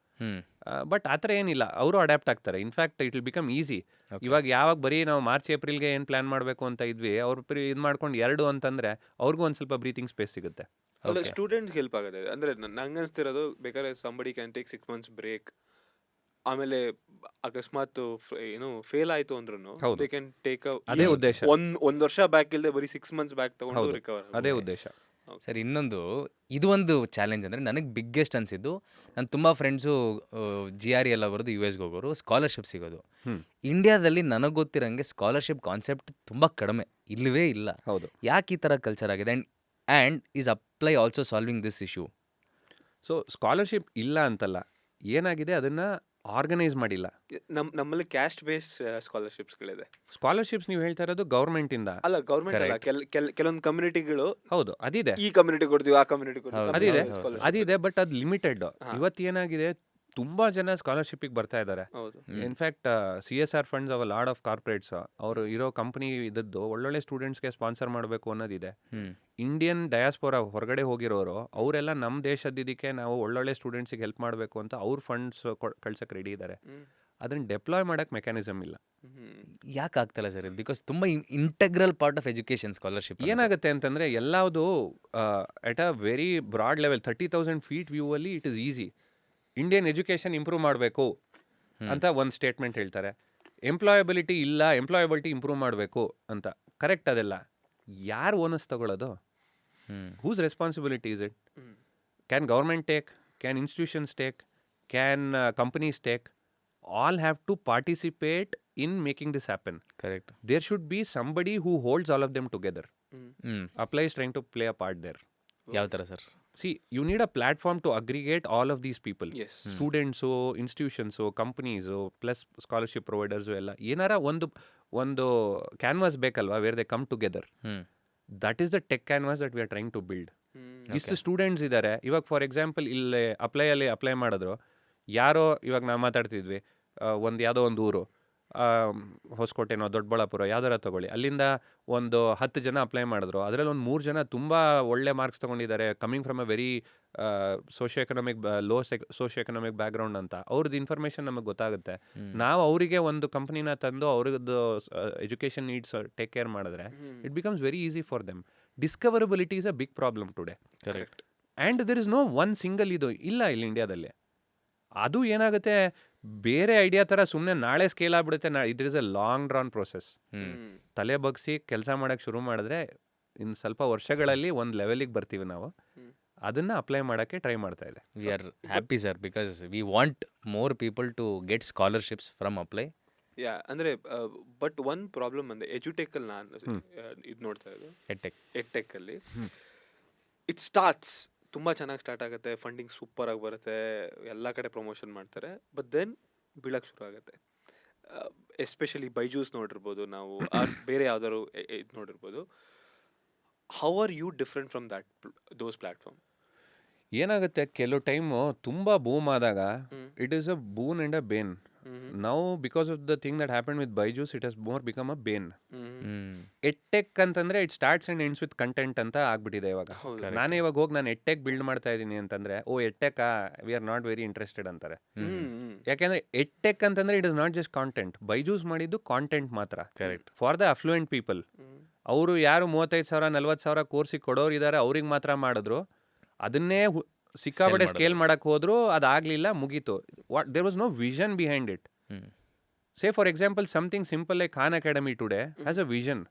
Speaker 2: ಬಟ್ ಆ ಥರ ಏನಿಲ್ಲ, ಅವರು ಅಡ್ಯಾಪ್ಟ್ ಆಗ್ತಾರೆ. In fact it will become easy. ಇವಾಗ ಯಾವಾಗ ಬರೀ ನಾವು ಮಾರ್ಚ್ ಏಪ್ರಿಲ್ಗೆ ಏನು ಪ್ಲಾನ್ ಮಾಡಬೇಕು ಅಂತ ಇದ್ವಿ, ಅವ್ರು ಇದು ಮಾಡ್ಕೊಂಡು 2 ಅಂತಂದ್ರೆ ಅವ್ರಿಗೂ ಒಂದು ಸ್ವಲ್ಪ ಬ್ರೀತಿಂಗ್ ಸ್ಪೇಸ್ ಸಿಗುತ್ತೆ.
Speaker 3: ಅಲ್ಲ, ಸ್ಟೂಡೆಂಟ್ಸ್ಗೆ ಹೆಲ್ಪ್ ಆಗುತ್ತೆ. ಅಂದ್ರೆ ನಂಗೆ ಅನ್ಸ್ತಿರೋದು, ಬೇಕಾದ್ರೆ somebody can take 6 months break, ಆಮೇಲೆ ಅಕಸ್ಮಾತ್ ಏನು ಫೇಲ್ ಆಯ್ತು ಅಂದ್ರೂ ದೇ ಕ್ಯಾನ್ ಟೇಕ್
Speaker 2: ಅದೇ ಉದ್ದೇಶ.
Speaker 3: ಒಂದ್ ವರ್ಷ ಬ್ಯಾಕ್ ಇಲ್ಲದೆ ಬರೀ 6 months ಬ್ಯಾಕ್ ತಗೊಂಡು ರಿಕವರ್.
Speaker 2: ಅದೇ ಉದ್ದೇಶ.
Speaker 1: ಸರ್, ಇನ್ನೊಂದು ಇದು ಒಂದು ಚಾಲೆಂಜ್ ಅಂದರೆ ನನಗೆ ಬಿಗ್ಗೆಸ್ಟ್ ಅನಿಸಿದ್ದು, ನನ್ನ ತುಂಬ ಫ್ರೆಂಡ್ಸು GRE ಎಲ್ಲ ಬರೋದು ಯು ಎಸ್ಗೆ ಹೋಗೋರು, ಸ್ಕಾಲರ್ಶಿಪ್ ಸಿಗೋದು. ಇಂಡಿಯಾದಲ್ಲಿ ನನಗೆ ಗೊತ್ತಿರೋಂಗೆ ಸ್ಕಾಲರ್ಶಿಪ್ ಕಾನ್ಸೆಪ್ಟ್ ತುಂಬ ಕಡಿಮೆ, ಇಲ್ಲವೇ ಇಲ್ಲ.
Speaker 2: ಹೌದು. ಯಾಕೆ
Speaker 1: ಈ ಥರ ಕಲ್ಚರ್ ಆಗಿದೆ? And is apply also solving this issue?
Speaker 2: So scholarship ಇಲ್ಲ ಅಂತಲ್ಲ, ಏನಾಗಿದೆ ಅದನ್ನ ಆರ್ಗನೈಸ್ ಮಾಡಿಲ್ಲ.
Speaker 3: ನಮ್ಮಲ್ಲಿ ಕ್ಯಾಸ್ಟ್ ಬೇಸ್ಡ್ ಸ್ಕಾಲರ್ಶಿಪ್ಸ್ಗಳಿದೆ.
Speaker 2: ಸ್ಕಾಲರ್ಶಿಪ್ಸ್ ನೀವು ಹೇಳ್ತಾ ಇರೋದು ಗವರ್ಮೆಂಟ್ ಇಂದ
Speaker 3: ಅಲ್ಲ, ಗೌರ್ಮೆಂಟ್ ಅಲ್ಲ, ಕೆಲವೊಂದು ಕಮ್ಯುನಿಟಿಗಳು.
Speaker 2: ಹೌದು, ಅದಿದೆ.
Speaker 3: ಈ ಕಮ್ಯುನಿಟಿ ಕೊಡ್ತೀವಿ, ಆ ಕಮ್ಯುನಿಟಿ
Speaker 2: ಅದಿದೆ, ಅದಿದೆ. ಬಟ್ ಅದು ಲಿಮಿಟೆಡ್. ಇವತ್ತು ಏನಾಗಿದೆ, ತುಂಬಾ ಜನ ಸ್ಕಾಲರ್ಶಿಪ್ಗೆ ಬರ್ತಾ ಇದ್ದಾರೆ. ಇನ್ಫ್ಯಾಕ್ಟ್ CSR ಫಂಡ್ಸ್ ಅವ ಲಾಡ್ ಆಫ್ ಕಾರ್ಪೊರೇಟ್ಸ್, ಅವರು ಇರೋ ಕಂಪನಿ ಇದ್ದದ್ದು ಒಳ್ಳೊಳ್ಳೆ ಸ್ಟೂಡೆಂಟ್ಸ್ಗೆ ಸ್ಪಾನ್ಸರ್ ಮಾಡಬೇಕು ಅನ್ನೋದಿದೆ. ಇಂಡಿಯನ್ ಡಯಾಸ್ಪೋರಾ ಹೊರಗಡೆ ಹೋಗಿರೋರು ಅವರೆಲ್ಲ ನಮ್ಮ ದೇಶದಿದ್ದಕ್ಕೆ ನಾವು ಒಳ್ಳೊಳ್ಳೆ ಸ್ಟೂಡೆಂಟ್ಸಿಗೆ ಹೆಲ್ಪ್ ಮಾಡಬೇಕು ಅಂತ ಅವ್ರ ಫಂಡ್ಸ್ ಕಳ್ಸಕ್ಕೆ ರೆಡಿ ಇದ್ದಾರೆ. ಅದನ್ನ ಡೆಪ್ಲಾಯ್ ಮಾಡಕ್ಕೆ ಮೆಕ್ಯಾನಿಸಮ್ ಇಲ್ಲ.
Speaker 1: ಯಾಕೆ ಆಗ್ತಲ್ಲ ಸರ್ ಇದು? ಬಿಕಾಸ್ ತುಂಬ integral part of education scholarship.
Speaker 2: ಏನಾಗುತ್ತೆ ಅಂತಂದ್ರೆ, ಎಲ್ಲವುದು at a very broad level, 30,000 feet view ಅಲ್ಲಿ it is easy. Indian education improve ಮಾಡಬೇಕು ಅಂತ ಒಂದು ಸ್ಟೇಟ್ಮೆಂಟ್ ಹೇಳ್ತಾರೆ. ಎಂಪ್ಲಾಯಬಿಲಿಟಿ ಇಲ್ಲ, ಎಂಪ್ಲಾಯಬಿಲಿಟಿ ಇಂಪ್ರೂವ್ ಮಾಡಬೇಕು ಅಂತ. ಕರೆಕ್ಟ್, ಅದೆಲ್ಲ ಯಾರು ಓನಸ್ ತಗೊಳ್ಳೋದು? Whose responsibility is it? Can government take? Can institutions take? Can companies take? All have to participate in making this happen.
Speaker 1: Correct.
Speaker 2: There should be somebody who holds all of them together. Apply is trying to play a part there.
Speaker 1: ಯಾವ ಥರ sir?
Speaker 2: See, you need a platform to aggregate all of these people.
Speaker 3: Yes.
Speaker 2: Students, institutions, companies, plus scholarship providers ಎಲ್ಲ ಏನಾರ ಒಂದು ಕ್ಯಾನ್ವಾಸ್ ಬೇಕಲ್ವಾ, where they come together. That is the tech canvas that we are trying to build. ಇಷ್ಟು ಸ್ಟೂಡೆಂಟ್ಸ್ ಇದ್ದಾರೆ. ಇವಾಗ ಫಾರ್ ಎಕ್ಸಾಂಪಲ್ ಇಲ್ಲಿ ಅಪ್ಲೈ ಮಾಡಿದ್ರು, ಯಾರೋ ಇವಾಗ ನಾವು ಮಾತಾಡ್ತಿದ್ವಿ, ಯಾವುದೋ ಒಂದು ಊರು, ಹೊಸಕೋಟೆನೋ ದೊಡ್ಡಬಳ್ಳಾಪುರ ಯಾವ್ದಾರ ತಗೊಳ್ಳಿ, ಅಲ್ಲಿಂದ ಒಂದು 10 ಜನ ಅಪ್ಲೈ ಮಾಡಿದ್ರು. ಅದರಲ್ಲಿ ಒಂದು 3 ಜನ ತುಂಬ ಒಳ್ಳೆ ಮಾರ್ಕ್ಸ್ ತೊಗೊಂಡಿದ್ದಾರೆ, coming from a very socio economic background ಅಂತ. ಅವ್ರದ್ದು ಇನ್ಫಾರ್ಮೇಷನ್ ನಮಗೆ ಗೊತ್ತಾಗುತ್ತೆ. ನಾವು ಅವರಿಗೆ ಒಂದು ಕಂಪ್ನಿನ ತಂದು ಅವ್ರದ್ದು ಎಜುಕೇಷನ್ ನೀಡ್ಸ್ ಟೇಕ್ ಕೇರ್ ಮಾಡಿದ್ರೆ it becomes very easy for them. Discoverability is a big problem today.
Speaker 1: Correct.
Speaker 2: And there is no one single ಇದು ಇಲ್ಲ ಇಲ್ಲಿ ಇಂಡಿಯಾದಲ್ಲಿ. ಅದು ಏನಾಗುತ್ತೆ, ಬೇರೆ ಐಡಿಯಾ ಥರ ಸುಮ್ಮನೆ ನಾಳೆ ಸ್ಕೇಲ್ ಆಗ್ಬಿಡುತ್ತೆ. It is a long drawn process. ತಲೆ ಬಗ್ಸಿ ಕೆಲಸ ಮಾಡೋಕ್ಕೆ ಶುರು ಮಾಡಿದ್ರೆ ಇನ್ನು ಸ್ವಲ್ಪ ವರ್ಷಗಳಲ್ಲಿ ಒಂದು ಲೆವೆಲಿಗೆ ಬರ್ತೀವಿ ನಾವು. ಅದನ್ನು ಅಪ್ಲೈ ಮಾಡೋಕ್ಕೆ ಟ್ರೈ ಮಾಡ್ತಾ ಇದೆ.
Speaker 1: We are happy sir, because we want more people to get scholarships from apply.
Speaker 3: Yeah, ಅಂದರೆ ಬಟ್ ಒನ್ ಪ್ರಾಬ್ಲಮ್ ಅಂದರೆ ಎಜುಟೆಕ್ಕಲ್ಲಿ ನಾನು ಇದು ನೋಡ್ತಾ ಇರೋದು, ಎಡ್ಟೆಕ್ಕಲ್ಲಿ ಇಟ್ ಸ್ಟಾರ್ಟ್ಸ್ ತುಂಬ ಚೆನ್ನಾಗಿ ಸ್ಟಾರ್ಟ್ ಆಗುತ್ತೆ, ಫಂಡಿಂಗ್ ಸೂಪರಾಗಿ ಬರುತ್ತೆ, ಎಲ್ಲ ಕಡೆ ಪ್ರಮೋಷನ್ ಮಾಡ್ತಾರೆ. ಬಟ್ ದೆನ್ ಬೀಳಕ್ಕೆ ಶುರು ಆಗುತ್ತೆ. ಎಸ್ಪೆಷಲಿ ಬೈಜೂಸ್ ನೋಡಿರ್ಬೋದು ನಾವು, ಬೇರೆ ಯಾವ್ದಾದ್ರು ಇದು ನೋಡಿರ್ಬೋದು. How are you different from those platform?
Speaker 2: ಏನಾಗುತ್ತೆ, ಕೆಲವು ಟೈಮು ತುಂಬ ಬೂಮ್ ಆದಾಗ it is a boon and a bane. Now because of the thing that happen with Byju's it has more become a bane. Edtech ಅಂತಂದ್ರೆ it starts and ends with content ಅಂತ ಆಗ್ಬಿಟ್ಟಿದೆ ಇವಾಗ. ನಾನೇ ಇವಾಗ ಹೋಗಿ ನಾನು ಎಟ್ಟೆಕ್ ಬಿಲ್ಡ್ ಮಾಡ್ತಾ ಇದ್ದೀನಿ ಅಂತಂದ್ರೆ oh edtech we are not very interested ಅಂತಾರೆ. ಯಾಕೆಂದ್ರೆ ಎಟ್ಟೆಕ್ ಅಂತಂದ್ರೆ it is not just content. Byju's ಮಾಡಿದ್ದು ಕಾಂಟೆಂಟ್ ಮಾತ್ರ.
Speaker 1: Correct.
Speaker 2: For the affluent people. ಅವರು ಯಾರು 35,000 40,000 ಕೋರ್ಸಿಗೆ ಕೊಡೋರು ಇದ್ದಾರೆ ಅವ್ರಿಗೆ ಮಾತ್ರ ಮಾಡಿದ್ರು. ಅದನ್ನೇ ಸಿಕ್ಕಾಪಟ್ಟೆ ಸ್ಕೇಲ್ ಮಾಡಕ್ ಹೋದ್ರು, ಅದಾಗ್ಲಿಲ್ಲ, ಮುಗೀತು. There was no vision behind it. Say for example something simple like Khan Academy today has a vision.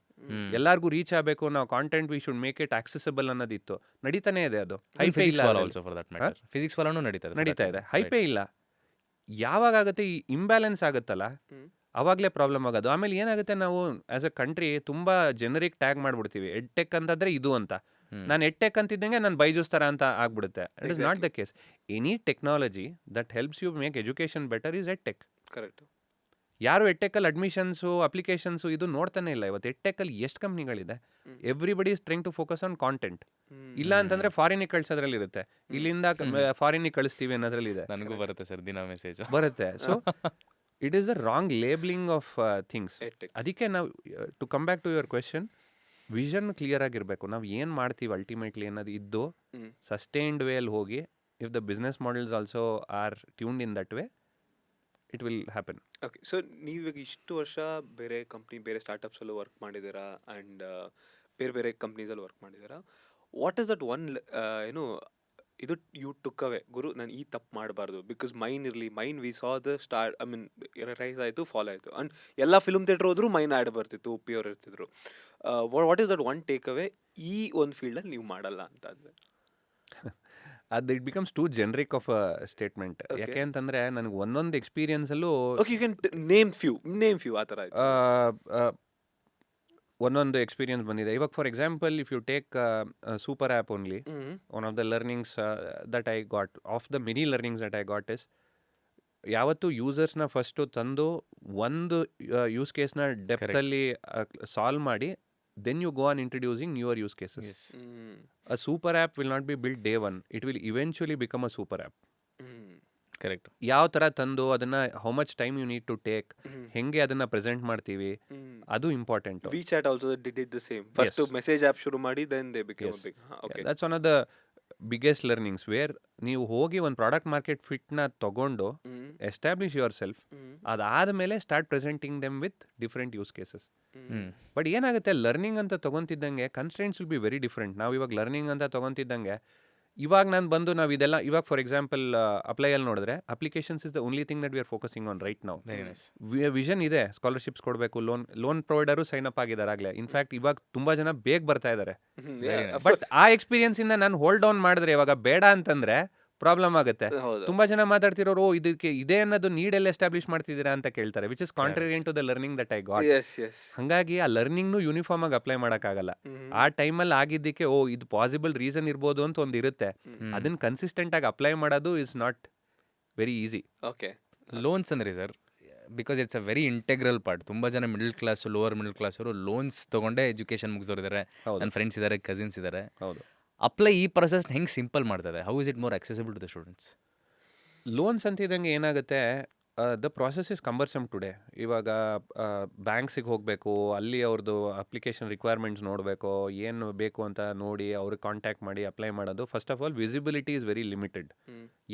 Speaker 2: ಎಲ್ಲಾರ್ಗೂ ರೀಚ್ ಆಗಬೇಕು, ನಾವು content we should make it accessible ಅನ್ನೋದಿತ್ತು. ನಡೀತಾನೆ ಇದೆ ಅದು. ಹೈಪೇ ಇಲ್ಲ,
Speaker 1: ಫಿಸಿಕ್ಸ್ ಫಾಲೋನು
Speaker 2: ನಡೀತಾ ಇದೆ. ಹೈಪೇ ಇಲ್ಲ. ಯಾವಾಗ ಆಗುತ್ತೆ ಈ ಇಂಬ್ಯಾಲೆನ್ಸ್ ಆಗುತ್ತಲ್ಲ ಅವಾಗಲೇ ಪ್ರಾಬ್ಲಮ್ ಆಗೋದು. ಆಮೇಲೆ ಏನಾಗುತ್ತೆ, ನಾವು ಆಸ್ ಅ ಕಂಟ್ರಿ ತುಂಬಾ ಜನರಿಕ್ ಟ್ಯಾಗ್ ಮಾಡ್ಬಿಡ್ತೀವಿ. ಎಡ್ಟೆಕ್ ಅಂತಂದ್ರೆ ಇದು ಅಂತ. ನಾನು ಎಡ್ಟೆಕ್ ಅಂತಿದ್ದಂಗೆ ನಾನು ಬೈಜೂಸ್ ತರ ಅಂತ ಆಗ್ಬಿಡುತ್ತೆ. It is not the case. Any technology that helps you make education better is edtech.
Speaker 3: Correct.
Speaker 2: ಯಾರು ಎಡ್ಟೆಕಲ್ಲಿ ಅಡ್ಮಿಷನ್ಸು ಅಪ್ಲಿಕೇಶನ್ಸು ಇದು ನೋಡ್ತಾನೆ ಇಲ್ಲ ಇವತ್ತು. ಎಡ್ಟೆಕಲ್ಲಿ ಎಷ್ಟು ಕಂಪ್ನಿಗಳಿದೆ. Everybody is trying to focus on content. ಇಲ್ಲ ಅಂತಂದ್ರೆ ಫಾರಿನಿಗೆ ಕಳ್ಸೋದ್ರಲ್ಲಿ ಇರುತ್ತೆ. ಇಲ್ಲಿಂದ ಫಾರಿನಿಗೆ ಕಳಿಸ್ತೀವಿ ಅನ್ನೋದ್ರಲ್ಲಿ ಇದೆ.
Speaker 1: ನನಗೂ ಬರುತ್ತೆ ಸರ್ ದಿನ ಮೆಸೇಜ್
Speaker 2: ಬರುತ್ತೆ. So it is the wrong labelling of things. ಅದಕ್ಕೆ ನಾವು to come back to your question, vision clear ಆಗಿರಬೇಕು. ನಾವು ಏನು ಮಾಡ್ತೀವಿ ಅಲ್ಟಿಮೇಟ್ಲಿ ಅನ್ನೋದು ಇದ್ದು ಸಸ್ಟೈನ್ಡ್ ವೇಯಲ್ಲಿ ಹೋಗಿ, if the business models also are tuned in that way, it will happen.
Speaker 3: Okay. So ನೀವಾಗ ಇಷ್ಟು ವರ್ಷ ಬೇರೆ ಕಂಪ್ನಿ, ಬೇರೆ ಸ್ಟಾರ್ಟಪ್ಸಲ್ಲೂ ವರ್ಕ್ ಮಾಡಿದ್ದೀರಾ ಆ್ಯಂಡ್ ಬೇರೆ ಬೇರೆ ಕಂಪ್ನೀಸಲ್ಲಿ ವರ್ಕ್ ಮಾಡಿದ್ದೀರಾ. ವಾಟ್ ಇಸ್ ದಟ್ ಒನ್ ಏನು ಇದು ಯು ಟುಕ್ ಅವೇ, ಗುರು ನಾನು ಈ ತಪ್ಪು ಮಾಡಬಾರ್ದು, because Mine we saw the start, I mean rise ಆಯಿತು, ಫಾಲೋ ಆಯಿತು, ಆ್ಯಂಡ್ ಎಲ್ಲ ಫಿಲ್ಮ್ ಥಿಯೇಟ್ರ್ ಹೋದ್ರು ಮೈನ್ ಆ್ಯಡ್ ಬರ್ತಿತ್ತು, ಪ್ಯೂರ್ ಇರ್ತಿದ್ರು. What is that one takeaway ಈ ಒಂದು ಫೀಲ್ಡಲ್ಲಿ ನೀವು ಮಾಡಲ್ಲ ಅಂತ ಅಂದರೆ?
Speaker 2: ಅದು it becomes too generic of a statement. ಯಾಕೆ ಅಂತಂದ್ರೆ ನನಗೆ ಒಂದೊಂದು ಎಕ್ಸ್ಪೀರಿಯನ್ಸಲ್ಲೂ
Speaker 3: okay you can name few ಆ ಥರ
Speaker 2: ಒಂದೊಂದು ಎಕ್ಸ್ಪೀರಿಯನ್ಸ್ ಬಂದಿದೆ. ಇವಾಗ for example if you take super app only, one of the learnings that I got, of the many learnings that I got is, ಯಾವತ್ತು ಯೂಸರ್ಸ್ನ ಫಸ್ಟು ತಂದು ಒಂದು ಯೂಸ್ ಕೇಸ್ನ ಡೆಪ್ತಲ್ಲಿ ಸಾಲ್ವ್ ಮಾಡಿ, then you go on introducing newer use cases.
Speaker 1: Yes.
Speaker 2: A super app will not be built day one. It will eventually become a super app.
Speaker 1: Correct.
Speaker 2: ಯಾವ ಥರ ತಂದು ಅದನ್ನ how much time you need to take, ಹೆಂಗೆ ಅದನ್ನ ಪ್ರೆಸೆಂಟ್ ಮಾಡ್ತೀವಿ, ಅದು important.
Speaker 3: WeChat also did the same. First to message app ಶುರು ಮಾಡಿ then they became a big. Okay.
Speaker 2: That's one of the biggest learnings where ನೀವು ಹೋಗಿ ಒಂದು ಪ್ರಾಡಕ್ಟ್ ಮಾರ್ಕೆಟ್ ಫಿಟ್ನ ತಗೊಂಡು ಎಸ್ಟಾಬ್ಲಿಷ್ ಯುವರ್ ಸೆಲ್ಫ್, ಅದಾದಮೇಲೆ start presenting them with different use cases. But ಏನಾಗುತ್ತೆ, ಲರ್ನಿಂಗ್ ಅಂತ ತೊಗೊತಿದ್ದಂಗೆ constraints will be very different. ನಾವು ಇವಾಗ ಲರ್ನಿಂಗ್ ಅಂತ ತೊಗೊತಿದ್ದಂಗೆ ಇವಾಗ ನಾನು ಬಂದು ನಾವು ಇದೆಲ್ಲ ಇವಾಗ ಫಾರ್ ಎಕ್ಸಾಂಪಲ್ ಅಪ್ಲೈಯಲ್ಲಿ ನೋಡಿದ್ರೆ applications is the only thing that we R focusing on right now. Vision ಇದೆ, ಸ್ಕಾಲರ್ಶಿಪ್ಸ್ ಕೊಡಬೇಕು, ಲೋನ್ ಪ್ರೊವೈಡರು ಸೈನ್ ಅಪ್ ಆಗಿದ್ದಾರೆ ಆಗಲೇ. ಇನ್ಫ್ಯಾಕ್ಟ್ ಇವಾಗ ತುಂಬಾ ಜನ ಬೇಗ ಬರ್ತಾ ಇದ್ದಾರೆ. ಬಟ್ ಆ ಎಕ್ಸ್ಪೀರಿಯನ್ಸ್ ಇಂದ ನಾನು ಹೋಲ್ಡ್ ಡೌನ್ ಮಾಡಿದ್ರೆ ಇವಾಗ ಬೇಡ ಅಂತಂದ್ರೆ ಪ್ರಾಬ್ಲಮ್ ಆಗುತ್ತೆ. ತುಂಬಾ ಜನ ಮಾತಾಡ್ತಿರೋರು ಇದಕ್ಕೆ ಇದೆ ಅನ್ನೋದು ನೀಡ್ ಎಲ್ಲ ಎಸ್ಟಾಬ್ಲಿಷ್ ಮಾಡ್ತಿದ್ದೀರಾ ಅಂತ ಕೇಳ್ತಾರೆ, which is contrarian to the learning that I got. ಹಂಗಾಗಿ ಆ ಲರ್ನಿಂಗ್ನು ಯೂನಿಫಾರ್ಮ್ ಆಗಿ ಅಪ್ಲೈ ಮಾಡೋಕ್ಕಾಗಲ್ಲ. ಆ ಟೈಮಲ್ಲಿ ಆಗಿದ್ದಕ್ಕೆ ಇದು ಪಾಸಿಬಲ್ ರೀಸನ್ ಇರ್ಬೋದು ಅಂತ ಒಂದು ಇರುತ್ತೆ. ಅದನ್ನ ಕನ್ಸಿಸ್ಟೆಂಟ್ ಆಗಿ ಅಪ್ಲೈ ಮಾಡೋದು is not very easy.
Speaker 3: Okay.
Speaker 1: Loans ಅಂದರೆ sir, because it's a very integral part. ತುಂಬ ಜನ ಮಿಡಲ್ ಕ್ಲಾಸು, ಲೋವರ್ ಮಿಡಲ್ ಕ್ಲಾಸವರು ಲೋನ್ಸ್ ತೊಗೊಂಡೇ ಎಜುಕೇಷನ್ ಮುಗಿಸೋರು ಇದ್ದಾರೆ. ನನ್ನ ಫ್ರೆಂಡ್ಸ್ ಇದ್ದಾರೆ, ಕಸಿನ್ಸ್ ಇದ್ದಾರೆ.
Speaker 2: ಹೌದು.
Speaker 1: ಅಪ್ಲೈ ಈ ಪ್ರೊಸೆಸ್ ಹೆಂಗೆ ಸಿಂಪಲ್ ಮಾಡ್ತದೆ? How is it more accessible to the students?
Speaker 2: Loans ಅಂತಿದ್ದಂಗೆ ಏನಾಗುತ್ತೆ, the process is cumbersome today. ಇವಾಗ ಬ್ಯಾಂಕ್ಸಿಗೆ ಹೋಗಬೇಕು, ಅಲ್ಲಿ ಅವ್ರದ್ದು ಅಪ್ಲಿಕೇಶನ್ ರಿಕ್ವೈರ್ಮೆಂಟ್ಸ್ ನೋಡಬೇಕು, ಏನು ಬೇಕು ಅಂತ ನೋಡಿ ಅವ್ರಿಗೆ ಕಾಂಟ್ಯಾಕ್ಟ್ ಮಾಡಿ ಅಪ್ಲೈ ಮಾಡೋದು. First of all visibility is very limited.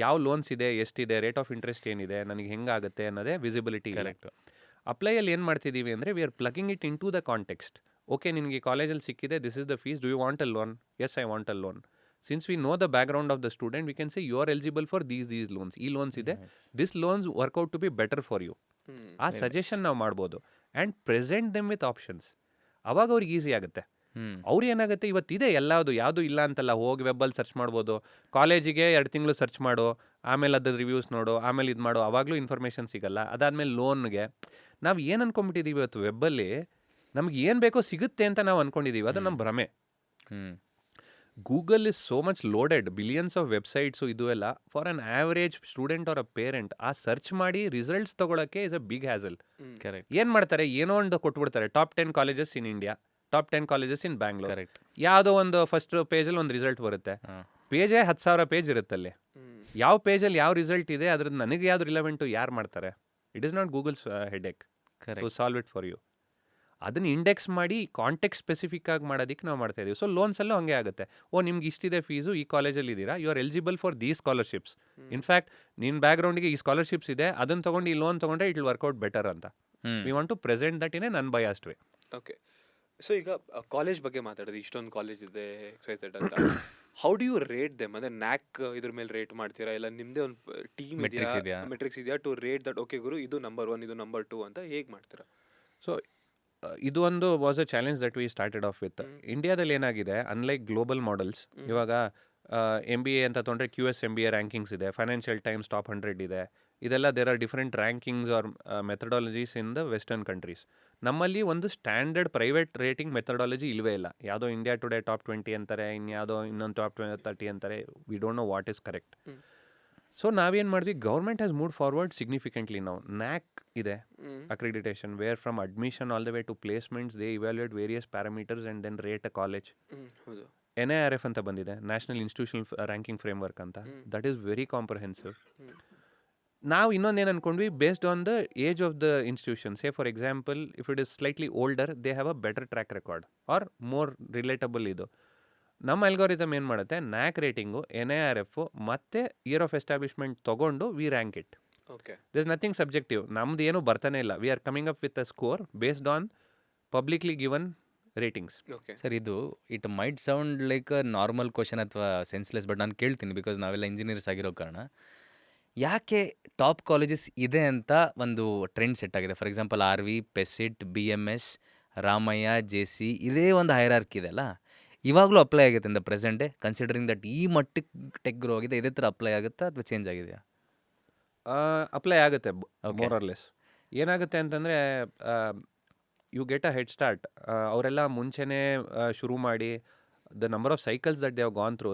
Speaker 2: ಯಾವ ಲೋನ್ಸ್ ಇದೆ, ಎಷ್ಟಿದೆ, ರೇಟ್ ಆಫ್ ಇಂಟ್ರೆಸ್ಟ್ ಏನಿದೆ, ನನಗೆ ಹೆಂಗಾಗುತ್ತೆ ಅನ್ನೋದೇ ವಿಸಿಬಿಲಿಟಿ. ಕರೆಕ್ಟ್. ಅಪ್ಲೈಯಲ್ಲಿ ಏನು ಮಾಡ್ತಿದ್ದೀವಿ ಅಂದರೆ we are plugging it into the context. Okay, ನಿನಗೆ ಕಾಲೇಜಲ್ಲಿ ಸಿಕ್ಕಿದೆ, this is the fees, do you want a loan? Yes, I want a loan. Since we know the background of the student, we can say you are eligible for these loans. ಈ loans ಇದೆ, this loans work out to be better for you. ಆ ಸಜೆಷನ್ ನಾವು ಮಾಡ್ಬೋದು and present them with options. ಅವಾಗ ಅವ್ರಿಗೆ ಈಸಿ ಆಗುತ್ತೆ. ಅವ್ರು ಏನಾಗುತ್ತೆ, ಇವತ್ತಿದೆ ಎಲ್ಲದು, ಯಾವುದು ಇಲ್ಲ ಅಂತಲ್ಲ. ಹೋಗಿ ವೆಬ್ಬಲ್ಲಿ ಸರ್ಚ್ ಮಾಡ್ಬೋದು. ಕಾಲೇಜಿಗೆ 2 ತಿಂಗಳು ಸರ್ಚ್ ಮಾಡು, ಆಮೇಲೆ ಅದ್ರ ರಿವ್ಯೂಸ್ ನೋಡು, ಆಮೇಲೆ ಇದು ಮಾಡು, ಅವಾಗಲೂ ಇನ್ಫಾರ್ಮೇಷನ್ ಸಿಗಲ್ಲ. ಅದಾದಮೇಲೆ ಲೋನ್ಗೆ ನಾವು ಏನು ಅನ್ಕೊಂಡ್ಬಿಟ್ಟಿದ್ದೀವಿ ಇವತ್ತು, ವೆಬ್ಬಲ್ಲಿ ನಮ್ಗೆ ಏನು ಬೇಕೋ ಸಿಗುತ್ತೆ ಅಂತ ನಾವು ಅಂದ್ಕೊಂಡಿದ್ದೀವಿ. ಅದು ನಮ್ಮ ಭ್ರಮೆ. Google is so much loaded, billions of websites ಇದು ಎಲ್ಲ. For an average student or a parent ಆ ಸರ್ಚ್ ಮಾಡಿ ರಿಸಲ್ಟ್ಸ್ ತೊಗೊಳಕ್ಕೆ is a big hassle.
Speaker 1: Correct.
Speaker 2: ಏನು ಮಾಡ್ತಾರೆ, ಏನೋ ಒಂದು ಕೊಟ್ಬಿಡ್ತಾರೆ, top 10 colleges in India, top 10 colleges in Bangalore.
Speaker 1: Correct.
Speaker 2: ಯಾವುದೋ ಒಂದು ಫಸ್ಟ್ ಪೇಜಲ್ಲಿ ಒಂದು ರಿಸಲ್ಟ್ ಬರುತ್ತೆ. ಪೇಜೇ 10,000 ಪೇಜ್ ಇರುತ್ತಲ್ಲಿ. ಯಾವ ಪೇಜಲ್ಲಿ ಯಾವ ರಿಸಲ್ಟ್ ಇದೆ, ಅದ್ರದ್ದು ನನಗೆ ಯಾವ್ದು ರಿಲೆವೆಂಟು ಯಾರು ಮಾಡ್ತಾರೆ? It is not Google's headache to
Speaker 1: correct.
Speaker 2: Solve it for you. ಅದನ್ನ ಇಂಡೆಕ್ಸ್ ಮಾಡಿ ಕಾಂಟೆಕ್ಟ್ ಸ್ಪೆಸಿಫಿಕ್ ಆಗಿ ಮಾಡೋದಕ್ಕೆ ನಾವು ಮಾಡ್ತಾ ಇದೀವಿ. ಸೊ ಲೋನ್ಸಲ್ಲೂ ಹಂಗೆ ಆಗುತ್ತೆ. ಓ ನಿಮ್ಗೆ ಇಷ್ಟಿದೆ ಫೀಸು, ಈ ಕಾಲೇಜಲ್ಲಿ ಇದ್ದೀರಾ, you are eligible for these scholarships. In fact ನಿನ್ನ ಬ್ಯಾಕ್ಗ್ರೌಂಡಿಗೆ ಈ ಸ್ಕಾಲರ್ಶಿಪ್ಸ್ ಇದೆ, ಅದನ್ನು ತೊಗೊಂಡು ಈ ಲೋನ್ ತೊಗೊಂಡ್ರೆ ಇಟ್ ವಿಲ್ ವರ್ಕೌಟ್ ಬೆಟರ್ ಅಂತ. We want to present that in a non biased way.
Speaker 3: Okay. So ಈಗ ಕಾಲೇಜ್ ಬಗ್ಗೆ ಮಾತಾಡೋದು, ಇಷ್ಟೊಂದು ಕಾಲೇಜ್ ಇದೆ XYZ ಅಂತ. How do you rate them? ಅಂದರೆ ನ್ಯಾಕ್ ಇದ್ರ ಮೇಲೆ ರೇಟ್ ಮಾಡ್ತೀರಾ, ಇಲ್ಲ ನಿಮ್ಮದೇ ಒಂದು ಟೀಮ್
Speaker 1: Metrics ಇದೆಯಾ?
Speaker 3: ಮೆಟ್ರಿಕ್ಸ್ ಇದೆಯಾ ಟು ರೇಟ್ ದಟ್ ಓಕೆ ಗುರು ಇದು ನಂಬರ್ 1 ಇದು ನಂಬರ್ 2 ಅಂತ ಹೇಗೆ ಮಾಡ್ತೀರಾ?
Speaker 2: ಸೊ ಇದು ಒಂದು was a challenge that we started off with. ಇಂಡಿಯಾದಲ್ಲಿ ಏನಾಗಿದೆ, ಅನ್ಲೈಕ್ ಗ್ಲೋಬಲ್ ಮಾಡೆಲ್ಸ್, ಇವಾಗ MBA ಅಂತ ತೊಗೊಂಡ್ರೆ QS MBA ರ್ಯಾಂಕಿಂಗ್ಸ್ ಇದೆ, ಫೈನಾನ್ಷಿಯಲ್ ಟೈಮ್ಸ್ ಟಾಪ್ 100 ಇದೆ, ಇದೆಲ್ಲ there are different rankings are methodologies in the western countries. ನಮ್ಮಲ್ಲಿ ಒಂದು ಸ್ಟ್ಯಾಂಡರ್ಡ್ ಪ್ರೈವೇಟ್ ರೇಟಿಂಗ್ ಮೆಥಡಾಲಜಿ ಇಲ್ವೇ ಇಲ್ಲ. ಯಾವುದೋ ಇಂಡಿಯಾ ಟುಡೇ ಟಾಪ್ 20 ಅಂತಾರೆ, ಇನ್ಯಾವುದೋ ಇನ್ನೊಂದು ಟಾಪ್ 30 ಅಂತಾರೆ. V don't know what is correct. So ನಾವೇನು ಮಾಡಿದ್ವಿ, government has move forward significantly. ನಾವು ನ್ಯಾಕ್ ಇದೆ accreditation, where from admission all the way to placements they evaluate various parameters and then rate a college.
Speaker 3: ಹೌದು.
Speaker 2: NIRF ಅಂತ ಬಂದಿದೆ, ನ್ಯಾಷನಲ್ ಇನ್ಸ್ಟಿಟ್ಯೂಷನಲ್ ರ್ಯಾಂಕಿಂಗ್ ಫ್ರೇಮ್ವರ್ಕ್ ಅಂತ. That is very comprehensive. ನಾವು ಇನ್ನೊಂದೇನು ಅನ್ಕೊಂಡ್ವಿ, based on the age of the institution. Say for example, if it is slightly older, they have a better track record or more relatable. ಇದು ನಮ್ಮ ಅಲ್ಗೋರಿಥಮ್ ಏನು ಮಾಡುತ್ತೆ, ನ್ಯಾಕ್ ರೇಟಿಂಗು, NIRF ಮತ್ತೆ ಇಯರ್ ಆಫ್ ಎಸ್ಟಾಬ್ಲಿಷ್ಮೆಂಟ್ ತೊಗೊಂಡು we rank it.
Speaker 3: Okay.
Speaker 2: There is nothing subjective. ನಮ್ದು ಏನು ಬರ್ತಾನೆ ಇಲ್ಲ. We are coming up with a score based on publicly given ratings.
Speaker 3: Okay.
Speaker 1: Sir, ಇದು it might sound like a normal question ಅಥವಾ ಸೆನ್ಸ್ಲೆಸ್, ಬಟ್ ನಾನು ಕೇಳ್ತೀನಿ ಬಿಕಾಸ್ ನಾವೆಲ್ಲ ಇಂಜಿನಿಯರ್ಸ್ ಆಗಿರೋ ಕಾರಣ. ಯಾಕೆ ಟಾಪ್ ಕಾಲೇಜಸ್ ಇದೆ ಅಂತ ಒಂದು ಟ್ರೆಂಡ್ ಸೆಟ್ ಆಗಿದೆ? For example RV, PESIT, BMS, Ramaiah, JC, ಇದೇ ಒಂದು ಹೈರಾರ್ಕಿ ಇದೆ ಅಲ್ಲ, ಇವಾಗಲೂ ಅಪ್ಲೈ ಆಗುತ್ತೆ in the present day, considering that ಈ ಮಟ್ಟಕ್ಕೆ ಟೆಕ್ ಗ್ರೋ ಆಗಿದೆ, ಇದೇ ಥರ ಅಪ್ಲೈ ಆಗುತ್ತಾ ಅಥವಾ ಚೇಂಜ್ ಆಗಿದೆಯಾ?
Speaker 2: ಅಪ್ಲೈ ಆಗುತ್ತೆ
Speaker 1: Okay.
Speaker 2: More or less. ಏನಾಗುತ್ತೆ ಅಂತಂದರೆ, you get a head start. ಅವರೆಲ್ಲ ಮುಂಚೆನೇ ಶುರು ಮಾಡಿ the number of cycles that they have gone through,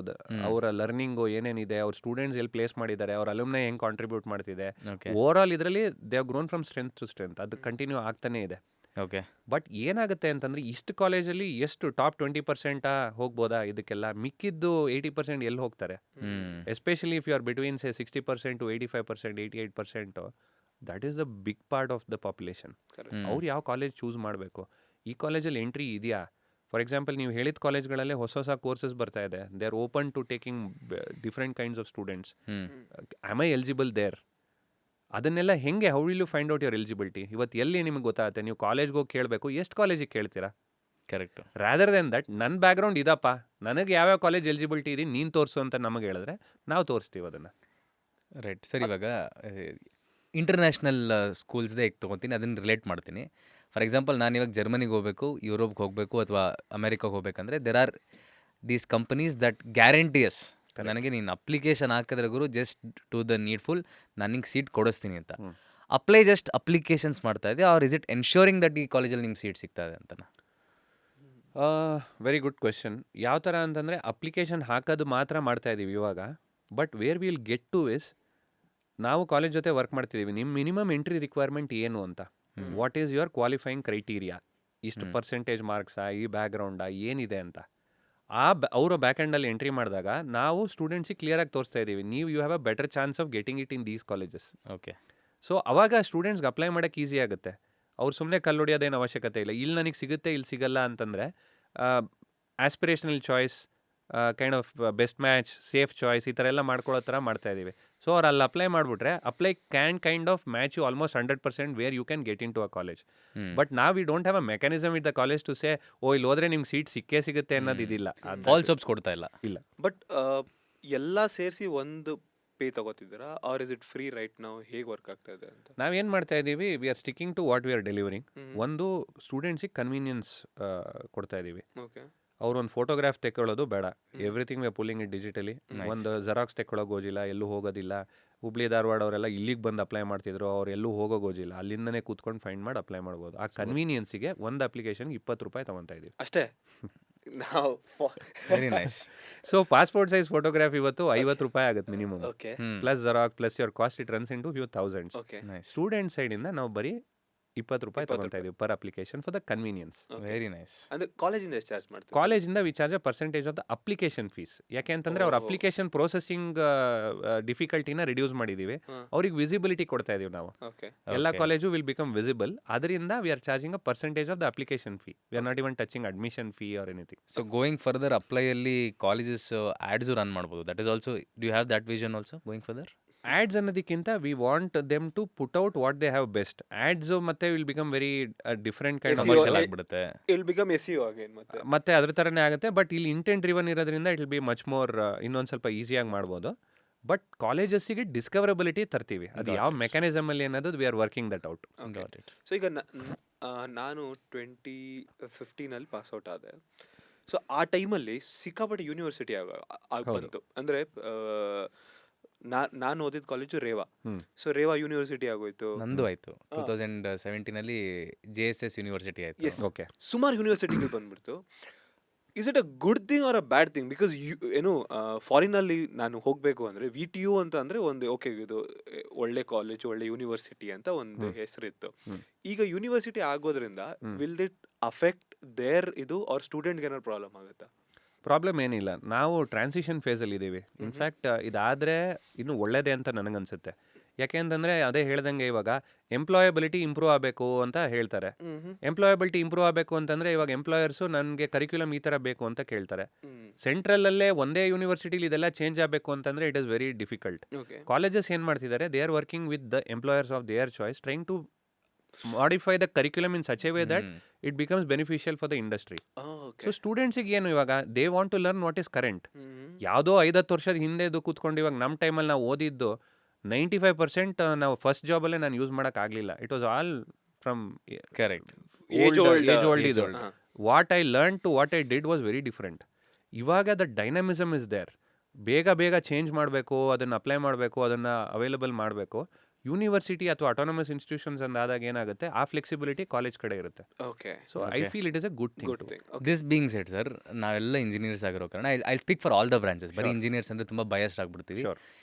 Speaker 2: ಅವರ ಲರ್ನಿಂಗು ಏನೇನಿದೆ, ಅವ್ರ ಸ್ಟೂಡೆಂಟ್ಸ್ ಎಲ್ಲಿ ಪ್ಲೇಸ್ ಮಾಡಿದ್ದಾರೆ, ಅವ್ರ ಅಲುಮ್ನೈ ಹೆಂಗೆ ಕಾಂಟ್ರಿಬ್ಯೂಟ್ ಮಾಡ್ತಿದೆ,
Speaker 1: ಓಕೆ
Speaker 2: ಓವರ್ ಆಲ್ ಇದರಲ್ಲಿ they have grown from strength to strength. ಅದು ಕಂಟಿನ್ಯೂ ಆಗ್ತಾನೆ ಇದೆ.
Speaker 1: ಓಕೆ
Speaker 2: ಬಟ್ ಏನಾಗುತ್ತೆ ಅಂತಂದರೆ, ಇಷ್ಟು ಕಾಲೇಜಲ್ಲಿ ಎಷ್ಟು ಟಾಪ್ 20% ಹೋಗ್ಬೋದಾ ಇದಕ್ಕೆಲ್ಲ? ಮಿಕ್ಕಿದ್ದು 80% ಎಲ್ಲಿ ಹೋಗ್ತಾರೆ? Especially if you are between say 60% to 85%, 88%, that is the big part of the population. ಅವ್ರು ಯಾವ ಕಾಲೇಜ್ ಚೂಸ್ ಮಾಡಬೇಕು, ಈ ಕಾಲೇಜಲ್ಲಿ ಎಂಟ್ರಿ ಇದೆಯಾ? ಫಾರ್ ಎಕ್ಸಾಂಪಲ್, ನೀವು ಹೇಳಿದ ಕಾಲೇಜ್ಗಳಲ್ಲೇ ಹೊಸ ಹೊಸ ಕೋರ್ಸಸ್ ಬರ್ತಾ ಇದೆ. They are open to taking different kinds of students. Am I eligible there? ಅದನ್ನೆಲ್ಲ ಹೆಂಗೆ, how will you find out your eligibility? ಇವತ್ತು ಎಲ್ಲಿ ನಿಮಗೆ ಗೊತ್ತಾಗುತ್ತೆ? ನೀವು ಕಾಲೇಜ್ಗೆ ಹೋಗಿ ಕೇಳಬೇಕು, ಎಷ್ಟು ಕಾಲೇಜಿಗೆ ಕೇಳ್ತೀರಾ?
Speaker 1: ಕರೆಕ್ಟ್.
Speaker 2: ರಾದರ್ ದೆನ್ ದಟ್, ನನ್ನ ಬ್ಯಾಕ್ಗ್ರೌಂಡ್ ಇದಪ್ಪ, ನನಗೆ ಯಾವ್ಯಾವ ಕಾಲೇಜ್ ಎಲಿಜಿಬಿಲಿಟಿ ಇದೆ ನೀನು ತೋರಿಸು ಅಂತ ನಮಗೆ ಹೇಳಿದ್ರೆ ನಾವು ತೋರಿಸ್ತೀವಿ ಅದನ್ನು.
Speaker 1: Right sir. ಇವಾಗ ಇಂಟರ್ನ್ಯಾಷನಲ್ ಸ್ಕೂಲ್ಸ್ದೇ ತೊಗೊತೀನಿ, ಅದನ್ನು ರಿಲೇಟ್ ಮಾಡ್ತೀನಿ. ಫಾರ್ ಎಕ್ಸಾಂಪಲ್, ನಾನು ಇವಾಗ ಜರ್ಮನಿಗೆ ಹೋಗಬೇಕು, ಯುರೋಪ್ಗೆ ಹೋಗಬೇಕು ಅಥವಾ ಅಮೆರಿಕಾಗೆ ಹೋಗ್ಬೇಕಂದ್ರೆ there are these companies that guarantee us ನನಗೆ ನೀನು ಅಪ್ಲಿಕೇಶನ್ ಹಾಕಿದ್ರೆ ಗುರು ಜಸ್ಟ್ ಟು ದ ನೀಡ್ಫುಲ್ ನನಗೆ ಸೀಟ್ ಕೊಡಿಸ್ತೀನಿ ಅಂತ. ಅಪ್ಲೈ ಜಸ್ಟ್ ಅಪ್ಲಿಕೇಶನ್ಸ್ ಮಾಡ್ತಾ ಇದೆ, are is it ensuring that ಈ ಕಾಲೇಜಲ್ಲಿ ನಿಮ್ಗೆ ಸೀಟ್ ಸಿಗ್ತಾ ಇದೆ ಅಂತ?
Speaker 2: Very good question. ಯಾವ ಥರ ಅಂತಂದರೆ, ಅಪ್ಲಿಕೇಶನ್ ಹಾಕೋದು ಮಾತ್ರ ಮಾಡ್ತಾ ಇದ್ದೀವಿ ಇವಾಗ. But where will get to is, ನಾವು ಕಾಲೇಜ್ ಜೊತೆ ವರ್ಕ್ ಮಾಡ್ತಿದ್ದೀವಿ. ನಿಮ್ಮ ಮಿನಿಮಮ್ ಎಂಟ್ರಿ ರಿಕ್ವೈರ್ಮೆಂಟ್ ಏನು ಅಂತ, what is your qualifying criteria, ಇಷ್ಟು ಪರ್ಸೆಂಟೇಜ್ ಮಾರ್ಕ್ಸಾ, ಈ ಬ್ಯಾಕ್ಗ್ರೌಂಡಾ, ಏನಿದೆ ಅಂತ. ಅವರ ಬ್ಯಾಕ್ ಎಂಡಲ್ಲಿ ಎಂಟ್ರಿ ಮಾಡಿದಾಗ ನಾವು ಸ್ಟೂಡೆಂಟ್ಸಿಗೆ ಕ್ಲಿಯರಾಗಿ ತೋರಿಸ್ತಾ ಇದ್ದೀವಿ, ನೀವು you have a better chance of getting it in these colleges.
Speaker 1: Okay.
Speaker 2: So ಅವಾಗ ಸ್ಟೂಡೆಂಟ್ಸ್ಗೆ ಅಪ್ಲೈ ಮಾಡೋಕ್ಕೆ ಈಸಿ ಆಗುತ್ತೆ. ಅವ್ರು ಸುಮ್ಮನೆ ಕಲ್ಲೊಡಿಯೋದೇನು ಅವಶ್ಯಕತೆ ಇಲ್ಲ. ಇಲ್ಲಿ ನನಗೆ ಸಿಗುತ್ತೆ, ಇಲ್ಲಿ ಸಿಗಲ್ಲ ಅಂತಂದರೆ aspirational choice, kind of best match, safe choice, ಈ ಥರ ಎಲ್ಲ ಮಾಡ್ಕೊಳ್ಳೋ ಥರ ಮಾಡ್ತಾ ಇದ್ದೀವಿ. ಸೊ ಅವ್ರು ಅಲ್ಲಿ ಅಪ್ಲೈ ಮಾಡಿಬಿಟ್ರೆ Apply can kind of match you almost 100% where you can get into a college. But ನಾವು we don't have a mechanism with the college to say, ಓ ಇಲ್ಲಿ ಹೋದ್ರೆ ನಿಮ್ಗೆ ಸೀಟ್ ಸಿಕ್ಕೇ ಸಿಗುತ್ತೆ ಅನ್ನೋದು ಇದಿಲ್ಲ.
Speaker 1: ಫಾಲ್ಸ್ ಹೋಪ್ಸ್ ಕೊಡ್ತಾ ಇಲ್ಲ.
Speaker 2: ಇಲ್ಲ.
Speaker 3: ಬಟ್ ಎಲ್ಲ ಸೇರಿಸಿ ಒಂದು ಪೇ ತಗೋತಿದ್ದೀರಾ, are is it free right ನಾವು? ಹೇಗೆ ವರ್ಕ್ ಆಗ್ತಾ ಇದೆ ಅಂತ?
Speaker 2: ನಾವೇನು ಮಾಡ್ತಾ ಇದ್ದೀವಿ, we are sticking to what we are delivering. ಒಂದು, ಸ್ಟೂಡೆಂಟ್ಸಿಗೆ ಕನ್ವೀನಿಯನ್ಸ್ ಕೊಡ್ತಾ ಇದ್ದೀವಿ.
Speaker 3: ಓಕೆ.
Speaker 2: ಅವ್ರೊಂದು ಫೋಟೋಗ್ರಾಫ್ ತೆಕ್ಕೊಳ್ಳೋದು ಬೇಡ, everything we are pulling it digitally. ಒಂದು ಜೆರಾಕ್ಸ್ ತೆಕ್ಕೊಳ್ಳೋ ಗೋಜಿಲ್ಲ, ಎಲ್ಲೂ ಹೋಗೋದಿಲ್ಲ. ಹುಬ್ಳಿ ಧಾರವಾಡ ಅವರೆಲ್ಲ ಇಲ್ಲಿಗೆ ಬಂದು ಅಪ್ಲೈ ಮಾಡ್ತಿದ್ರು, ಅವ್ರು ಎಲ್ಲೂ ಹೋಗೋ ಗೋಜಿಲ್ಲ, ಅಲ್ಲಿಂದನೇ ಕೂತ್ಕೊಂಡು ಫೈಂಡ್ ಮಾಡಿ ಅಪ್ಲೈ ಮಾಡ್ಬೋದು. ಆ ಕನ್ವೀನಿಯನ್ಸಿಗೆ ಒಂದು ಅಪ್ಲಿಕೇಶನ್ಗೆ 20 ರೂಪಾಯಿ ತೊಗೊತಾ ಇದ್ದೀವಿ
Speaker 3: ಅಷ್ಟೇ. ನಾವು
Speaker 1: very nice.
Speaker 2: So passport size photograph ಇವತ್ತು 50 ರೂಪಾಯಿ ಆಗುತ್ತೆ minimum.
Speaker 3: Okay.
Speaker 2: Plus xerox plus your cost, it runs in to few thousands.
Speaker 3: Okay.
Speaker 1: Nice.
Speaker 2: Student ಸೈಡಿಂದ ನಾವು ಬರೀ ₹20 ತಗೊತಾ ಇದೀವಿ per application for the convenience.
Speaker 1: Very nice.
Speaker 3: ಅಂದ್ರೆ ಕಾಲೇಜಿಂದ ಎಷ್ಟು ಚಾರ್ಜ್ ಮಾಡ್ತಾರೆ?
Speaker 2: ಕಾಲೇಜಿಂದ we charge a percentage of the application fees. ಯಾಕೆ ಅಂತಂದ್ರೆ ಅವ್ರ ಅಪ್ಲಿಕೇಶನ್ ಪ್ರೊಸೆಸಿಂಗ್ ಡಿಫಿಕಲ್ಟಿನ ರಿಡ್ಯೂಸ್ ಮಾಡಿದೀವಿ, ಅವ್ರಿಗೆ ವಿಸಿಬಿಲಿಟಿ ಕೊಡ್ತಾ ಇದೀವಿ ನಾವು.
Speaker 3: ಓಕೆ.
Speaker 2: ಎಲ್ಲ ಕಾಲೇಜು ವಿಲ್ ಬಿಕಮ್ ವಿಸಿಬಲ್. ಅದರಿಂದ we are charging a percentage of the application fee. We are not even touching admission fee or anything.
Speaker 1: So going further ಅಪ್ಲೈಯಲ್ಲಿ ಕಾಲೇಜಸ್ ಆಡ್ಸು ರನ್ ಮಾಡ್ಬೋದು. That is also, do you have that vision also going further?
Speaker 2: Ads ಅನ್ನೋದಕ್ಕಿಂತ we want them to put out what they have best. Ads ಮತ್ತೆ will become very different kind of
Speaker 3: SEO
Speaker 1: commercial ಆಗ್ಬಿಡುತ್ತೆ.
Speaker 3: ಇಲ್ ಬಿಕಮ್ SEO ಅಗೇನ್ ಮತ್ತೆ.
Speaker 2: ಮತ್ತೆ ಅದ್ರ ಥರನೇ ಆಗುತ್ತೆ. ಬಟ್ ಇಲ್ಲಿ ಇಂಟೆಂಟ್ ಡ್ರಿವನ್ ಇರೋದ್ರಿಂದ it will be much more ಇನ್ನೊಂದು ಸ್ವಲ್ಪ ಈಸಿಯಾಗಿ ಮಾಡ್ಬೋದು. ಬಟ್ ಕಾಲೇಜಸ್ಸಿಗೆ ಡಿಸ್ಕವರಬಿಲಿಟಿ ತರ್ತೀವಿ. ಅದು ಯಾವ ಮೆಕ್ಯಾನಿಸಮ್ ಅಲ್ಲಿ ಅನ್ನೋದು V are working that out.
Speaker 3: So ಈಗ ನಾನು 2015 ಪಾಸ್ ಔಟ್ ಆದೆ. ಸೊ ಆ ಟೈಮಲ್ಲಿ ಸಿಕ್ಕಾಪಟ್ಟೆ ಯೂನಿವರ್ಸಿಟಿ ಬಂತು. ಅಂದರೆ ನಾನು ಓದಿದ college Reva. So Reva University ಆಗೋಯ್ತು.
Speaker 1: ನಂದು ಆಯ್ತು 2017 JSS ಯೂನಿವರ್ಸಿಟಿ ಆಯ್ತು.
Speaker 2: ಓಕೆ.
Speaker 3: ಸುಮಾರು ಯೂನಿವರ್ಸಿಟಿಗಳು ಬಂದ್ಬಿಡ್ತು. Is it a good thing R a bad thing? Because ಏನು ಫಾರಿನಲ್ಲಿ ನಾನು ಹೋಗಬೇಕು ಅಂದರೆ VTU ಅಂತ ಅಂದರೆ ಒಂದು ಓಕೆ ಇದು ಒಳ್ಳೆ ಕಾಲೇಜ್ ಒಳ್ಳೆ ಯೂನಿವರ್ಸಿಟಿ ಅಂತ ಒಂದು ಹೆಸರಿತ್ತು. ಈಗ ಯೂನಿವರ್ಸಿಟಿ ಆಗೋದ್ರಿಂದ ವಿಲ್ ದಿಟ್ ಅಫೆಕ್ಟ್ ದೇರ್ ಇದು ಅವ್ರ ಸ್ಟೂಡೆಂಟ್ಗೆ ಏನಾದ್ರು ಪ್ರಾಬ್ಲಮ್ ಆಗುತ್ತಾ?
Speaker 2: ಪ್ರಾಬ್ಲಮ್ ಏನಿಲ್ಲ. ನಾವು ಟ್ರಾನ್ಸಿಷನ್ ಫೇಸಲ್ಲಿ ಇದ್ದೀವಿ. ಇನ್ಫ್ಯಾಕ್ಟ್ ಇದಾದರೆ ಇನ್ನೂ ಒಳ್ಳೇದೇ ಅಂತ ನನಗನ್ಸುತ್ತೆ. ಯಾಕೆ ಅಂತಂದರೆ ಅದೇ ಹೇಳ್ದಂಗೆ ಇವಾಗ ಎಂಪ್ಲಾಯಬಿಲಿಟಿ ಇಂಪ್ರೂವ್ ಆಗಬೇಕು ಅಂತ ಹೇಳ್ತಾರೆ. ಎಂಪ್ಲಾಯಬಿಲಿಟಿ ಇಂಪ್ರೂವ್ ಆಗಬೇಕು ಅಂತಂದರೆ ಇವಾಗ ಎಂಪ್ಲಾಯರ್ಸು ನನಗೆ ಕರಿಕ್ಯುಲಮ್ ಈ ಥರ ಬೇಕು ಅಂತ ಕೇಳ್ತಾರೆ. ಸೆಂಟ್ರಲಲ್ಲೇ ಒಂದೇ ಯೂನಿವರ್ಸಿಟಿಲಿ ಇದೆಲ್ಲ ಚೇಂಜ್ ಆಗಬೇಕು ಅಂತಂದರೆ it is very difficult. Colleges ಏನು ಮಾಡ್ತಿದ್ದಾರೆ, they are working with the employers of their choice, trying to modify the curriculum in such a way that it becomes beneficial for the industry. So ಸ್ಟೂಡೆಂಟ್ಸಿಗೆ ಏನು ಇವಾಗ they want to learn what is current. ಯಾವುದೋ 5-10 ವರ್ಷದ ಹಿಂದೆದು ಕೂತ್ಕೊಂಡು ಇವಾಗ ನಮ್ಮ ಟೈಮಲ್ಲಿ ನಾವು ಓದಿದ್ದು 95% ನಾವು ಫಸ್ಟ್ ಜಾಬಲ್ಲೇ ನಾನು ಯೂಸ್ ಮಾಡೋಕ್ಕಾಗಲಿಲ್ಲ. It was all from
Speaker 1: correct
Speaker 2: age old ಇದು. What I learn to what I did was very different. ಇವಾಗ ದ ಡೈನಮಿಸಮ್ ಇಸ್ ದೇರ್. ಬೇಗ ಚೇಂಜ್ ಮಾಡಬೇಕು, ಅದನ್ನು ಅಪ್ಲೈ ಮಾಡಬೇಕು, ಅದನ್ನು ಅವೈಲಬಲ್ ಮಾಡಬೇಕು. ಯೂನಿವರ್ಸಿಟಿ ಅಥವಾ ಆಟೋನಮಸ್ ಇನ್ಸ್ಟಿಟ್ಯೂಷನ್ಸ್ ಅಂದಾದಾಗ ಏನಾಗುತ್ತೆ, ಆ ಫ್ಲೆಕ್ಸಿಬಿಲಿಟಿ ಕಾಲೇಜ್ ಕಡೆ ಇರುತ್ತೆ.
Speaker 3: Okay.
Speaker 2: So I feel it is a good thing.
Speaker 1: This being shed sir, ನಾವೆಲ್ಲ ಇಂಜಿನಿಯರ್ಸ್ ಆಗಿರೋ ಕಾರಣ I speak for all the branches. ಬರೀ ಇಂಜಿನಿಯರ್ಸ್ ಅಂದರೆ ತುಂಬ ಬಯಸ್ಡ್ ಆಗ್ಬಿಡ್ತೀವಿ.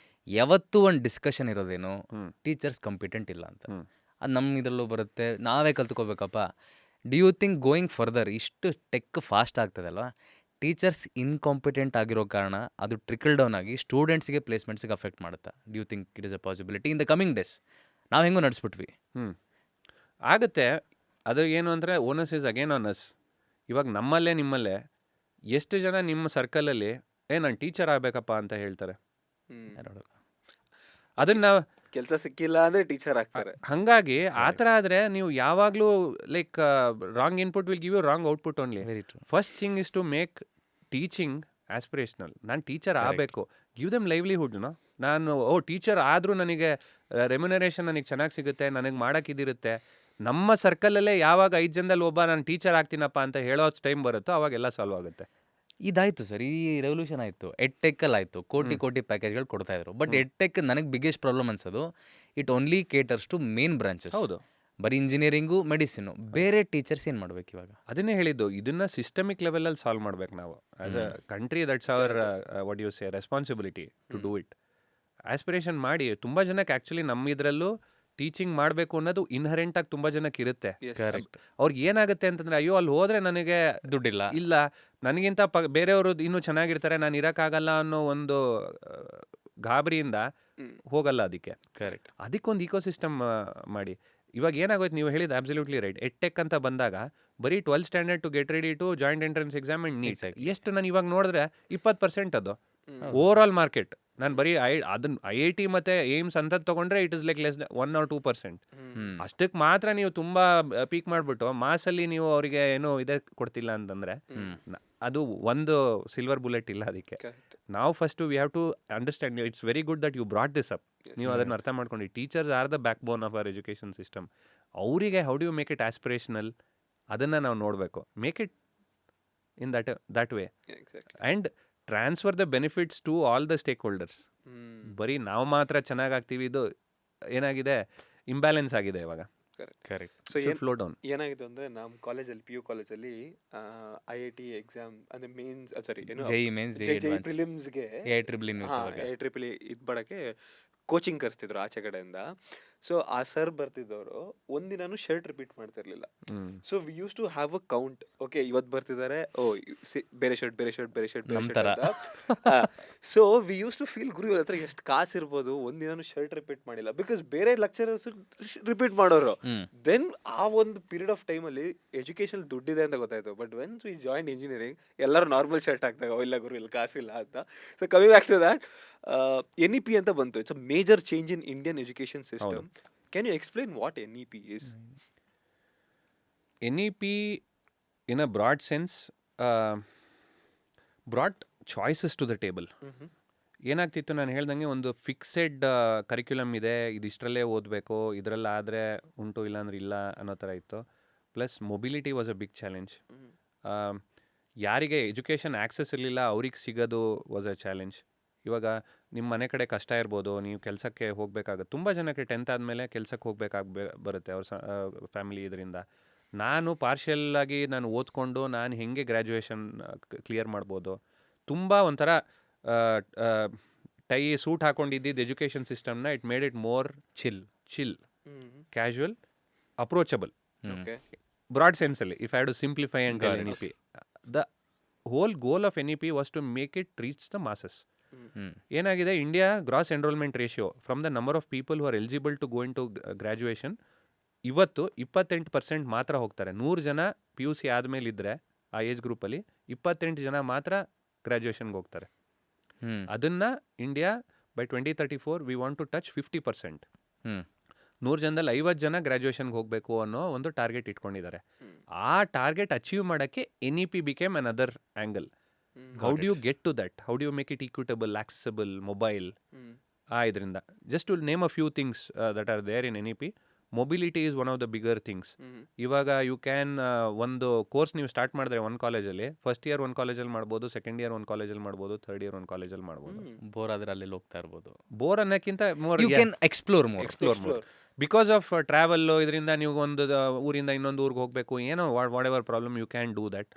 Speaker 1: ಯಾವತ್ತೂ ಒಂದು ಡಿಸ್ಕಷನ್ ಇರೋದೇನು, ಟೀಚರ್ಸ್ ಕಂಪಿಟೆಂಟ್ ಇಲ್ಲ ಅಂತ. ಅದು ನಮ್ಮ ಇದರಲ್ಲೂ ಬರುತ್ತೆ, ನಾವೇ ಕಲ್ತ್ಕೋಬೇಕಪ್ಪ. Do you think going further ಇಷ್ಟು ಟೆಕ್ ಫಾಸ್ಟ್ ಆಗ್ತದಲ್ವ, ಟೀಚರ್ಸ್ ಇನ್ಕಾಂಪಿಟೆಂಟ್ ಆಗಿರೋ ಕಾರಣ ಅದು ಟ್ರಿಕಲ್ ಡೌನ್ ಆಗಿ ಸ್ಟೂಡೆಂಟ್ಸ್ಗೆ ಪ್ಲೇಸ್ಮೆಂಟ್ಸ್ಗೆ ಅಫೆಕ್ಟ್ ಮಾಡುತ್ತಾ? Do you think it is a possibility in the coming days? ನಾವು ಹೆಂಗೋ ನಡೆಸ್ಬಿಟ್ವಿ.
Speaker 2: ಆಗುತ್ತೆ. ಅದು ಏನು ಅಂದರೆ onus is again on us. ಇವಾಗ ನಿಮ್ಮಲ್ಲೇ ಎಷ್ಟು ಜನ ನಿಮ್ಮ ಸರ್ಕಲಲ್ಲಿ ನಾನು ಟೀಚರ್ ಆಗಬೇಕಪ್ಪ ಅಂತ ಹೇಳ್ತಾರೆ? ಅದನ್ನ
Speaker 3: ಕೆಲಸ ಸಿಕ್ಕಿಲ್ಲ ಅಂದರೆ ಟೀಚರ್ ಆಗ್ತಾರೆ.
Speaker 2: ಹಾಗಾಗಿ ಆ ಥರ ಆದರೆ ನೀವು ಯಾವಾಗಲೂ like wrong input will give you wrong output only.
Speaker 1: Very true.
Speaker 2: First thing is to make teaching aspirational. ನಾನು ಟೀಚರ್ ಆಗಬೇಕು, ಗಿವ್ ದೆಮ್ ಲೈವ್ಲಿಹುಡ್ನು. ನಾನು ಟೀಚರ್ ಆದರೂ ನನಗೆ ರೆಮ್ಯುನರೇಷನ್ ನನಗೆ ಚೆನ್ನಾಗಿ ಸಿಗುತ್ತೆ, ನನಗೆ ಮಾಡೋಕ್ಕಿದಿರುತ್ತೆ. ನಮ್ಮ ಸರ್ಕಲಲ್ಲೇ ಯಾವಾಗ 5 ಜನದಲ್ಲಿ ಒಬ್ಬ ನಾನು ಟೀಚರ್ ಆಗ್ತೀನಪ್ಪ ಅಂತ ಹೇಳೋ ಟೈಮ್ ಬರುತ್ತೋ ಅವಾಗೆಲ್ಲ ಸಾಲ್ವ್ ಆಗುತ್ತೆ.
Speaker 1: ಇದಾಯಿತು ಸರ್, ಈ ರೆವಲ್ಯೂಷನ್ ಆಯಿತು. ಎಡ್ಟೆಕ್ಕಲ್ಲಿ ಆಯಿತು, ಕೋಟಿ ಪ್ಯಾಕೇಜ್ಗಳು ಕೊಡ್ತಾ ಇದ್ರು. ಬಟ್ ಎಡ್ಟೆಕ್ ನನಗೆ ಬಿಗ್ಗೆಸ್ಟ್ ಪ್ರಾಬ್ಲಮ್ ಅನ್ಸೋದು, it only caters to main branches.
Speaker 2: ಹೌದು.
Speaker 1: ಬರೀ ಇಂಜಿನಿಯರಿಂಗು ಮೆಡಿಸಿನು. ಬೇರೆ ಟೀಚರ್ಸ್ ಏನು ಮಾಡ್ಬೇಕು ಇವಾಗ?
Speaker 2: ಅದನ್ನೇ ಹೇಳಿದ್ದು, ಇದನ್ನ ಸಿಸ್ಟಮಿಕ್ ಲೆವೆಲಲ್ಲಿ ಸಾಲ್ವ್ ಮಾಡ್ಬೇಕು ನಾವು as a country. That's our what you say responsibility to do it. Aspiration ಮಾಡಿ. ತುಂಬ ಜನಕ್ಕೆ ಆ್ಯಕ್ಚುಲಿ ನಮ್ಮ ಇದರಲ್ಲೂ ಟೀಚಿಂಗ್ ಮಾಡಬೇಕು ಅನ್ನೋದು ಇನ್ಹರೆಂಟಾಗಿ ತುಂಬ ಜನಕ್ಕೆ ಇರುತ್ತೆ.
Speaker 1: ಕರೆಕ್ಟ್.
Speaker 2: ಅವ್ರಿಗೆ ಏನಾಗುತ್ತೆ ಅಂತಂದರೆ, ಅಯ್ಯೋ ಅಲ್ಲಿ ಹೋದರೆ ನನಗೆ
Speaker 1: ದುಡ್ಡಿಲ್ಲ,
Speaker 2: ಇಲ್ಲ ನನಗಿಂತ ಬೇರೆಯವರು ಇನ್ನೂ ಚೆನ್ನಾಗಿರ್ತಾರೆ, ನಾನು ಇರೋಕ್ಕಾಗಲ್ಲ ಅನ್ನೋ ಒಂದು ಗಾಬರಿಯಿಂದ ಹೋಗಲ್ಲ. ಅದಕ್ಕೆ
Speaker 1: ಕರೆಕ್ಟ್,
Speaker 2: ಅದಕ್ಕೊಂದು ಇಕೋಸಿಸ್ಟಮ್ ಮಾಡಿ. ಇವಾಗ ಏನಾಗೋಯ್ತು, ನೀವು ಹೇಳಿದ ಅಬ್ಸಲ್ಯೂಟ್ಲಿ ರೈಟ್. ಎಡ್ಟೆಕ್ ಅಂತ ಬಂದಾಗ ಬರೀ 12th standard to get ready to joint entrance exam and NEET. ಎಷ್ಟು ನಾನು ಇವಾಗ ನೋಡಿದ್ರೆ 20% ಅದು ಓವರ್ ಆಲ್ ಮಾರ್ಕೆಟ್. ನಾನು ಬರೀ ಅದನ್ನ IIT ಮತ್ತು ಏಮ್ಸ್ ಅಂತದ್ದು ತೊಗೊಂಡ್ರೆ it is like less 1 or 2%. ಅಷ್ಟಕ್ಕೆ ಮಾತ್ರ ನೀವು ತುಂಬ ಪೀಕ್ ಮಾಡಿಬಿಟ್ಟು ಮಾಸಲ್ಲಿ ನೀವು ಅವರಿಗೆ ಏನೋ ಇದೇ ಕೊಡ್ತಿಲ್ಲ ಅಂತಂದರೆ ಅದು ಒಂದು ಸಿಲ್ವರ್ ಬುಲೆಟ್ ಇಲ್ಲ. ಅದಕ್ಕೆ ನಾವು first we have to understand. It's very good that you brought this up. ನೀವು ಅದನ್ನು ಅರ್ಥ ಮಾಡ್ಕೊಂಡು, teachers are the backbone of our education system. ಅವರಿಗೆ how do you make it aspirational, ಅದನ್ನು ನಾವು ನೋಡಬೇಕು. Make it in that way and transfer the benefits to all the stakeholders. ಬರೀ ನಾವು ಮಾತ್ರ ಚೆನ್ನಾಗಾಗ್ತೀವಿ, ಇದು ಏನಾಗಿದೆ, ಇಂಬ್ಯಾಲೆನ್ಸ್ ಆಗಿದೆ ಇವಾಗ.
Speaker 1: ಕರೆಕ್ಟ್.
Speaker 3: ಸೊ
Speaker 2: ಫ್ಲೋ ಡೌನ್
Speaker 3: ಏನಾಗಿದೆ ಅಂದರೆ, ನಮ್ಮ ಕಾಲೇಜಲ್ಲಿ PU ಕಾಲೇಜಲ್ಲಿ IIT ಎಕ್ಸಾಮ್ ಅಂದರೆ ಮೇನ್ಸ್ ಸಾರಿ ಏನು
Speaker 1: JEE ಮೇನ್ಸ್,
Speaker 3: ಪ್ರಿಲಿಮ್ಸ್ಗೆ
Speaker 1: AIEEE
Speaker 3: AIEEE ಇದು ಮಾಡೋಕ್ಕೆ ಕೋಚಿಂಗ್ ಕರೆಸ್ತಿದ್ರು ಆಚೆ ಕಡೆಯಿಂದ. ಸೊ ಆ ಸರ್ ಬರ್ತಿದ್ದವರು ಒಂದಿನಾನು ಶರ್ಟ್ ರಿಪೀಟ್ ಮಾಡ್ತಿರ್ಲಿಲ್ಲ. So we used to have a count. Okay, ಇವತ್ತು ಬರ್ತಿದ್ದಾರೆ, ಓ ಬೇರೆ ಶರ್ಟ್ ಬೇರೆ ಶರ್ಟ್ ಬೇರೆ ಶರ್ಟ್ ಬೇರೆ
Speaker 1: ನಮ್
Speaker 3: ಶರ್ಟ್
Speaker 1: ತರ.
Speaker 3: ಅಂತ. So we used to feel ಗುರು ಇವ್ರ ಹತ್ರ ಎಷ್ಟು ಕಾಸು ಇರ್ಬೋದು, ಒಂದಿನಾನು ಶರ್ಟ್ ರಿಪೀಟ್ ಮಾಡಿಲ್ಲ. ಬಿಕಾಸ್ ಬೇರೆ ಲೆಕ್ಚರರ್ಸ್ ರಿಪೀಟ್ ಮಾಡೋರು. ದೆನ್ ಆ ಒಂದು ಪೀರಿಯಡ್ ಆಫ್ ಟೈಮಲ್ಲಿ ಎಜುಕೇಶನ್ ದುಡ್ಡಿದೆ ಅಂತ ಗೊತ್ತಾಯ್ತು. But once we join engineering ಎಲ್ಲರೂ ನಾರ್ಮಲ್ ಶರ್ಟ್ ಹಾಕ್ದಾಗ ಇಲ್ಲ ಗುರು ಇಲ್ಲಿ ಕಾಸಿಲ್ಲ ಅಂತ. So coming back to that, NEP ಅಂತ ಬಂತು. It's a major change in Indian education system. Can you explain what NEP is?
Speaker 2: NEP, in a broad sense, brought choices to the table. ಏನಾಗ್ತಿತ್ತು, ನಾನು ಹೇಳ್ದಂಗೆ ಒಂದು ಫಿಕ್ಸೆಡ್ ಕರಿಕ್ಯುಲಮ್ ಇದೆ, ಇದಿಷ್ಟರಲ್ಲೇ ಓದಬೇಕು, ಇದರಲ್ಲಾದರೆ ಉಂಟು ಇಲ್ಲಾಂದ್ರೆ ಇಲ್ಲ ಅನ್ನೋ ಥರ ಇತ್ತು. Plus mobility was a big challenge. ಯಾರಿಗೆ ಎಜುಕೇಷನ್ ಆ್ಯಕ್ಸಸ್ ಇರಲಿಲ್ಲ ಅವ್ರಿಗೆ ಸಿಗೋದು ವಾಸ್ ಅ ಚಾಲೆಂಜ್. ಇವಾಗ ನಿಮ್ಮ ಮನೆ ಕಡೆ ಕಷ್ಟ ಇರ್ಬೋದು, ನೀವು ಕೆಲಸಕ್ಕೆ ಹೋಗಬೇಕಾಗುತ್ತೆ. ತುಂಬ ಜನಕ್ಕೆ 10th ಆದಮೇಲೆ ಕೆಲಸಕ್ಕೆ ಬರುತ್ತೆ ಅವ್ರ ಫ್ಯಾಮಿಲಿ ಇದರಿಂದ. ನಾನು ಪಾರ್ಷಿಯಲ್ಲಾಗಿ ನಾನು ಓದ್ಕೊಂಡು ನಾನು ಹೆಂಗೆ ಗ್ರ್ಯಾಜುಯೇಷನ್ ಕ್ಲಿಯರ್ ಮಾಡ್ಬೋದು. ತುಂಬ ಒಂಥರ ಟೈ ಸೂಟ್ ಹಾಕೊಂಡಿದ್ದು ಎಜುಕೇಷನ್ ಸಿಸ್ಟಮ್ನ it made it more chill, casual, approachable.
Speaker 3: Okay.
Speaker 2: Broad ಸೆನ್ಸಲ್ಲಿ if I have to simplify and tell NEP, the whole goal of NEP was to make it reach the masses. ಏನಾಗಿದೆ, India gross enrolment ratio from the number of people who are eligible to go into graduation ಇವತ್ತು 28% ಮಾತ್ರ ಹೋಗ್ತಾರೆ. 100 ಜನ PUC ಆದಮೇಲೆ ಇದ್ದರೆ ಆ ಏಜ್ ಗ್ರೂಪಲ್ಲಿ 28 ಜನ ಮಾತ್ರ ಗ್ರ್ಯಾಜುಯೇಷನ್ಗೆ ಹೋಗ್ತಾರೆ. ಅದನ್ನು India by 2034 we want to touch 50%. 100 ಜನದಲ್ಲಿ 50 ಜನ ಗ್ರ್ಯಾಜುಯೇಷನ್ಗೆ ಹೋಗಬೇಕು ಅನ್ನೋ ಒಂದು ಟಾರ್ಗೆಟ್ ಇಟ್ಕೊಂಡಿದ್ದಾರೆ. ಆ ಟಾರ್ಗೆಟ್ ಅಚೀವ್ ಮಾಡೋಕ್ಕೆ NEP became another angle. How do you get to that? How do you make it equitable, accessible, mobile? ಇದರಿಂದ just to name a few things that are there in NEP. Mobility is one of the bigger things. ಇವಾಗ ಯು ಕ್ಯಾನ್ ಒಂದು ಕೋರ್ಸ್ ನೀವು ಸ್ಟಾರ್ಟ್ ಮಾಡಿದ್ರೆ ಒಂದು ಕಾಲೇಜಲ್ಲಿ, ಫಸ್ಟ್ ಇಯರ್ ಒಂದು ಕಾಲೇಜಲ್ಲಿ ಮಾಡ್ಬೋದು, ಸೆಕೆಂಡ್ ಇಯರ್ ಒಂದು ಕಾಲೇಜಲ್ಲಿ ಮಾಡ್ಬೋದು, ಥರ್ಡ್ ಇಯರ್ ಒಂದು ಕಾಲೇಜಲ್ಲಿ ಮಾಡ್ಬೋದು.
Speaker 1: ಬೋರ್ ಆದ್ರೆ ಅಲ್ಲಿ ಹೋಗ್ತಾ ಇರ್ಬೋದು.
Speaker 2: ಬೋರ್ ಅನ್ನೋಕ್ಕಿಂತ more
Speaker 1: you can explore more.
Speaker 2: Because of travel, ಇದರಿಂದ ನೀವು ಒಂದು ಊರಿಂದ ಇನ್ನೊಂದು ಊರಿಗೆ ಹೋಗಬೇಕು, ಏನೋ whatever problem you can do that.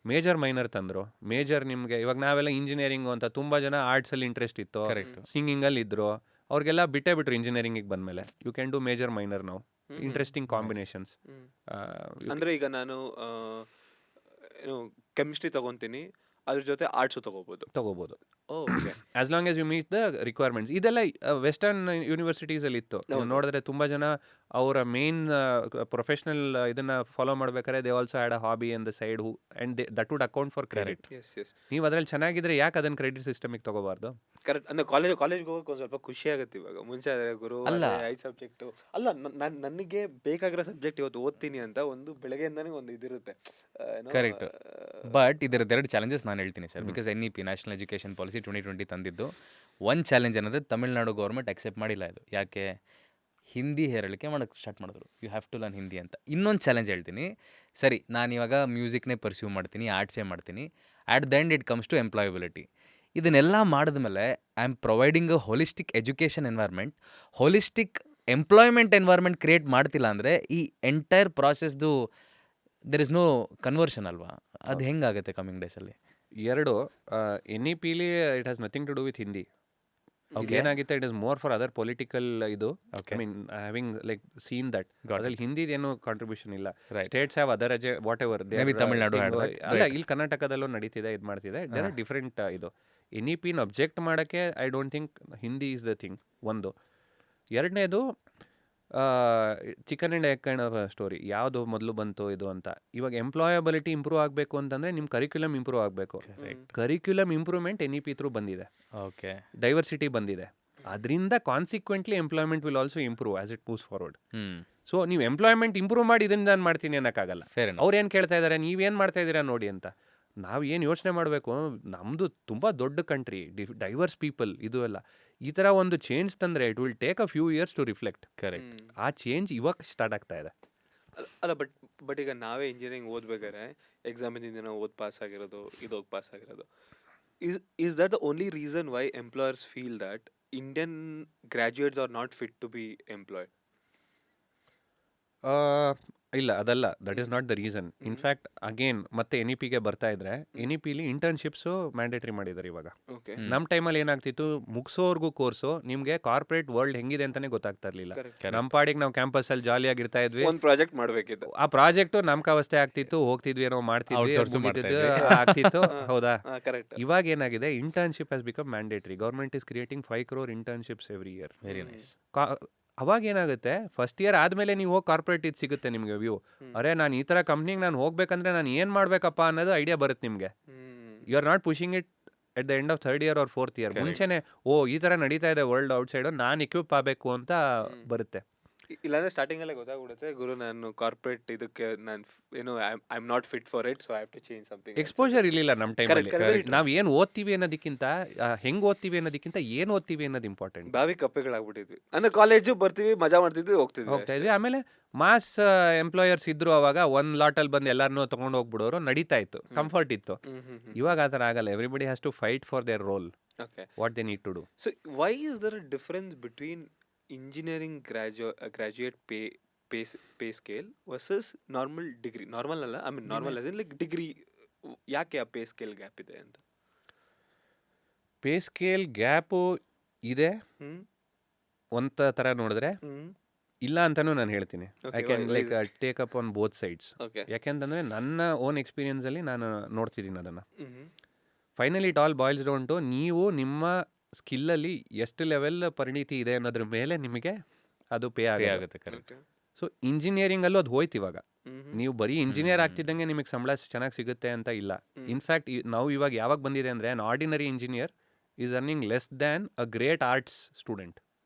Speaker 2: Major minor ತಂದರು. ಮೇಜರ್ ನಿಮಗೆ ಇವಾಗ ನಾವೆಲ್ಲ ಇಂಜಿನಿಯರಿಂಗು ಅಂತ ತುಂಬ ಜನ ಆರ್ಟ್ಸಲ್ಲಿ ಇಂಟ್ರೆಸ್ಟ್ ಇತ್ತು, ಸಿಂಗಿಂಗಲ್ಲಿ ಇದ್ರು, ಅವ್ರಿಗೆಲ್ಲ ಬಿಟ್ಟರು ಇಂಜಿನಿಯರಿಂಗಿಗೆ ಬಂದಮೇಲೆ. You can do major minor now. Interesting combinations.
Speaker 3: ಅಂದರೆ ಈಗ ನಾನು ಏನು ಕೆಮಿಸ್ಟ್ರಿ ತಗೊತೀನಿ, ಅದ್ರ ಜೊತೆ ಆರ್ಟ್ಸು ತಗೋಬೋದು.
Speaker 2: As long as you meet the requirements. ಇದೆಲ್ಲ ವೆಸ್ಟರ್ನ್ ಯೂನಿವರ್ಸಿಟೀಸಲ್ಲಿ ಇತ್ತು. ನೀವು ನೋಡಿದ್ರೆ ತುಂಬ ಜನ ಅವರ ಮೇನ್ ಪ್ರೊಫೆಷನಲ್ ಇದನ್ನು ಫಾಲೋ ಮಾಡ್ಬೇಕಾದ್ರೆ they also had a hobby on the side and that would account for credit. ನೀವು ಅದ್ರಲ್ಲಿ ಚೆನ್ನಾಗಿದ್ರೆ ಯಾಕೆ ಅದನ್ನು ಕ್ರೆಡಿಟ್ ಸಿಸ್ಟಮಿಗೆ ತಗೋಬಾರ್ದು?
Speaker 3: ಕರೆಕ್ಟ್. ಅಂದ್ರೆ ಕಾಲೇಜ್ಗೆ ಹೋಗೋಕೆ ಒಂದು ಸ್ವಲ್ಪ ಖುಷಿ ಆಗುತ್ತೆ. ಇವಾಗ ಮುಂಚೆ ಆದರೆ ಗುರು
Speaker 1: ಅಲ್ಲ
Speaker 3: 5 ಸಬ್ಜೆಕ್ಟು ಅಲ್ಲ, ನನಗೆ ಬೇಕಾಗಿರೋ ಸಬ್ಜೆಕ್ಟ್ ಇವತ್ತು ಓದ್ತೀನಿ ಅಂತ ಒಂದು ಬೆಳಗ್ಗೆಯಿಂದನೇ ಒಂದು ಇದಿರುತ್ತೆ.
Speaker 1: ಕರೆಕ್ಟ್. ಬಟ್ ಇದರದ್ದು 2 ಚಾಲೆಂಜಸ್ ನಾನು ಹೇಳ್ತೀನಿ sir. Because NEP national education policy 2020 ತಂದಿದ್ದು ಒಂದು ಚಾಲೆಂಜ್ ಏನಂದರೆ ತಮಿಳ್ನಾಡು ಗೌರ್ಮೆಂಟ್ ಅಕ್ಸೆಪ್ಟ್ ಮಾಡಿಲ್ಲ ಇದು. ಯಾಕೆ? ಹಿಂದಿ ಹೇರಳಿಕೆ ಮಾಡೋಕ್ಕೆ ಸ್ಟಾರ್ಟ್ ಮಾಡಿದ್ರು, you have to learn Hindi ಅಂತ. ಇನ್ನೊಂದು ಚಾಲೆಂಜ್ ಹೇಳ್ತೀನಿ. ಸರಿ, ನಾನು ಇವಾಗ ಮ್ಯೂಸಿಕ್ನೇ ಪರ್ಸ್ಯೂ ಮಾಡ್ತೀನಿ, ಆರ್ಟ್ಸೇ ಮಾಡ್ತೀನಿ, at the end it comes to employability. ಇದನ್ನೆಲ್ಲ ಮಾಡಿದ್ಮೇಲೆ I am providing a holistic education environment, holistic employment environment create ಮಾಡ್ತಿಲ್ಲ ಅಂದರೆ ಈ ಎಂಟೈರ್ ಪ್ರಾಸೆಸ್ದು ದೆರ್ ಇಸ್ ನೋ ಕನ್ವರ್ಷನ್ ಅಲ್ವಾ? ಅದು ಹೆಂಗಾಗುತ್ತೆ ಕಮಿಂಗ್ ಡೇಸಲ್ಲಿ?
Speaker 2: ಎರಡು, NEPಲಿ it has nothing to do with Hindi. ಏನಾಗುತ್ತೆ, it is more for other political ಇದು. I mean having like seen that ಅದ್ರಲ್ಲಿ ಹಿಂದಿದೇನು ಕಾಂಟ್ರಿಬ್ಯೂಷನ್ ಇಲ್ಲ. States have other what ever.
Speaker 1: Tamil Nadu
Speaker 2: ಅಲ್ಲ, ಇಲ್ಲಿ ಕರ್ನಾಟಕದಲ್ಲೂ ನಡೀತಿದೆ, ಇದು ಮಾಡ್ತಿದೆ. ದೇರ್ ಆರ್ ಡಿಫ್ರೆಂಟ್ ಇದು. NEPನ ಅಬ್ಜೆಕ್ಟ್ ಮಾಡೋಕ್ಕೆ I don't think Hindi is the thing. ಒಂದು. ಎರಡನೇದು, chicken and egg kind of story. ಯಾವುದು ಮೊದಲು ಬಂತು ಇದು ಅಂತ. ಇವಾಗ ಎಂಪ್ಲಾಯಬಿಲಿಟಿ ಇಂಪ್ರೂವ್ ಆಗಬೇಕು ಅಂತಂದರೆ ನಿಮ್ಮ ಕರಿಕ್ಯುಲಮ್ ಇಂಪ್ರೂವ್ ಆಗಬೇಕು. ಕರಿಕ್ಯುಲಮ್ ಇಂಪ್ರೂವ್ಮೆಂಟ್ NEP ಥ್ರೂ ಬಂದಿದೆ.
Speaker 1: ಓಕೆ.
Speaker 2: ಡೈವರ್ಸಿಟಿ ಬಂದಿದೆ. ಅದರಿಂದ consequently employment will also improve as it moves forward. So ನೀವು ಎಂಪ್ಲಾಯ್ಮೆಂಟ್ ಇಂಪ್ರೂವ್ ಮಾಡಿ ಇದನ್ನು ನಾನು ಮಾಡ್ತೀನಿ ಅನ್ನೋಕ್ಕಾಗಲ್ಲ. ಅವ್ರು ಏನು ಕೇಳ್ತಾ ಇದ್ದಾರೆ, ನೀವೇನು ಮಾಡ್ತಾ ಇದ್ದೀರಾ ನೋಡಿ ಅಂತ. ನಾವು ಏನು ಯೋಚನೆ ಮಾಡಬೇಕು, ನಮ್ಮದು ತುಂಬ ದೊಡ್ಡ ಕಂಟ್ರಿ, ಡೈವರ್ಸ್ ಪೀಪಲ್, ಇದು ಎಲ್ಲ. ಈ ಥರ ಒಂದು ಚೇಂಜ್ ತಂದರೆ it will take a few years to reflect.
Speaker 1: Correct.
Speaker 2: ಆ ಚೇಂಜ್ ಇವಾಗ ಸ್ಟಾರ್ಟ್ ಆಗ್ತಾ ಇದೆ.
Speaker 3: ಅಲ್ಲ, ಬಟ್ ಈಗ ನಾವೇ ಇಂಜಿನಿಯರಿಂಗ್ ಓದ್ಬೇಕಾದ್ರೆ ಎಕ್ಸಾಮಿನ ದಿನ ಪಾಸ್ ಆಗಿರೋದು, ಇದೋಗಿ ಪಾಸ್ ಆಗಿರೋದು. Is that the only reason why employers feel that Indian graduates are not fit to be employed?
Speaker 2: ಇಲ್ಲ ಅದಲ್ಲ, that is not the reason. In fact again ಮತ್ತೆ NEPಗೆ ಬರ್ತಾ ಇದ್ರೆ NEPಲಿ ಇಂಟರ್ನ್ಶಿಪ್ಸು ಮ್ಯಾಂಡೇಟ್ರಿ ಮಾಡಿದ್ದಾರೆ ಇವಾಗ.
Speaker 3: ಓಕೆ
Speaker 2: ನಮ್ಮ ಟೈಮಲ್ಲಿ ಏನಾಗ್ತಿತ್ತು, ಮುಗಿಸೋರ್ಗೂ ಕೋರ್ಸು ನಿಮಗೆ ಕಾರ್ಪೊರೇಟ್ ವರ್ಲ್ಡ್ ಹೆಂಗಿದೆ ಅಂತಾನೆ ಗೊತ್ತಾಗ್ತಾ ಇರಲಿಲ್ಲ. ನಮ್ಮ ಪಾಡಿಗೆ ನಾವು ಕ್ಯಾಂಪಸಲ್ಲಿ ಜಾಲಿಯಾಗಿ ಇರ್ತಾ ಇದ್ವಿ.
Speaker 3: ಒಂದು ಪ್ರಾಜೆಕ್ಟ್ ಮಾಡಬೇಕಿತ್ತು,
Speaker 2: ಆ ಪ್ರಾಜೆಕ್ಟು ನಾಮಕಾವಸ್ಥೆ ಆಗ್ತಿತ್ತು, ಹೋಗ್ತಿದ್ವಿ, ಏನೋ ಮಾಡ್ತಿದ್ವಿ,
Speaker 1: Outsource
Speaker 2: ಮುಗೀತಿದ್ದು,
Speaker 1: ಮಾಡ್ತಾ
Speaker 2: ಆಗ್ತಿತ್ತು. ಹೌದಾ?
Speaker 3: ಕರೆಕ್ಟ್.
Speaker 2: ಇವಾಗ ಏನಾಗಿದೆ, internship has become mandatory. Government is creating 5 crore internships every year.
Speaker 1: Very nice.
Speaker 2: ಅವಾಗ ಏನಾಗುತ್ತೆ, ಫಸ್ಟ್ ಇಯರ್ ಆದಮೇಲೆ ನೀವು ಹೋಗಿ ಕಾರ್ಪೊರೇಟ್ ಇದು ಸಿಗುತ್ತೆ ನಿಮಗೆ ವ್ಯೂ. ಅರೆ ನಾನು ಈ ಥರ ಕಂಪ್ನಿಗೆ ನಾನು ಹೋಗ್ಬೇಕಂದ್ರೆ ನಾನು ಏನು ಮಾಡಬೇಕಪ್ಪ ಅನ್ನೋದು ಐಡಿಯಾ ಬರುತ್ತೆ ನಿಮಗೆ. You are not pushing it at the end of 3rd year or 4th year. ಮುಂಚೆನೆ ಈ ಥರ ನಡೀತಾ ಇದೆ ವರ್ಲ್ಡ್ ಔಟ್ಸೈಡು, ನಾನು ಎಕ್ವಿಪ್ ಆಗಬೇಕು ಅಂತ ಬರುತ್ತೆ.
Speaker 3: ಇಲ್ಲಾಂದ್ರೆ ಸ್ಟಾರ್ಟಿಂಗ್ ಅಲ್ಲೇ ಗೊತ್ತಾಗ್ಬಿಡುತ್ತೆ, ಗುರು ನಾನು ಕಾರ್ಪೊರೇಟ್ ಇದಕ್ಕೆ ನಾನು ಏನೋ I am not fit for it, so I have to change something.
Speaker 2: Exposure ಇರಲಿಲ್ಲ ನಮ್ಮ ಟೈಮಲ್ಲಿ.
Speaker 3: correct.
Speaker 2: ನಾವು ಏನು ಓದ್ತೀವಿ ಅನ್ನೋದಕ್ಕಿಂತ ಹೆಂಗೆ ಓದ್ತೀವಿ ಅನ್ನೋದಕ್ಕಿಂತ ಏನು ಓದ್ತೀವಿ ಅನ್ನೋದು ಇಂಪಾರ್ಟೆಂಟ್.
Speaker 3: ಬಾವಿ ಕಪ್ಪೆಗಳಾಗ್ಬಿಟ್ಟಿದ್ವಿ. ಅಂದ್ರೆ ಕಾಲೇಜು ಬರ್ತೀವಿ, ಮಜಾ ಮಾಡ್ತಿದ್ವಿ,
Speaker 2: ಹೋಗ್ತಾ
Speaker 3: ಹೋಗ್ತಿದ್ವಿ.
Speaker 2: ಇದ್ವಿ. ಆಮೇಲೆ ಮಾಸ್ ಎಂಪ್ಲಾಯರ್ಸ್ ಇದ್ರು, ಅವಾಗ ಒಂದು ಲಾಟಲ್ಲಿ ಬಂದು ಎಲ್ಲರನ್ನೂ ತೊಗೊಂಡು ಹೋಗ್ಬಿಡೋರು, ನಡೀತಾ ಇತ್ತು, ಕಂಫರ್ಟ್ ಇತ್ತು. ಇವಾಗ ಆ ಥರ ಆಗಲ್ಲ. Everybody has to fight for their role,
Speaker 3: okay.
Speaker 2: What they need to do.
Speaker 3: So why is there a difference between engineering graduate pay scale versus normal degree? Normal ಅಲ್ಲ, I mean normal as in like degree. ಯಾಕೆ ಆ ಪೇ ಸ್ಕೇಲ್ ಗ್ಯಾಪ್ ಇದೆ ಅಂತ?
Speaker 2: ಪೇ ಸ್ಕೇಲ್ ಗ್ಯಾಪು ಇದೆ
Speaker 3: ಹ್ಮ್
Speaker 2: ಒಂಥ ಥರ ನೋಡಿದ್ರೆ,
Speaker 3: ಹ್ಮ್
Speaker 2: ಇಲ್ಲ ಅಂತಲೂ ನಾನು ಹೇಳ್ತೀನಿ.
Speaker 3: Okay,
Speaker 2: I can
Speaker 3: why
Speaker 2: like
Speaker 3: is it?
Speaker 2: Take up on both sides.
Speaker 3: Okay.
Speaker 2: ಯಾಕೆಂತಂದರೆ ನನ್ನ ಓನ್ ಎಕ್ಸ್ಪೀರಿಯನ್ಸಲ್ಲಿ ನಾನು ನೋಡ್ತಿದ್ದೀನಿ ಅದನ್ನು.
Speaker 3: Hmm
Speaker 2: finally it all boils down to ನೀವು ನಿಮ್ಮ ಸ್ಕಿಲ್ಲಲ್ಲಿ ಎಷ್ಟು ಲೆವೆಲ್ ಪರಿಣಿತಿ ಇದೆ ಅನ್ನೋದ್ರ ಮೇಲೆ ನಿಮಗೆ ಅದು ಪೇ
Speaker 1: ಪೇ
Speaker 2: ಆಗುತ್ತೆ.
Speaker 1: ಆಗುತ್ತೆ. ಕರೆಕ್ಟ್.
Speaker 2: ಸೊ ಇಂಜಿನಿಯರಿಂಗಲ್ಲೂ ಅದು ಹೋಯ್ತು ಇವಾಗ. ನೀವು ಬರೀ ಇಂಜಿನಿಯರ್ ಆಗ್ತಿದ್ದಂಗೆ ನಿಮಗೆ ಸಂಬಳ ಚೆನ್ನಾಗಿ ಸಿಗುತ್ತೆ ಅಂತ ಇಲ್ಲ. ಇನ್ಫ್ಯಾಕ್ಟ್ ನಾವು ಇವಾಗ ಯಾವಾಗ ಬಂದಿದೆ ಅಂದರೆ, an ordinary engineer is earning less than a great arts student.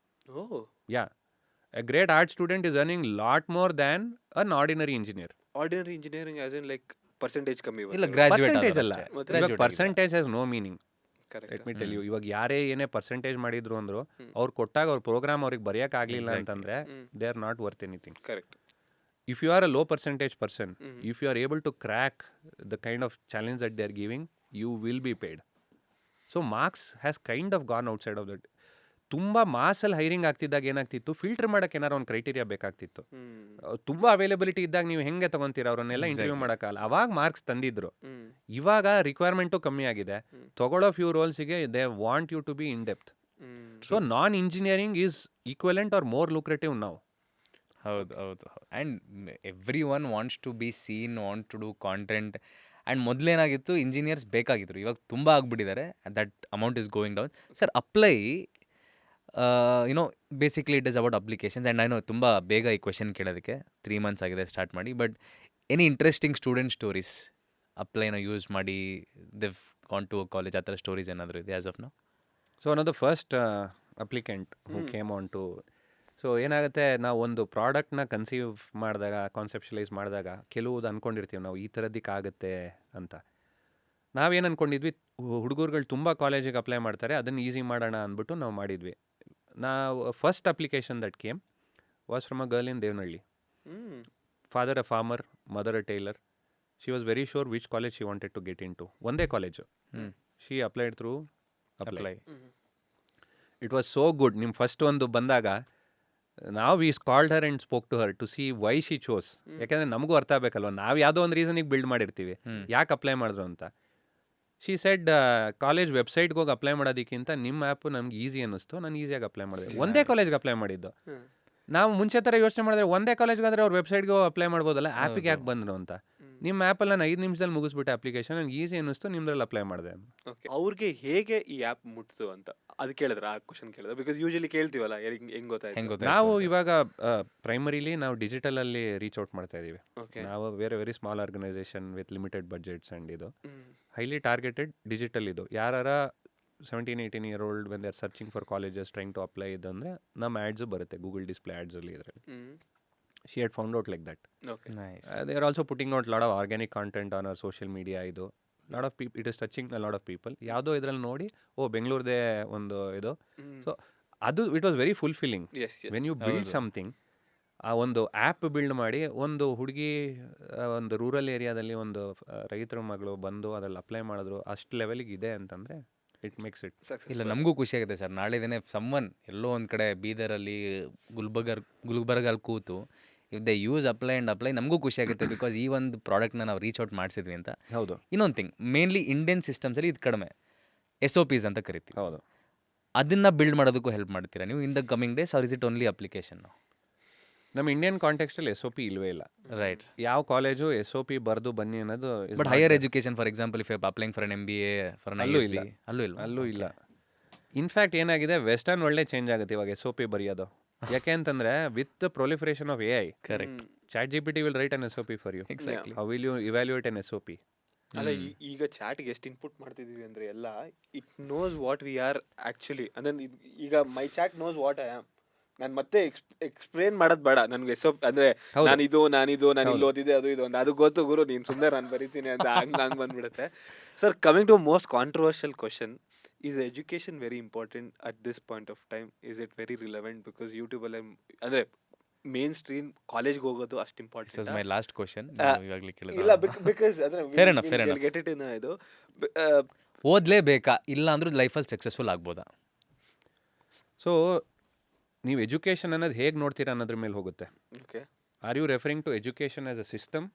Speaker 3: Oh,
Speaker 2: yeah, a great art student is earning lot more than an ordinary engineer.
Speaker 3: Ordinary engineering as in like percentage ಕಮ್ಮಿ
Speaker 1: ಇಲ್ಲ, ಗ್ರಾಜುಯೇಟ್
Speaker 2: ಪರ್ಸೆಂಟೇಜ್ ಅಲ್ಲ,
Speaker 3: ಮತ್ತೆ
Speaker 2: ಇವಾಗ percentage has no meaning.
Speaker 3: Correct.
Speaker 2: Let me tell you, ಇವಾಗ ಯಾರೇ ಏನೇ ಪರ್ಸೆಂಟೇಜ್ ಮಾಡಿದ್ರು ಅಂದ್ರು, ಅವ್ರು ಕೊಟ್ಟಾಗ ಅವ್ರ ಪ್ರೋಗ್ರಾಮ್ ಅವ್ರಿಗೆ ಬರೆಯೋಕ್ಕಾಗಲಿಲ್ಲ ಅಂತಂದ್ರೆ they are not worth anything.
Speaker 3: Correct.
Speaker 2: If you are a low percentage person, if you are able to crack the kind of challenge that they are giving, you will be paid. So marks has kind of gone outside of that. ತುಂಬ ಮಾಸಲ್ಲಿ ಹೈರಿಂಗ್ ಆಗ್ತಿದ್ದಾಗ ಏನಾಗ್ತಿತ್ತು, ಫಿಲ್ಟರ್ ಮಾಡೋಕೆ ಏನಾರು ಒಂದು ಕ್ರೈಟೀರಿಯಾ ಬೇಕಾಗ್ತಿತ್ತು. ತುಂಬ ಅವೈಲಬಿಲಿಟಿ ಇದ್ದಾಗ ನೀವು ಹೆಂಗೆ ತೊಗೊತೀರ, ಅವ್ರನ್ನೆಲ್ಲ ಇಂಟರ್ವ್ಯೂ ಮಾಡೋಕ್ಕಲ್ಲ. ಅವಾಗ ಮಾರ್ಕ್ಸ್ ತಂದಿದ್ರು. ಇವಾಗ ರಿಕ್ವೈರ್ಮೆಂಟು ಕಮ್ಮಿ ಆಗಿದೆ. ತೊಗೊಳ್ಳೋ ಫ್ಯೂ ರೋಲ್ಸಿಗೆ they want you to be in depth. So non engineering is equivalent or more lucrative ನಾವು.
Speaker 1: ಹೌದು ಹೌದು. And everyone wants to be seen, want to do content. And ಮೊದಲೇನಾಗಿತ್ತು, ಇಂಜಿನಿಯರ್ಸ್ ಬೇಕಾಗಿದ್ರು, ಇವಾಗ ತುಂಬ ಆಗಿಬಿಟ್ಟಿದ್ದಾರೆ. That amount is going down. Sir, Apply you know basically it is about applications. And ನಾನು ತುಂಬ ಬೇಗ ಈ ಕ್ವೆಶನ್ ಕೇಳೋದಕ್ಕೆ 3 months ಆಗಿದೆ ಸ್ಟಾರ್ಟ್ ಮಾಡಿ. But any interesting student stories, ಅಪ್ಲೈನ ಯೂಸ್ ಮಾಡಿ ದಿವ್ ಕಾನ್ ಟು ಕಾಲೇಜ್, ಆ ಥರ ಸ್ಟೋರೀಸ್ ಏನಾದರೂ ಇದೆ ಆಸ್ ಆಫ್ ನೌ?
Speaker 2: ಸೊ ಅನ್ನೋದು first applicant who came on to. So ಏನಾಗುತ್ತೆ, ನಾವು ಒಂದು ಪ್ರಾಡಕ್ಟ್ನ ಕನ್ಸೀವ್ ಮಾಡಿದಾಗ, ಕಾನ್ಸೆಪ್ಷಲೈಸ್ ಮಾಡಿದಾಗ ಕೆಲವುದು ಅಂದ್ಕೊಂಡಿರ್ತೀವಿ ನಾವು ಈ ಥರದ್ದಕ್ಕಾಗುತ್ತೆ ಅಂತ. ನಾವೇನು ಅಂದ್ಕೊಂಡಿದ್ವಿ, ಹುಡುಗರುಗಳು ತುಂಬ ಕಾಲೇಜಿಗೆ ಅಪ್ಲೈ ಮಾಡ್ತಾರೆ, ಅದನ್ನು ಈಸಿ ಮಾಡೋಣ ಅಂದ್ಬಿಟ್ಟು ನಾವು ಮಾಡಿದ್ವಿ. ನಾವು first application that came was from a girl in Devanahalli. Father a farmer, mother a tailor. She was very sure which college she wanted to get into. ಒಂದೇ college. She applied through Apply. It was so good. ನಿಮ್ಮ ಫಸ್ಟ್ ಒಂದು ಬಂದಾಗ ನಾವು we called her and spoke to her to see why she chose. ಯಾಕೆಂದರೆ ನಮಗೂ ಅರ್ಥ ಆಗಬೇಕಲ್ವ, ನಾವು ಯಾವುದೋ ಒಂದು ರೀಸನಿಗೆ ಬಿಲ್ಡ್ ಮಾಡಿರ್ತೀವಿ, ಯಾಕೆ ಅಪ್ಲೈ ಮಾಡಿದ್ರು ಅಂತ. ಶಿ ಸೆಡ್, ಕಾಲೇಜ್ ವೆಬ್ಸೈಟ್ಗೆ ಹೋಗಿ ಅಪ್ಲೈ ಮಾಡೋದಕ್ಕಿಂತ ನಿಮ್ಮ ಆ್ಯಪು ನಮ್ಗೆ ಈಸಿ ಅನ್ನಿಸ್ತು, ನಾನು ಈಸಿಯಾಗಿ ಅಪ್ಲೈ ಮಾಡಿದೆ. ಒಂದೇ ಕಾಲೇಜ್ಗೆ ಅಪ್ಲೈ ಮಾಡಿದ್ದು. ನಾವು ಮುಂಚೆ ಥರ ಯೋಚನೆ ಮಾಡಿದ್ರೆ ಒಂದೇ ಕಾಲೇಜ್ಗಾದರೆ ಅವ್ರ ವೆಬ್ಸೈಟ್ಗೆ ಹೋಗಿ ಅಪ್ಲೈ ಮಾಡ್ಬೋದಲ್ಲ, ಆ್ಯಪಿಗೆ ಯಾಕೆ ಬಂದರು ಅಂತ. ನಿಮ್ಮ ಆ್ಯಪಲ್ಲಿ ನಾನು 5 ನಿಮಿಷದಲ್ಲಿ ಮುಗಿಸ್ಬಿಟ್ಟೆ ಅಪ್ಲಿಕೇಶನ್, ನನಗೆ ಈಸಿ ಅನ್ನಿಸ್ತು, ನಿಮ್ದ್ರಲ್ಲಿ ಅಪ್ಲೈ ಮಾಡಿದೆ.
Speaker 3: ಓಕೆ. ಅವ್ರಿಗೆ ಹೇಗೆ ಈ ಆ್ಯಪ್ ಮುಟ್ತು ಅಂತ ಅದು ಕೇಳಿದ್ರೆ, ಆ ಕ್ವಶನ್ ಕೇಳಿದ್ರೆ? ಬಿಕಾಸ್ ಯೂಶಲಿ ಕೇಳ್ತೀವಲ್ಲ, ಹೆಂಗೆ ಗೊತ್ತಾಯ್ತು?
Speaker 2: ನಾವು ಇವಾಗ ಪ್ರೈಮರಿಲಿ ನಾವು ಡಿಜಿಟಲಲ್ಲಿ ರೀಚ್ ಔಟ್ ಮಾಡ್ತಾ ಇದ್ದೀವಿ.
Speaker 3: ಓಕೆ.
Speaker 2: ನಾವು very small organisation with limited budgets and ಇದು ಹೈಲಿ ಟಾರ್ಗೆಟೆಡ್ ಡಿಜಿಟಲ್. ಇದು ಯಾರ 17-18 year old when they are searching for colleges trying to apply ಇದು ಅಂದರೆ ನಮ್ಮ ಆ್ಯಡ್ಸು ಬರುತ್ತೆ ಗೂಗಲ್ ಡಿಸ್ಪ್ಲೇ ಆ್ಯಡ್ಸಲ್ಲಿ. ಇದರಲ್ಲಿ she had found out like that.
Speaker 3: Okay.
Speaker 1: Nice.
Speaker 2: They are also putting out lot of organic content on our social media. ಇದು lot of it is touching a lot of people. ಯಾವುದೋ ಇದರಲ್ಲಿ ನೋಡಿ, ಬೆಂಗಳೂರದೇ ಒಂದು ಇದು. ಸೊ ಅದು it was very fulfilling when you build something. ಆ ಒಂದು ಆ್ಯಪ್ ಬಿಲ್ಡ್ ಮಾಡಿ, ಒಂದು ಹುಡುಗಿ ಒಂದು ರೂರಲ್ ಏರಿಯಾದಲ್ಲಿ ಒಂದು ರೈತರ ಮಗಳು ಬಂದು ಅದ್ರಲ್ಲಿ ಅಪ್ಲೈ ಮಾಡಿದ್ರು, ಅಷ್ಟು ಲೆವೆಲಿಗೆ ಇದೆ ಅಂತಂದರೆ ಇಟ್ ಮೇಕ್ಸ್ ಇಟ್.
Speaker 1: ಇಲ್ಲ, ನಮಗೂ ಖುಷಿ ಆಗುತ್ತೆ ಸರ್. ನಾಳೆ ದಿನ ಸಮ್ಮನ್ ಎಲ್ಲೋ ಒಂದು ಕಡೆ ಬೀದರಲ್ಲಿ ಗುಲ್ಬರ್ಗಲ್ಲಿ ಕೂತು ಇಫ್ ದೇ ಯೂಸ್ ಅಪ್ಲೈ ನಮಗೂ ಖುಷಿ ಆಗುತ್ತೆ ಬಿಕಾಸ್ ಈ ಒಂದು ಪ್ರಾಡಕ್ಟ್ನ ನಾವು ರೀಚ್ ಔಟ್ ಮಾಡಿಸಿದ್ವಿ ಅಂತ.
Speaker 2: ಹೌದು
Speaker 1: ಇನ್ನೊಂದು ಥಿಂಗ್, ಮೇನ್ಲಿ ಇಂಡಿಯನ್ ಸಿಸ್ಟಮ್ಸಲ್ಲಿ ಇದು ಕಡಿಮೆ, SOPs ಅಂತ ಕರಿತೀವಿ.
Speaker 2: ಹೌದು.
Speaker 1: ಅದನ್ನು ಬಿಲ್ಡ್ ಮಾಡೋದಕ್ಕೂ ಹೆಲ್ಪ್ ಮಾಡ್ತೀರಾ ನೀವು in the coming days, or is it only application?
Speaker 2: ನಮ್ಮ ಇಂಡಿಯನ್ ಕಾಂಟೆಕ್ಸ್ಟಲ್ಲಿ SOP ಇಲ್ವೇ ಇಲ್ಲ.
Speaker 1: ರೈಟ್.
Speaker 2: ಯಾವ ಕಾಲೇಜು SOP ಬರೆದು ಬನ್ನಿ ಅನ್ನೋದು is
Speaker 1: but
Speaker 2: not
Speaker 1: higher
Speaker 2: there.
Speaker 1: Education for example if applying for N MBA for an
Speaker 2: ಅಲ್ಲೂ
Speaker 1: ISB,
Speaker 2: ಇಲ್ಲ.
Speaker 1: ಅಲ್ಲೂ ಇಲ್ಲ.
Speaker 2: ಇನ್ಫ್ಯಾಕ್ಟ್ ಏನಾಗಿದೆ, ವೆಸ್ಟರ್ನ್ ಒಳ್ಳೆ ಚೇಂಜ್ ಆಗುತ್ತೆ ಇವಾಗ SOP ಬರೆಯೋದು. ಯಾಕೆ ಅಂತಂದ್ರೆ with the proliferation of AI,
Speaker 1: correct.
Speaker 2: ChatGPT will write an SOP for you.
Speaker 1: Exactly.
Speaker 2: How will you evaluate an SOP?
Speaker 3: ಅಲ್ಲ ಈಗ ಚಾಟ್ಗೆ ಎಷ್ಟು ಇನ್ಪುಟ್ ಮಾಡ್ತಿದೀವಿ ಅಂದ್ರೆ ಎಲ್ಲ it knows what we are actually. ಅಂದ್ರೆ ಈಗ my chat knows what I am. ನಾನು ಮತ್ತೆ ಎಕ್ಸ್ಪ್ಲೇನ್ ಮಾಡೋದು ಬೇಡ ನನಗೆ. ಅಂದ್ರೆ ನಾನಿದು ಇಲ್ಲಿ ಓದಿದೆ ಅದು ಇದು ಅಂತ, ಅದು ಗೊತ್ತು ಗುರು, ನೀನು ಸುಮ್ಮನೆ ನಾನು ಬರಿತೀನಿ ಅಂತ ಹಂಗೆ ಬಂದ್ಬಿಡುತ್ತೆ. Sir, coming to most controversial question, is education very important at this point of time? Is it very relevant? Because ಯೂಟ್ಯೂಬಲ್ಲಿ ಅಂದರೆ ಮೇನ್ ಸ್ಟ್ರೀಮ್ ಕಾಲೇಜ್ಗೆ ಹೋಗೋದು ಅಷ್ಟು
Speaker 1: this was
Speaker 3: important
Speaker 1: my last question. ಇವಾಗಲೇ
Speaker 3: ಇಲ್ಲ?
Speaker 1: ಕೇಳಿದ್ರೆ
Speaker 3: because
Speaker 1: Fair enough, fair enough.
Speaker 3: Get it in ಇದು.
Speaker 1: ಓದಲೇಬೇಕಾ, ಇಲ್ಲ ಅಂದ್ರೂ ಲೈಫಲ್ಲಿ ಸಕ್ಸಸ್ಫುಲ್ ಆಗ್ಬೋದಾ?
Speaker 2: ಸೊ ನೀವು ಎಜುಕೇಷನ್ ಅನ್ನೋದು ಹೇಗೆ ನೋಡ್ತೀರಾ ಅನ್ನೋದ್ರ ಮೇಲೆ ಹೋಗುತ್ತೆ.
Speaker 3: Okay,
Speaker 2: are you referring to education as a system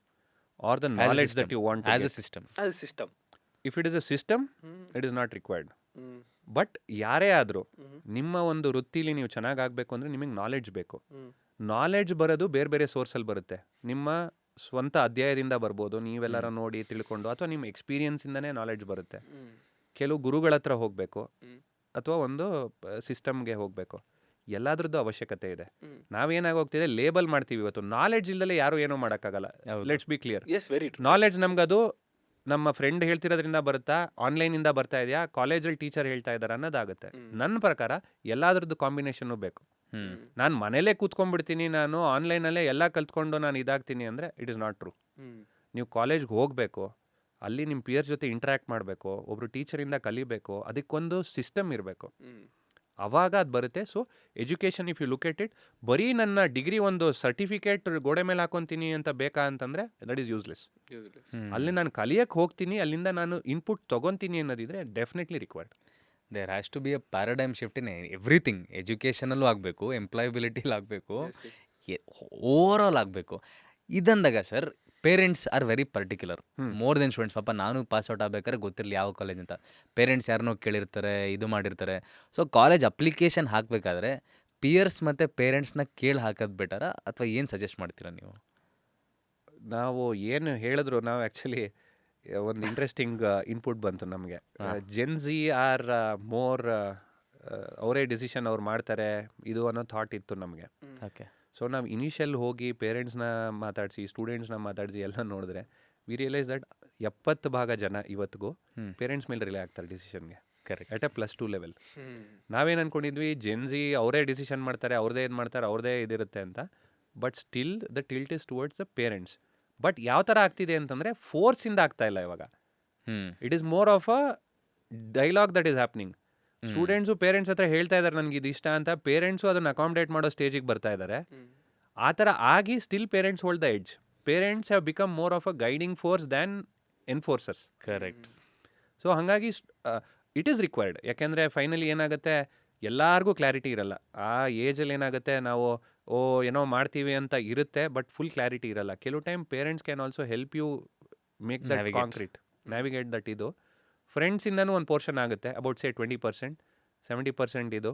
Speaker 2: or the knowledge that you want?
Speaker 1: As a system.
Speaker 3: ಅದು system.
Speaker 2: If it is a system, it is not required. But ಯಾರೇ ಆದರೂ ನಿಮ್ಮ ಒಂದು ವೃತ್ತಿಲಿ ನೀವು ಚೆನ್ನಾಗಿ ಆಗಬೇಕು ಅಂದರೆ ನಿಮಗೆ ನಾಲೆಡ್ಜ್ ಬೇಕು. ನಾಲೆಡ್ಜ್ ಬರೋದು ಬೇರೆ ಬೇರೆ ಸೋರ್ಸಲ್ಲಿ ಬರುತ್ತೆ. ನಿಮ್ಮ ಸ್ವಂತ ಅಧ್ಯಾಯದಿಂದ ಬರ್ಬೋದು, ನೀವೆಲ್ಲರ ನೋಡಿ ತಿಳ್ಕೊಂಡು, ಅಥವಾ ನಿಮ್ಮ ಎಕ್ಸ್ಪೀರಿಯನ್ಸಿಂದನೇ ನಾಲೆಡ್ಜ್ ಬರುತ್ತೆ. ಕೆಲವು ಗುರುಗಳ ಹತ್ರ ಹೋಗಬೇಕು, ಅಥವಾ ಒಂದು ಸಿಸ್ಟಮ್ಗೆ ಹೋಗಬೇಕು. ಎಲ್ಲದ್ರದ್ದು ಅವಶ್ಯಕತೆ ಇದೆ. ನಾವೇನಾಗಿ ಹೋಗ್ತಿದೆ, ಲೇಬಲ್ ಮಾಡ್ತೀವಿ. ಇವತ್ತು ನಾಲೆಡ್ಜ್ ಇಲ್ಲದೆ ಯಾರು ಏನೂ ಮಾಡೋಕ್ಕಾಗಲ್ಲ. Let's be clear.
Speaker 3: Yes, very true.
Speaker 2: Knowledge ನಮ್ಗದು ನಮ್ಮ ಫ್ರೆಂಡ್ ಹೇಳ್ತಿರೋದ್ರಿಂದ ಬರುತ್ತಾ, ಆನ್ಲೈನಿಂದ ಬರ್ತಾ ಇದೆಯಾ, ಕಾಲೇಜಲ್ಲಿ ಟೀಚರ್ ಹೇಳ್ತಾ ಇದ್ದಾರೆ ಅನ್ನೋದಾಗುತ್ತೆ. ನನ್ನ ಪ್ರಕಾರ ಎಲ್ಲದ್ರದ್ದು ಕಾಂಬಿನೇಷನ್ನು ಬೇಕು. ನಾನು ಮನೇಲೇ ಕೂತ್ಕೊಂಡ್ಬಿಡ್ತೀನಿ, ನಾನು ಆನ್ಲೈನಲ್ಲೇ ಎಲ್ಲ ಕಲ್ತ್ಕೊಂಡು ನಾನು ಇದಾಗ್ತೀನಿ ಅಂದರೆ ಇಟ್ ಇಸ್ ನಾಟ್ ಟ್ರೂ. ನೀವು ಕಾಲೇಜ್ಗೆ ಹೋಗಬೇಕು, ಅಲ್ಲಿ ನಿಮ್ಮ ಪಿಯರ್ಸ್ ಜೊತೆ ಇಂಟ್ರ್ಯಾಕ್ಟ್ ಮಾಡಬೇಕು, ಒಬ್ಬರು ಟೀಚರಿಂದ ಕಲಿಬೇಕು, ಅದಕ್ಕೊಂದು ಸಿಸ್ಟಮ್ ಇರಬೇಕು. ಅವಾಗ ಅದು ಬರುತ್ತೆ. So education, if you look at it, ಬರೀ ನನ್ನ ಡಿಗ್ರಿ ಒಂದು ಸರ್ಟಿಫಿಕೇಟ್ ಗೋಡೆ ಮೇಲೆ ಹಾಕೊತೀನಿ ಅಂತ ಬೇಕಾ ಅಂತಂದರೆ ದಟ್ ಈಸ್ ಯೂಸ್ಲೆಸ್. ಅಲ್ಲಿ ನಾನು ಕಲಿಯಕ್ಕೆ ಹೋಗ್ತೀನಿ, ಅಲ್ಲಿಂದ ನಾನು ಇನ್ಪುಟ್ ತೊಗೊತೀನಿ ಅನ್ನೋದಿದ್ರೆ definitely required.
Speaker 1: There has to be a paradigm shift in everything. ಎಜುಕೇಷನಲ್ಲೂ ಆಗಬೇಕು, ಎಂಪ್ಲಾಯಬಿಲಿಟಿಲಿ ಆಗಬೇಕು, ಓವರ್ ಆಲ್ ಆಗಬೇಕು. ಇದಂದಾಗ sir, parents are very particular more than students. ಪಾಪ ನಾನು ಪಾಸ್ ಔಟ್ ಆಗ್ಬೇಕಾದ್ರೆ ಗೊತ್ತಿರಲಿ ಯಾವ ಕಾಲೇಜ್ ಅಂತ, ಪೇರೆಂಟ್ಸ್ ಯಾರನ್ನೋ ಕೇಳಿರ್ತಾರೆ, ಇದು ಮಾಡಿರ್ತಾರೆ. ಸೊ ಕಾಲೇಜ್ ಅಪ್ಲಿಕೇಶನ್ ಹಾಕಬೇಕಾದ್ರೆ ಪಿಯರ್ಸ್ ಮತ್ತು ಪೇರೆಂಟ್ಸ್ನ ಕೇಳಿ ಹಾಕೋದು ಬೆಟರ, ಅಥವಾ ಏನು ಸಜೆಸ್ಟ್ ಮಾಡ್ತೀರಾ ನೀವು?
Speaker 2: ನಾವು ಏನು ಹೇಳಿದ್ರು, ನಾವು ಆ್ಯಕ್ಚುಲಿ ಒಂದು ಇಂಟ್ರೆಸ್ಟಿಂಗ್ ಇನ್ಪುಟ್ ಬಂತು ನಮಗೆ. ಜೆನ್ಜಿ ಆರ್ ಮೋರ್ ಅವರೇ ಡಿಸಿಷನ್ ಅವ್ರು ಮಾಡ್ತಾರೆ ಇದು ಅನ್ನೋ ಥಾಟ್ ಇತ್ತು ನಮಗೆ.
Speaker 1: ಓಕೆ.
Speaker 2: ಸೊ ನಾವು ಇನಿಷಿಯಲ್ ಹೋಗಿ ಪೇರೆಂಟ್ಸ್ನ ಮಾತಾಡಿಸಿ, ಸ್ಟೂಡೆಂಟ್ಸ್ನ ಮಾತಾಡಿಸಿ ಎಲ್ಲ ನೋಡಿದ್ರೆ ವಿ ರಿಯಲೈಸ್ ದಟ್ 70% ಜನ ಇವತ್ತಿಗೂ ಪೇರೆಂಟ್ಸ್ ಮೇಲೆ ರಿಲೇ ಆಗ್ತಾರೆ ಡಿಸಿಷನ್ಗೆ.
Speaker 1: ಕರೆಕ್ಟ್.
Speaker 2: At a +2 level. ನಾವೇನು ಅಂದ್ಕೊಂಡಿದ್ವಿ, ಜೆನ್ಜಿ ಅವರೇ ಡಿಸಿಷನ್ ಮಾಡ್ತಾರೆ, ಅವ್ರದ್ದೇ ಇದು ಮಾಡ್ತಾರೆ, ಅವ್ರದ್ದೇ ಇದಿರುತ್ತೆ ಅಂತ. But still the tilt is towards the parents. But ಯಾವ ಥರ ಆಗ್ತಿದೆ ಅಂತಂದರೆ ಫೋರ್ಸಿಂದ ಆಗ್ತಾ ಇಲ್ಲ ಇವಾಗ. It is more of a dialogue that is happening. Students parents ಹತ್ರ ಹೇಳ್ತಾ ಇದ್ದಾರೆ ನನಗೆ ಇದು ಇಷ್ಟ ಅಂತ, ಪೇರೆಂಟ್ಸು ಅದನ್ನು ಅಕಾಮಡೇಟ್ ಮಾಡೋ ಸ್ಟೇಜಿಗೆ ಬರ್ತಾ ಇದ್ದಾರೆ. ಆ ಥರ ಆಗಿ still parents hold the edge. Parents have become more of a guiding force than enforcers.
Speaker 1: Correct.
Speaker 2: So ಹಾಗಾಗಿ ಇಟ್ ಈಸ್ ರಿಕ್ವೈರ್ಡ್. ಯಾಕೆಂದರೆ ಫೈನಲಿ ಏನಾಗುತ್ತೆ, ಎಲ್ಲರಿಗೂ ಕ್ಲಾರಿಟಿ ಇರಲ್ಲ. ಆ ಏಜಲ್ಲಿ ಏನಾಗುತ್ತೆ, ನಾವು ಏನೋ ಮಾಡ್ತೀವಿ ಅಂತ ಇರುತ್ತೆ, ಬಟ್ ಫುಲ್ ಕ್ಲಾರಿಟಿ ಇರಲ್ಲ. ಕೆಲವು time parents can also help you make that concrete, navigate that. ಇದು ಫ್ರೆಂಡ್ಸಿಂದನೂ ಒಂದು ಪೋರ್ಷನ್ ಆಗುತ್ತೆ, ಅಬೌಟ್ ಸೇ 20%, 70% ಇದು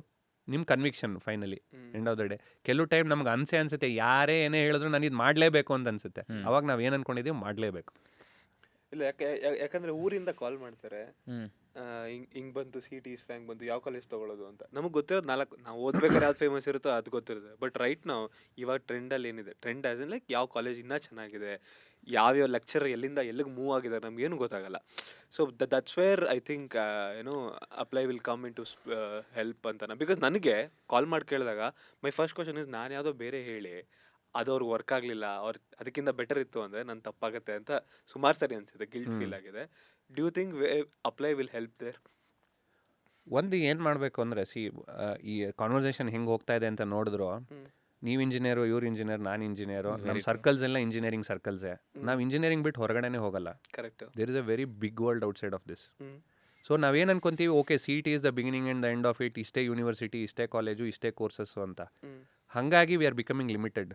Speaker 2: ನಿಮ್ಮ conviction finally end of the day. ಕೆಲವು ಟೈಮ್ ನಮ್ಗೆ ಅನ್ಸುತ್ತೆ, ಯಾರೇ ಏನೇ ಹೇಳಿದ್ರು ನಾನು ಇದು ಮಾಡಲೇಬೇಕು ಅಂತ ಅನ್ಸುತ್ತೆ. ಅವಾಗ ನಾವು ಏನು ಅನ್ಕೊಂಡಿದ್ದೀವಿ, ಮಾಡಲೇಬೇಕು.
Speaker 3: ಇಲ್ಲ, ಯಾಕಂದ್ರೆ ಊರಿಂದ ಕಾಲ್ ಮಾಡ್ತಾರೆ, ಹಿಂಗ್ ಬಂತು CT ರ್ಯಾಂಕ್ ಬಂತು, ಯಾವ ಕಾಲೇಜ್ ತೊಗೊಳ್ಳೋದು ಅಂತ. ನಮಗೆ ಗೊತ್ತಿರೋದು 4, ನಾವು ಓದ್ಬೇಕಾದ್ರೆ ಯಾವ್ದು ಫೇಮಸ್ ಇರುತ್ತೋ ಅದು ಗೊತ್ತಿರುತ್ತೆ. ಬಟ್ ರೈಟ್ ನಾವು ಇವಾಗ ಟ್ರೆಂಡಲ್ಲಿ ಏನಿದೆ, ಟ್ರೆಂಡ್ ಆ್ಯಸ್ ಇನ್ ಲೈಕ್ ಯಾವ ಕಾಲೇಜ್ ಇನ್ನೂ ಚೆನ್ನಾಗಿದೆ, ಯಾವ್ಯಾವ ಲೆಕ್ಚರ್ ಎಲ್ಲಿಂದ ಎಲ್ಲಿಗೆ ಮೂವ್ ಆಗಿದ್ದಾರೆ ನಮಗೇನು ಗೊತ್ತಾಗಲ್ಲ. So that's where I think Apply will come in to help ಅಂತ. ಬಿಕಾಸ್ ನನಗೆ ಕಾಲ್ ಮಾಡಿ ಕೇಳಿದಾಗ ಮೈ ಫಸ್ಟ್ ಕ್ವಶನ್ ಇಸ್, ನಾನು ಯಾವುದೋ ಬೇರೆ ಹೇಳಿ ಅದು ಅವ್ರಿಗೆ ವರ್ಕ್ ಆಗಲಿಲ್ಲ, ಅವ್ರು ಅದಕ್ಕಿಂತ ಬೆಟರ್ ಇತ್ತು ಅಂದರೆ ನಾನು ತಪ್ಪಾಗುತ್ತೆ ಅಂತ ಸುಮಾರು ಸರಿ ಅನಿಸಿದೆ, ಗಿಲ್ಟ್ ಫೀಲ್ ಆಗಿದೆ. Do you think Apply will help there?
Speaker 2: ಒಂದು ಏನು ಮಾಡಬೇಕು ಅಂದರೆ, ಈ ಕಾನ್ವರ್ಸೇಷನ್ ಹೆಂಗೆ ಹೋಗ್ತಾ ಇದೆ ಅಂತ ನೋಡಿದ್ರು, ನೀವು ಇಂಜಿನಿಯರು, ಇವ್ರು ಇಂಜಿನಿಯರ್, ನಾನು ಇಂಜಿನಿಯರು, ನಮ್ಮ ಸರ್ಕಲ್ಸ್ ಎಲ್ಲ ಇಂಜಿನಿಯರಿಂಗ್ ಸರ್ಕಲ್ಸೇ. ನಾವು ಇಂಜಿನಿಯರಿಂಗ್ ಬಿಟ್ಟು ಹೊರಗಡೆನೇ ಹೋಗಲ್ಲ.
Speaker 3: Correct.
Speaker 2: There is a very big world outside of this. So ನಾವೇನು ಅನ್ಕೊಂತೀವಿ, okay CET is the beginning and the end of it, ಇಷ್ಟೇ ಯೂನಿವರ್ಸಿಟಿ, ಇಷ್ಟೇ ಕಾಲೇಜು, ಇಷ್ಟೇ ಕೋರ್ಸಸ್ಸು ಅಂತ. ಹಾಗಾಗಿ ವಿ ಆರ್ ಬಿಕಮಿಂಗ್ ಲಿಮಿಟೆಡ್.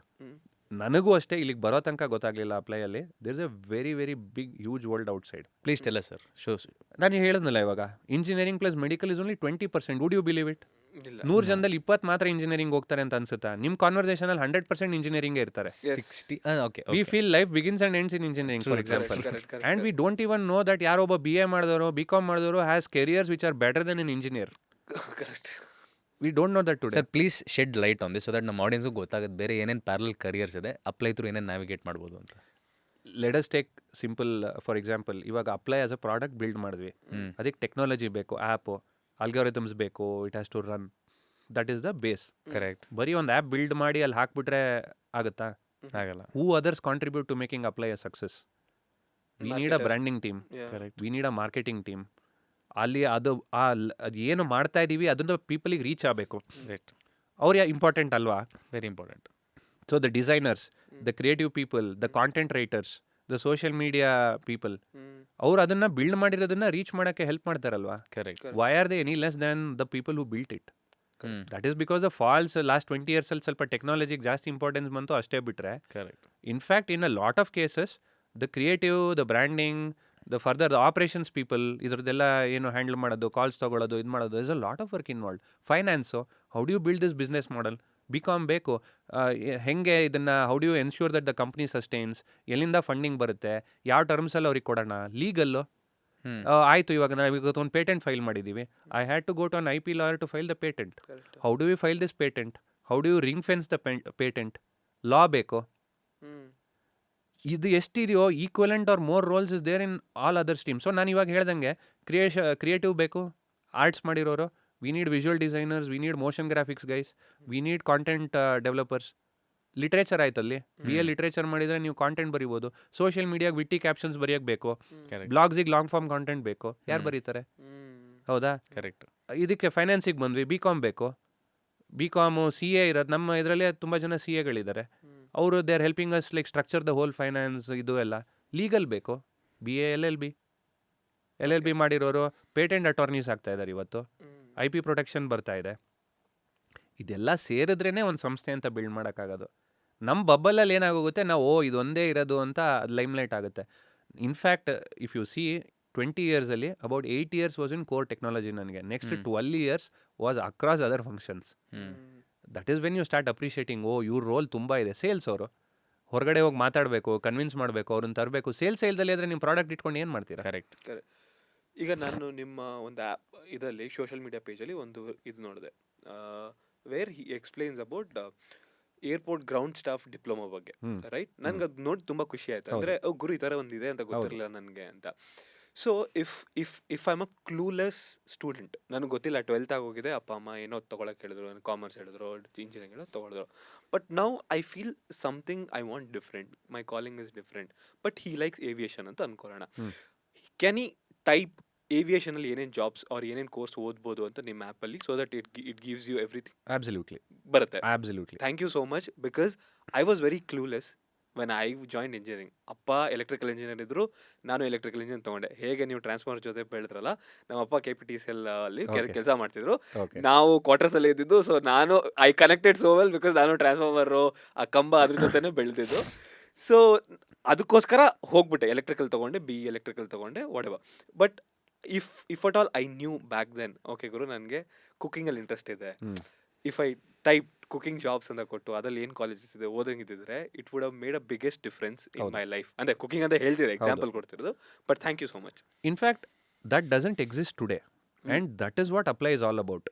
Speaker 2: ನನಗೂ ಅಷ್ಟೇ ಇಲ್ಲಿಗೆ ಬರೋ ತನಕ ಗೊತ್ತಾಗಲಿಲ್ಲ ಅಪ್ಲೈಯಲ್ಲಿ. There is a very very big huge world outside.
Speaker 1: Please tell us sir. ಶೋಸ್.
Speaker 2: ನಾನು ಹೇಳಿದ್ನಲ್ಲ ಇವಾಗ, engineering plus medical is only 20%. Would you believe it?
Speaker 3: ಇಲ್ಲ
Speaker 2: 100 ಜನದಲ್ಲಿ 20 ಮಾತ್ರ ಇಂಜಿನಿಯರಿಂಗ್ ಹೋಗ್ತಾರೆ ಅಂತ ಅನ್ಸುತ್ತಾ? ನಿಮ್ಮ ಕಾನ್ವರ್ಸೇಷನಲ್ಲಿ 100% ಇಂಜಿನಿಯರಿಂಗ್ ಇರ್ತಾರೆ.
Speaker 1: 60 okay.
Speaker 2: We feel life begins and ends in engineering for example.
Speaker 3: correct.
Speaker 2: And we don't even know that ಯಾರೊಬ್ಬ BA ಮಾಡಿದವರು, BCom ಮಾಡಿದವರು has careers which are better than in engineer.
Speaker 3: Correct.
Speaker 2: We don't know that today.
Speaker 1: Sir please shed light on this so that ನಮ್ಮ ಆಡಿಯನ್ಸ್ಗೂ ಗೊತ್ತಾಗುತ್ತೆ ಬೇರೆ ಏನೇನು ಪ್ಯಾರಲ್ ಕರಿಯರ್ಸ್ ಇದೆ, ಅಪ್ಲೈ ಥ್ರೂ ಏನೇನು ನ್ಯಾವಿಗೇಟ್ ಮಾಡ್ಬೋದು ಅಂತ.
Speaker 2: Let us take simple for example, ಇವಾಗ apply as a product build ಮಾಡಿದ್ವಿ. ಅದಕ್ಕೆ ಟೆಕ್ನಾಲಜಿ ಬೇಕು, ಆ್ಯಪು, ಅಲ್ಗಾರಿಥಮ್ಸ್ ಬೇಕು, it has to run. That is the base.
Speaker 1: Correct.
Speaker 2: ಬರೀ ಒಂದು ಆ್ಯಪ್ ಬಿಲ್ಡ್ ಮಾಡಿ ಅಲ್ಲಿ ಹಾಕ್ಬಿಟ್ರೆ ಆಗುತ್ತಾ?
Speaker 1: ಆಗಲ್ಲ.
Speaker 2: Who others contribute to making Apply a success? We need a
Speaker 3: Marketers.
Speaker 2: Branding team,
Speaker 1: correct.
Speaker 2: We need a marketing team. ಅಲ್ಲಿ ಅದು ಏನು ಮಾಡ್ತಾ ಇದ್ದೀವಿ ಅದನ್ನು ಪೀಪಲಿಗೆ ರೀಚ್ ಆಗಬೇಕು.
Speaker 1: ರೈಟ್.
Speaker 2: ಅವ್ರು ಇಂಪಾರ್ಟೆಂಟ್ ಅಲ್ವಾ?
Speaker 1: Very important.
Speaker 2: So the designers, the creative people, the content writers, the social media people, ಅವ್ರು ಅದನ್ನು ಬಿಲ್ಡ್ ಮಾಡಿರೋದನ್ನ ರೀಚ್ ಮಾಡೋಕ್ಕೆ ಹೆಲ್ಪ್ ಮಾಡ್ತಾರಲ್ವಾ?
Speaker 1: Correct.
Speaker 2: Why are they any less than the people who built it? That is because the false last 20 yearsಲ್ಲಿ ಸ್ವಲ್ಪ ಟೆಕ್ನಾಲಜಿಗೆ ಜಾಸ್ತಿ ಇಂಪಾರ್ಟೆನ್ಸ್ ಬಂತು ಅಷ್ಟೇ ಬಿಟ್ಟರೆ,
Speaker 1: correct.
Speaker 2: In fact in a lot of cases the creative, the branding, the further the operations people, ಇದ್ರದ್ದೆಲ್ಲ ಏನು ಹ್ಯಾಂಡಲ್ ಮಾಡೋದು, ಕಾಲ್ಸ್ ತೊಗೊಳ್ಳೋದು, ಇದು ಮಾಡೋದು, is a lot of work involved. Finance, how do you build this business model? BCom ಬೇಕು. ಹೆಂಗೆ ಇದನ್ನು how do you ensure that the company sustains? ಎಲ್ಲಿಂದ ಫಂಡಿಂಗ್ ಬರುತ್ತೆ? ಯಾವ ಟರ್ಮ್ಸಲ್ಲಿ ಅವ್ರಿಗೆ ಕೊಡೋಣ? ಲೀಗಲ್ಲು ಆಯಿತು. ಇವಾಗ ನಾವು ಒಂದು ಪೇಟೆಂಟ್ ಫೈಲ್ ಮಾಡಿದ್ದೀವಿ. I had to go to an IP lawyer to file the patent. How do you file this patent? How do you ring fence the patent? Law ಬೇಕು. ಇದು ಎಷ್ಟಿದೆಯೋ equivalent or more roles is there in all other streams. So ನಾನು ಇವಾಗ ಹೇಳ್ದಂಗೆ ಕ್ರಿಯೇಟಿವ್ ಬೇಕು, ಆರ್ಟ್ಸ್ ಮಾಡಿರೋರು, we need visual designers, we need motion graphics guys, we need content developers. Literature ಆಯ್ತಲ್ಲಿ, BA ಲಿಟ್ರೇಚರ್ ಮಾಡಿದರೆ ನೀವು ಕಾಂಟೆಂಟ್ ಬರಿಬೋದು. ಸೋಷಿಯಲ್ ಮೀಡಿಯಾಗೆ ವಿಟ್ಟಿ ಕ್ಯಾಪ್ಷನ್ಸ್ ಬರೆಯೋಕ್ಕೆ ಬೇಕು, ಬ್ಲಾಗ್ಸಿಗೆ ಲಾಂಗ್ ಫಾರ್ಮ್ ಕಾಂಟೆಂಟ್ ಬೇಕು. ಯಾರು ಬರೀತಾರೆ? ಹೌದಾ?
Speaker 1: ಕರೆಕ್ಟ್.
Speaker 2: ಇದಕ್ಕೆ ಫೈನಾನ್ಸಿಗೆ ಬಂದ್ವಿ, BCom ಬೇಕು. BCom CA ಇರೋದು ನಮ್ಮ ಇದರಲ್ಲೇ ತುಂಬ ಜನ CAಗಳಿದ್ದಾರೆ. ಅವರು they are helping us like structure the whole finance. ಇದು ಎಲ್ಲ ಲೀಗಲ್ ಬೇಕು. BA LLB ಮಾಡಿರೋರು ಪೇಟೆಂಟ್ ಅಟಾರ್ನೀಸ್ ಆಗ್ತಾ ಇದ್ದಾರೆ ಇವತ್ತು. IP ಪ್ರೊಟೆಕ್ಷನ್ ಬರ್ತಾ ಇದೆ. ಇದೆಲ್ಲ ಸೇರಿದ್ರೇ ಒಂದು ಸಂಸ್ಥೆ ಅಂತ ಬಿಲ್ಡ್ ಮಾಡೋಕ್ಕಾಗೋದು. ನಮ್ಮ ಬಬ್ಬಲಲ್ಲಿ ಏನಾಗೋಗುತ್ತೆ, ನಾವು ಇದೊಂದೇ ಇರೋದು ಅಂತ ಲೈಮ್ಲೈಟ್ ಆಗುತ್ತೆ. ಇನ್ಫ್ಯಾಕ್ಟ್ ಇಫ್ ಯು ಸಿ 20 yearsಲ್ಲಿ about 8 years was in core technology ನನಗೆ. Next 12 years was across other functions. That is when you start appreciating, ಇವ್ರ ರೋಲ್ ತುಂಬ ಇದೆ. ಸೇಲ್ಸ್ ಅವರು ಹೊರಗಡೆ ಹೋಗಿ ಮಾತಾಡಬೇಕು, ಕನ್ವಿನ್ಸ್ ಮಾಡಬೇಕು, ಅವ್ರನ್ನ ತರಬೇಕು. ಸೇಲ್ದಲ್ಲಿ ಆದರೆ ನಿಮ್ಮ ಪ್ರಾಡಕ್ಟ್ ಇಟ್ಕೊಂಡು ಏನು ಮಾಡ್ತೀರಾ?
Speaker 1: ಕರೆಕ್ಟ್.
Speaker 3: ಈಗ ನಾನು ನಿಮ್ಮ ಒಂದು ಆ್ಯಪ್ ಇದರಲ್ಲಿ ಸೋಷಿಯಲ್ ಮೀಡಿಯಾ ಪೇಜಲ್ಲಿ ಒಂದು ಇದು ನೋಡಿದೆ, wear he explains about airport ground staff diploma ಬಗ್ಗೆ. ರೈಟ್? ನನ್ಗೆ ಅದು ನೋಡಿ ತುಂಬ ಖುಷಿ ಆಯ್ತು. ಅಂದರೆ ಗುರು ಈ ಥರ ಒಂದಿದೆ ಅಂತ ಗೊತ್ತಿರಲಿಲ್ಲ ನನಗೆ ಅಂತ. So if I am a clueless student, ನನಗೆ ಗೊತ್ತಿಲ್ಲ, 12th ಆಗೋಗಿದೆ, ಅಪ್ಪ ಅಮ್ಮ ಏನೋ ತೊಗೊಳಕ್ಕೆ ಹೇಳಿದ್ರು, ಕಾಮರ್ಸ್ ಹೇಳಿದ್ರು, ಇಂಜಿನಿಯರಿಂಗ್ ಹೇಳೋ ತೊಗೊಳಿದ್ರು. But now I feel something I want different, my calling is different. But he likes aviation ಅಂತ ಅನ್ಕೊಳ್ಳೋಣ. ಕ್ಯಾನ್ ಈ ಟೈಪ್ ಏವಿಯೇಷನಲ್ಲಿ ಏನೇನು ಜಾಬ್ಸ್ ಆರ್ ಏನೇನು ಕೋರ್ಸ್ ಓದ್ಬೋದು ಅಂತ ನಿಮ್ಮ ಆ್ಯಪಲ್ಲಿ, so that it gives you everything?
Speaker 2: Absolutely.
Speaker 3: ಬರುತ್ತೆ.
Speaker 2: Absolutely.
Speaker 3: Thank you so much, because I was very clueless when I join engineering. ಅಪ್ಪ ಎಲೆಕ್ಟ್ರಿಕಲ್ ಇಂಜಿನಿಯರ್ ಇದ್ರು, ನಾನು ಎಲೆಕ್ಟ್ರಿಕಲ್ ಇಂಜಿನಿಯರ್ ತೊಗೊಂಡೆ. ಹೇಗೆ ನೀವು ಟ್ರಾನ್ಸ್ಫಾರ್ಮರ್ ಜೊತೆ ಬೆಳೆದ್ರಲ್ಲ, ನಮ್ಮಪ್ಪ KPTCL ಅಲ್ಲಿ ಕೆಲಸ ಮಾಡ್ತಿದ್ರು, ನಾವು ಕ್ವಾರ್ಟರ್ಸಲ್ಲಿ ಇದ್ದಿದ್ದು. ಸೊ ನಾನು I connected so well because ನಾನು ಟ್ರಾನ್ಸ್ಫಾರ್ಮರು, ಆ ಕಂಬ ಅದ್ರ ಜೊತೆನೇ ಬೆಳೆದಿದ್ದು. ಸೊ ಅದಕ್ಕೋಸ್ಕರ ಹೋಗ್ಬಿಟ್ಟೆ, ಎಲೆಕ್ಟ್ರಿಕಲ್ ತೊಗೊಂಡೆ, BE ಎಲೆಕ್ಟ್ರಿಕಲ್ ತೊಗೊಂಡೆ, whatever. But if at all I knew back then, okay ಗುರು ನನಗೆ ಕುಕ್ಕಿಂಗಲ್ಲಿ ಇಂಟ್ರೆಸ್ಟ್ ಇದೆ, if I type cooking jobs ಅಂತ ಕೊಟ್ಟು ಅದ್ರಲ್ಲಿ ಏನು ಕಾಲೇಜಸ್ ಇದೆ ಓದಂಗಿದ್ದಿದ್ರೆ, it would have made a biggest difference in my life. ಅಂದರೆ ಕುಕಿಂಗ್ ಅಂತ ಹೇಳ್ತಿದ್ರೆ ಎಕ್ಸಾಂಪಲ್ ಕೊಡ್ತಿರೋದು. But thank you so much.
Speaker 2: In fact that doesn't exist today and that is what Apply is all about.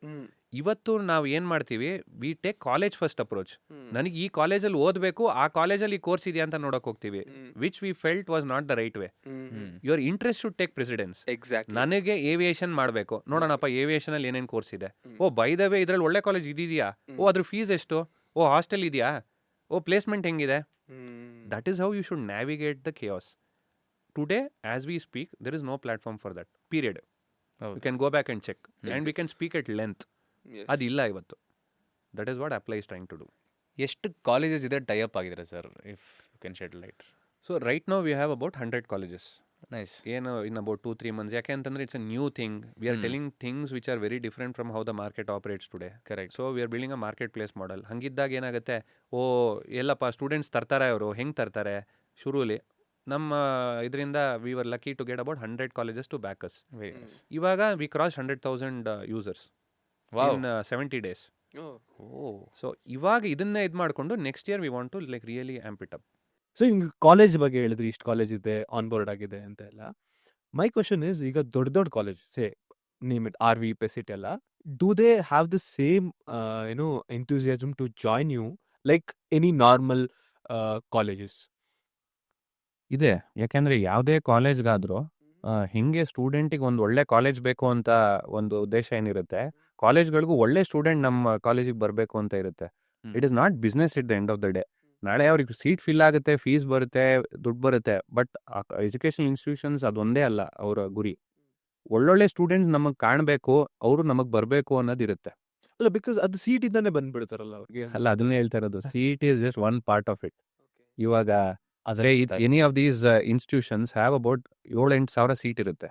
Speaker 2: ಇವತ್ತು ನಾವು ಏನು ಮಾಡ್ತೀವಿ, we take college first approach. ನನಗೆ ಈ ಕಾಲೇಜಲ್ಲಿ ಓದಬೇಕು, ಆ ಕಾಲೇಜಲ್ಲಿ ಈ ಕೋರ್ಸ್ ಇದೆಯಾ ಅಂತ ನೋಡೋಕೆ ಹೋಗ್ತೀವಿ, which we felt was not the right way. Your interest should take precedence.
Speaker 3: Exact.
Speaker 2: ನನಗೆ ಏವಿಯೇಷನ್ ಮಾಡಬೇಕು, ನೋಡೋಣಪ್ಪ ಏವಿಯೇಷನಲ್ಲಿ ಏನೇನು ಕೋರ್ಸ್ ಇದೆ. ಬೈ ದ ವೇ ಇದರಲ್ಲಿ ಒಳ್ಳೆ ಕಾಲೇಜ್ ಇದೆಯಾ, ಅದ್ರ ಫೀಸ್ ಎಷ್ಟು, ಹಾಸ್ಟೆಲ್ ಇದೆಯಾ, ಪ್ಲೇಸ್ಮೆಂಟ್ ಹೆಂಗಿದೆ. That is how you should navigate the chaos. Today as we speak there is no platform for that period. You can go back and check and we can speak at length. ಅದಿಲ್ಲ ಇವತ್ತು. That is what Apply is trying to do.
Speaker 1: ಎಷ್ಟು ಕಾಲೇಜಸ್ ಇದೆ ಟೈ ಅಪ್ ಆಗಿದ್ರೆ sir, if you can shed light?
Speaker 2: So right now we have about 100 colleges
Speaker 1: nice.
Speaker 2: ಏನು ಇನ್ ಅಬೌಟ್ 2-3 months. ಯಾಕೆ ಅಂತಂದ್ರೆ it's a new thing. We are telling things which are very different from how the market operates today.
Speaker 1: Correct.
Speaker 2: So we are building a marketplace model. ಹಂಗಿದ್ದಾಗ ಏನಾಗುತ್ತೆ, ಓ ಎಲ್ಲಪ್ಪ ಸ್ಟೂಡೆಂಟ್ಸ್ ತರ್ತಾರೆ, ಅವರು ಹೆಂಗೆ ತರ್ತಾರೆ ಶುರುಲಿ ನಮ್ಮ ಇದರಿಂದ we were lucky to get about 100 colleges to back us.
Speaker 1: Very nice.
Speaker 2: ಇವಾಗ we cross 100,000 users
Speaker 1: wow.
Speaker 2: In 70 days.
Speaker 1: Oh.
Speaker 2: So ಇವಾಗ ಇದನ್ನೇ ಇದು ಮಾಡಿಕೊಂಡು next year we want to like really amp it up.
Speaker 4: So ಹಿಂಗೆ ಕಾಲೇಜ್ ಬಗ್ಗೆ ಹೇಳಿದ್ರಿ, ಇಷ್ಟು ಕಾಲೇಜ್ ಇದೆ, ಆನ್ ಬೋರ್ಡ್ ಆಗಿದೆ ಅಂತ ಎಲ್ಲ. ಮೈ ಕ್ವಶನ್ ಇಸ್, ಈಗ ದೊಡ್ಡ ದೊಡ್ಡ college say name it RV, PESIT ಎಲ್ಲ, do they have the same enthusiasm to join you like any normal colleges?
Speaker 6: ಇದೆ. ಯಾಕೆಂದ್ರೆ ಯಾವುದೇ ಕಾಲೇಜ್ಗಾದ್ರೂ ಹಿಂಗೆ ಸ್ಟೂಡೆಂಟಿಗೆ ಒಂದು ಒಳ್ಳೆ ಕಾಲೇಜ್ ಬೇಕು ಅಂತ ಒಂದು ಉದ್ದೇಶ ಏನಿರುತ್ತೆ, ಕಾಲೇಜ್ಗಳಿಗೂ ಒಳ್ಳೆ ಸ್ಟೂಡೆಂಟ್ ನಮ್ಮ ಕಾಲೇಜಿಗೆ ಬರಬೇಕು ಅಂತ ಇರುತ್ತೆ. It is not business it the end of the day. ನಾಳೆ ಅವ್ರಿಗೆ ಸೀಟ್ ಫಿಲ್ ಆಗುತ್ತೆ, ಫೀಸ್ ಬರುತ್ತೆ, ದುಡ್ಡು ಬರುತ್ತೆ, ಬಟ್ ಎಜುಕೇಶನ್ ಇನ್ಸ್ಟಿಟ್ಯೂಷನ್ಸ್ ಅದೊಂದೇ ಅಲ್ಲ ಅವರ ಗುರಿ. ಒಳ್ಳೊಳ್ಳೆ ಸ್ಟೂಡೆಂಟ್ಸ್ ನಮಗೆ ಕಾಣಬೇಕು, ಅವರು ನಮಗೆ ಬರಬೇಕು ಅನ್ನೋದಿರುತ್ತೆ.
Speaker 4: ಅಲ್ಲ, ಬಿಕಾಸ್ ಅದು ಸೀಟ್ ಇಂದಾನೆ ಬಂದ್ಬಿಡ್ತಾರಲ್ಲ ಅವ್ರಿಗೆ.
Speaker 6: ಅಲ್ಲ, ಅದನ್ನೇ ಹೇಳ್ತಾ ಇರೋದು. Seat is just one part of it. ಇವಾಗ ಆದರೆ any of these institutions have about 7-8 ಸಾವಿರ ಸೀಟ್ ಇರುತ್ತೆ.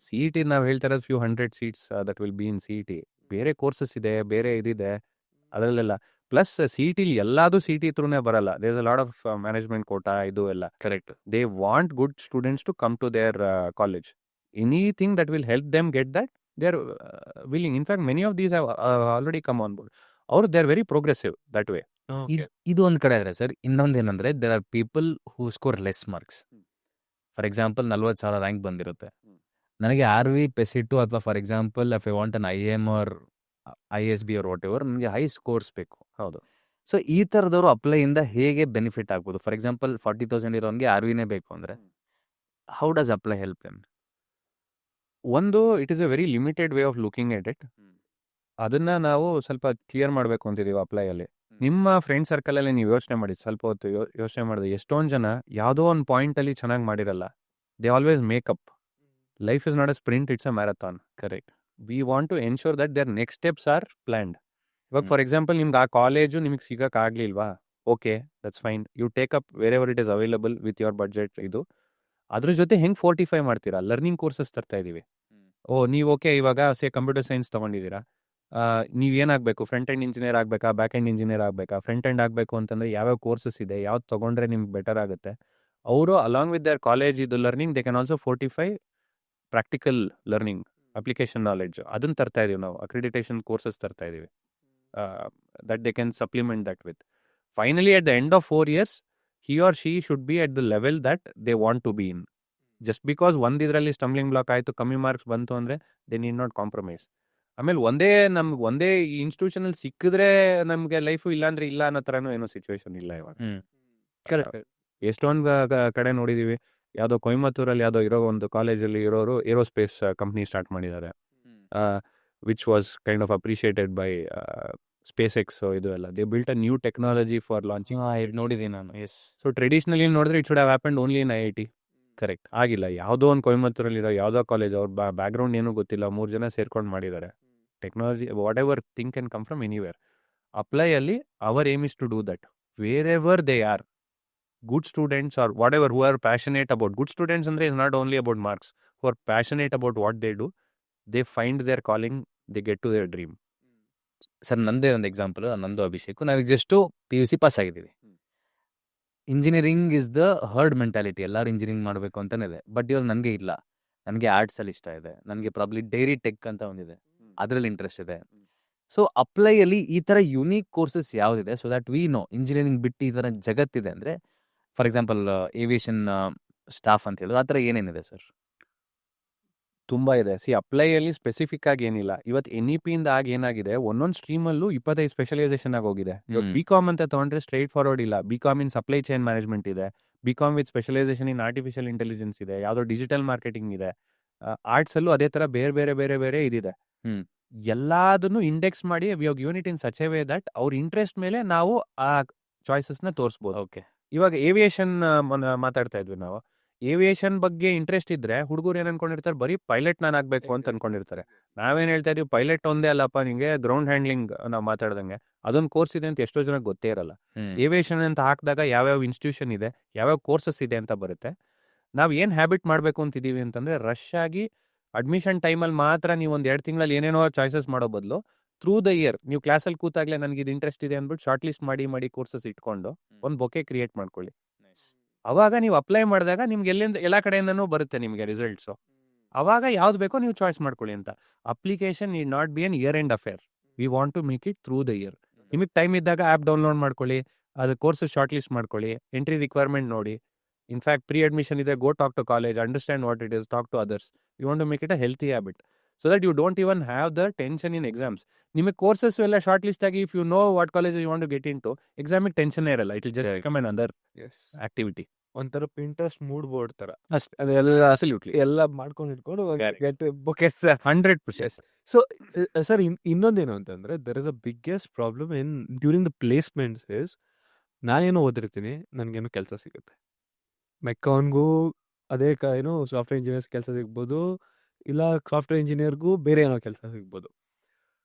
Speaker 6: CET ನಾವು ಹೇಳ್ತಾ ಇರೋದು few 100 seats that will be in CET. ಬೇರೆ ಕೋರ್ಸಸ್ ಇದೆ, ಬೇರೆ ಇದಿದೆ ಅದರಲ್ಲೆಲ್ಲ. ಪ್ಲಸ್ CET ಎಲ್ಲಾದು CET ಥ್ರೂನೇ ಬರಲ್ಲ. There is a lot of management quota ಇದು ಎಲ್ಲ.
Speaker 1: Correct.
Speaker 6: They want good students to come to their college. Anything that will help them get that, they are willing. In fact many of these have already come on board. ಅವರು they are very progressive that way.
Speaker 1: ಇದು ಒಂದು ಕಡೆ ಆದರೆ ಸರ್, ಇನ್ನೊಂದು ಏನಂದ್ರೆ there are people who score less marks. For example 40,000 rank ಬಂದಿರುತ್ತೆ. ನನಗೆ RV, ಪೆಸಿಟು ಅಥವಾ for example if I want an IM or ISB or whatever, ನನಗೆ ಹೈ ಸ್ಕೋರ್ಸ್ ಬೇಕು.
Speaker 6: ಹೌದು.
Speaker 1: ಸೊ ಈ ಥರದವರು ಅಪ್ಲೈಯಿಂದ ಹೇಗೆ ಬೆನಿಫಿಟ್ ಆಗ್ಬೋದು? ಫಾರ್ ಎಕ್ಸಾಂಪಲ್ 40,000 ಇರೋನ್ಗೆ RVನೇ ಬೇಕು ಅಂದರೆ how does Apply help them?
Speaker 6: ಒಂದು, it is a very limited way of looking at it. ಅದನ್ನ ನಾವು ಸ್ವಲ್ಪ ಕ್ಲಿಯರ್ ಮಾಡಬೇಕು ಅಂತಿದೀವಿ ಅಪ್ಲೈಯಲ್ಲಿ. ನಿಮ್ಮ ಫ್ರೆಂಡ್ ಸರ್ಕಲಲ್ಲಿ ನೀವು ಯೋಚನೆ ಮಾಡಿ, ಸ್ವಲ್ಪ ಹೊತ್ತು ಯೋಚನೆ ಮಾಡಿದ್ರೆ ಎಷ್ಟೊಂದು ಜನ ಯಾವುದೋ ಒಂದು ಪಾಯಿಂಟಲ್ಲಿ ಚೆನ್ನಾಗಿ ಮಾಡಿರಲ್ಲ. They always make up. Life is not a sprint, it's a marathon.
Speaker 1: Correct.
Speaker 6: We want to ensure that there next steps are planned. ಇವಾಗ ಫಾರ್ ಎಕ್ಸಾಂಪಲ್ ನಿಮ್ಗೆ ಆ ಕಾಲೇಜು ನಿಮಗೆ ಸಿಗೋಕ್ಕಾಗಲಿಲ್ವಾ, okay, that's fine. You take up wherever it is available with your budget. ಇದು ಅದ್ರ ಜೊತೆ ಹೆಂಗೆ ಫೋರ್ಟಿಫೈ ಮಾಡ್ತೀರಾ? ಲರ್ನಿಂಗ್ ಕೋರ್ಸಸ್ ತರ್ತಾ ಇದೀವಿ. ನೀವು ಓಕೆ, ಇವಾಗ ಕಂಪ್ಯೂಟರ್ ಸೈನ್ಸ್ ತೊಗೊಂಡಿದ್ದೀರಾ, ನೀವೇನಾಗಬೇಕು? ಫ್ರಂಟ್ ಎಂಡ್ ಇಂಜಿನಿಯರ್ ಆಗಬೇಕಾ, ಬ್ಯಾಕ್ ಎಂಡ್ ಇಂಜಿನಿಯರ್ ಆಗಬೇಕಾ? ಫ್ರಂಟ್ ಎಂಡ್ ಆಗಬೇಕು ಅಂತಂದರೆ ಯಾವ್ಯಾವ ಕೋರ್ಸಸ್ ಇದೆ, ಯಾವ್ದು ತೊಗೊಂಡ್ರೆ ನಿಮ್ಗೆ ಬೆಟರ್ ಆಗುತ್ತೆ? ಅವರು ಅಲಾಂಗ್ ವಿತ್ ದೇರ್ ಕಾಲೇಜ್ ಇದು learning, they can also fortify practical learning, application knowledge. ಅದನ್ನು ತರ್ತಾ ಇದೀವಿ ನಾವು. ಅಕ್ರಿಡಿಟೇಷನ್ ಕೋರ್ಸಸ್ ತರ್ತಾ ಇದೀವಿ that they can supplement that with. Finally at the end of 4 years he or she should be at the level that they want to be in. Just because ಒಂದಿದ್ರಲ್ಲಿ ಸ್ಟಂಬ್ಲಿಂಗ್ ಬ್ಲಾಕ್ ಆಯಿತು, ಕಮ್ಮಿ ಮಾರ್ಕ್ಸ್ ಬಂತು ಅಂದರೆ ದೇ ನೀಡ್ ನಾಟ್ ಕಾಂಪ್ರಮೈಸ್. ಆಮೇಲೆ ಒಂದೇ ಇನ್ಸ್ಟಿಟ್ಯೂಷನಲ್ಲಿ ಸಿಕ್ಕಿದ್ರೆ ನಮಗೆ ಲೈಫು, ಇಲ್ಲಾಂದ್ರೆ ಇಲ್ಲ ಅನ್ನೋ ಥರನೂ ಏನೋ ಸಿಚುವೇಶನ್ ಇಲ್ಲ ಇವಾಗ. ಎಷ್ಟೊಂದು ಕಡೆ ನೋಡಿದೀವಿ, ಯಾವುದೋ ಕೊಯಮತ್ತೂರಲ್ಲಿ ಯಾವುದೋ ಇರೋ ಒಂದು ಕಾಲೇಜಲ್ಲಿ ಇರೋರು ಏರೋಸ್ಪೇಸ್ ಕಂಪ್ನಿ ಸ್ಟಾರ್ಟ್ ಮಾಡಿದ್ದಾರೆ, which was kind of appreciated by SpaceX. ಇದು ಎಲ್ಲ they built a new technology for launching.
Speaker 1: ನೋಡಿದ್ದೀನಿ ನಾನು. ಎಸ್.
Speaker 6: ಸೊ ಟ್ರೆಡಿಷನಲಿ ನೋಡಿದ್ರೆ it should have happened only in IIT.
Speaker 1: Correct.
Speaker 6: ಆಗಿಲ್ಲ. ಯಾವುದೋ ಒಂದು ಕೊಯಮತ್ತೂರಲ್ಲಿರೋ ಯಾವುದೋ ಕಾಲೇಜ್, ಅವ್ರ ಬ್ಯಾಕ್ಗ್ರೌಂಡ್ ಏನೂ ಗೊತ್ತಿಲ್ಲ, 3 ಜನ ಸೇರ್ಕೊಂಡು ಮಾಡಿದ್ದಾರೆ. Technology, whatever thing can come from anywhere. ಅಪ್ಲೈಯಲ್ಲಿ our aim is to do that wherever they are. Good students or whatever who are passionate about. Good students ಅಂದರೆ is not only about marks. Who are passionate about what they do, they find their calling, they get to their dream.
Speaker 1: Sir, ನಂದೇ ಒಂದು ಎಕ್ಸಾಂಪಲ್. ನಂದು ಅಭಿಷೇಕ್, ನಾವೀಗ ಜಸ್ಟು PUC ಪಾಸ್ ಆಗಿದ್ದೀವಿ. Engineering is the heard mentality. ಎಲ್ಲರೂ ಇಂಜಿನಿಯರಿಂಗ್ ಮಾಡಬೇಕು ಅಂತಲೇ ಇದೆ. ಬಟ್ ಇವಾಗ ನನಗೆ ಇಲ್ಲ. ನನಗೆ ಆರ್ಟ್ಸಲ್ಲಿ ಇಷ್ಟ ಇದೆ. ನನಗೆ ಪ್ರಾಬ್ಲಿ ಡೈರಿ ಟೆಕ್ ಅಂತ ಒಂದಿದೆ, ಅದರಲ್ಲಿ ಇಂಟ್ರೆಸ್ಟ್ ಇದೆ. ಸೊ ಅಪ್ಲೈಯಲ್ಲಿ ಈ ಥರ ಯುನೀಕ್ ಕೋರ್ಸಸ್ ಯಾವುದಿದೆ, so that we know engineering ಬಿಟ್ಟು ಈ ಥರ ಜಗತ್ತಿದೆ ಅಂದರೆ, ಫಾರ್ ಎಕ್ಸಾಂಪಲ್ ಏವಿಯೇಷನ್ ಸ್ಟಾಫ್ ಅಂತ ಹೇಳಿದ್ರು, ಆ ಥರ ಏನೇನಿದೆ ಸರ್?
Speaker 6: ತುಂಬ ಇದೆ. ಅಪ್ಲೈಯಲ್ಲಿ ಸ್ಪೆಸಿಫಿಕ್ ಆಗಿ ಏನಿಲ್ಲ. ಇವತ್ತು NEP ಇಂದ ಆಗಿ ಏನಾಗಿದೆ, ಒಂದೊಂದು ಸ್ಟ್ರೀಮಲ್ಲೂ 25 ಸ್ಪೆಷಲೈಸೇಷನ್ ಆಗೋಗಿದೆ. ಇವಾಗ BCom ಅಂತ ತೊಗೊಂಡ್ರೆ ಸ್ಟ್ರೈಟ್ ಫಾರ್ವರ್ಡ್ ಇಲ್ಲ. BCom ಇನ್ ಸಪ್ಲೈ ಚೈನ್ ಮ್ಯಾನೇಜ್ಮೆಂಟ್ ಇದೆ, BCom with specialisation in artificial intelligence ಇದೆ, ಯಾವುದೋ ಡಿಜಿಟಲ್ ಮಾರ್ಕೆಟಿಂಗ್ ಇದೆ. ಆರ್ಟ್ಸಲ್ಲೂ ಅದೇ ಥರ ಬೇರೆ ಇದಿದೆ. ಎಲ್ಲದನ್ನು ಇಂಡೆಕ್ಸ್ ಮಾಡಿ we have given it in such A way that ಅವ್ರ ಇಂಟ್ರೆಸ್ಟ್ ಮೇಲೆ ನಾವು ಆ ಚಾಯ್ಸಸ್ನ ತೋರಿಸ್ಬೋದು.
Speaker 1: ಓಕೆ.
Speaker 6: ಇವಾಗ ಏವಿಯೇಷನ್ ಮಾತಾಡ್ತಾ ಇದ್ವಿ ನಾವು. ಏವಿಯೇಷನ್ ಬಗ್ಗೆ ಇಂಟ್ರೆಸ್ಟ್ ಇದ್ರೆ ಹುಡುಗರು ಏನ್ ಅನ್ಕೊಂಡಿರ್ತಾರೆ, ಬರೀ ಪೈಲಟ್ ನಾನು ಆಗ್ಬೇಕು ಅಂತ ಅನ್ಕೊಂಡಿರ್ತಾರೆ. ನಾವೇನ್ ಹೇಳ್ತಾ ಇದೀವಿ, ಪೈಲಟ್ ಒಂದೇ ಅಲ್ಲಪ್ಪ, ನಿಂಗೆ ಗ್ರೌಂಡ್ ಹ್ಯಾಂಡ್ಲಿಂಗ್ ನಾವು ಮಾತಾಡ್ದಂಗೆ ಅದೊಂದು ಕೋರ್ಸ್ ಇದೆ ಅಂತ ಎಷ್ಟೋ ಜನಕ್ಕೆ ಗೊತ್ತೇ ಇರಲ್ಲ. ಏವಿಯೇಷನ್ ಅಂತ ಹಾಕಿದಾಗ ಯಾವ್ಯಾವ ಇನ್ಸ್ಟಿಟ್ಯೂಷನ್ ಇದೆ, ಯಾವ್ಯಾವ ಕೋರ್ಸಸ್ ಇದೆ ಅಂತ ಬರುತ್ತೆ. ನಾವು ಏನು ಹ್ಯಾಬಿಟ್ ಮಾಡಬೇಕು ಅಂತಿದ್ದೀವಿ ಅಂತಂದರೆ ರಶ್ ಆಗಿ ಅಡ್ಮಿಷನ್ ಟೈಮಲ್ಲಿ ಮಾತ್ರ ನೀವು ಒಂದು 2 ತಿಂಗಳಲ್ಲಿ ಏನೇನೋ ಚಾಯ್ಸಸ್ ಮಾಡೋ ಬದಲು ಥ್ರೂ ದ ಇಯರ್ ನೀವು ಕ್ಲಾಸಲ್ಲಿ ಕೂತಾಗಲೇ ನನಗೆ ಇದು ಇಂಟ್ರೆಸ್ಟ್ ಇದೆ ಅಂದ್ಬಿಟ್ಟು ಶಾರ್ಟ್ ಲಿಸ್ಟ್ ಮಾಡಿ ಕೋರ್ಸಸ್ ಇಟ್ಕೊಂಡು ಒಂದು ಬೊಕೆ ಕ್ರಿಯೇಟ್ ಮಾಡ್ಕೊಳ್ಳಿ. ಅವಾಗ ನೀವು ಅಪ್ಲೈ ಮಾಡಿದಾಗ ನಿಮ್ಗೆ ಎಲ್ಲ ಕಡೆಯಿಂದನೂ ಬರುತ್ತೆ ನಿಮಗೆ ರಿಸಲ್ಟ್ಸು. ಅವಾಗ ಯಾವ್ದು ಬೇಕೋ ನೀವು ಚಾಯ್ಸ್ ಮಾಡ್ಕೊಳ್ಳಿ ಅಂತ. Application need not be an year end affair. We want to make it through the year. ನಿಮಗೆ ಟೈಮ್ ಇದ್ದಾಗ ಆ್ಯಪ್ ಡೌನ್ಲೋಡ್ ಮಾಡ್ಕೊಳ್ಳಿ, ಅದು ಕೋರ್ಸಸ್ ಶಾರ್ಟ್ ಲಿಸ್ಟ್ ಮಾಡ್ಕೊಳ್ಳಿ, ಎಂಟ್ರಿ ರಿಕ್ವೈರ್ಮೆಂಟ್ ನೋಡಿ. ಇನ್ಫ್ಯಾಕ್ಟ್ ಪ್ರೀ ಅಡ್ಮಿಷನ್ ಇದೆ, go talk to college, understand what it is, talk to others. You want to make it a healthy habit so that you don't even have the tension in exams. ನಿಮಗೆ ಕೋರ್ಸಸ್ ಎಲ್ಲ ಶಾರ್ಟ್ ಲಿಸ್ಟ್ ಆಗಿ if you know what college you want to get into, ಎಕ್ಸಾಮಿಗೆ ಟೆನ್ಷನ್ ಇರಲ್ಲ. It will just come another
Speaker 4: ಎಸ್,
Speaker 6: ಆಕ್ಟಿವಿಟಿ.
Speaker 4: ಒಂಥರ ಪಿಂಟ್ರೆಸ್ಟ್ ಮೂಡ್ ಬೋರ್ಡ್ ತರ
Speaker 6: ಅಷ್ಟೇ, ಅದೆಲ್ಲ ಅಬ್ಸಲ್ಯೂಟ್ಲಿ
Speaker 4: ಎಲ್ಲ ಮಾಡ್ಕೊಂಡು ಇಟ್ಕೊಂಡು
Speaker 6: Correct.
Speaker 4: ಗೆಟ್ ಬೊಕೆಸ್.
Speaker 6: 100%.
Speaker 4: ಸೊ ಸರ್, ಇನ್ನೊಂದೇನು ಅಂತಂದ್ರೆ there is a biggest problem in during the placements is, ನಾನೇನೋ ಓದಿರ್ತೀನಿ, ನನಗೇನೋ ಕೆಲಸ ಸಿಗುತ್ತೆ. ಮೆಕ್ಕಾನ್ಗೂ ಅದೇ ಏನೋ ಸಾಫ್ಟ್ವೇರ್ ಇಂಜಿನಿಯರ್ಸ್ ಕೆಲಸ ಸಿಗ್ಬೋದು, ಇಲ್ಲ ಸಾಫ್ಟ್ವೇರ್ ಇಂಜಿನಿಯರ್ಗೂ ಬೇರೆ ಏನೋ ಕೆಲಸ ಸಿಗ್ಬೋದು.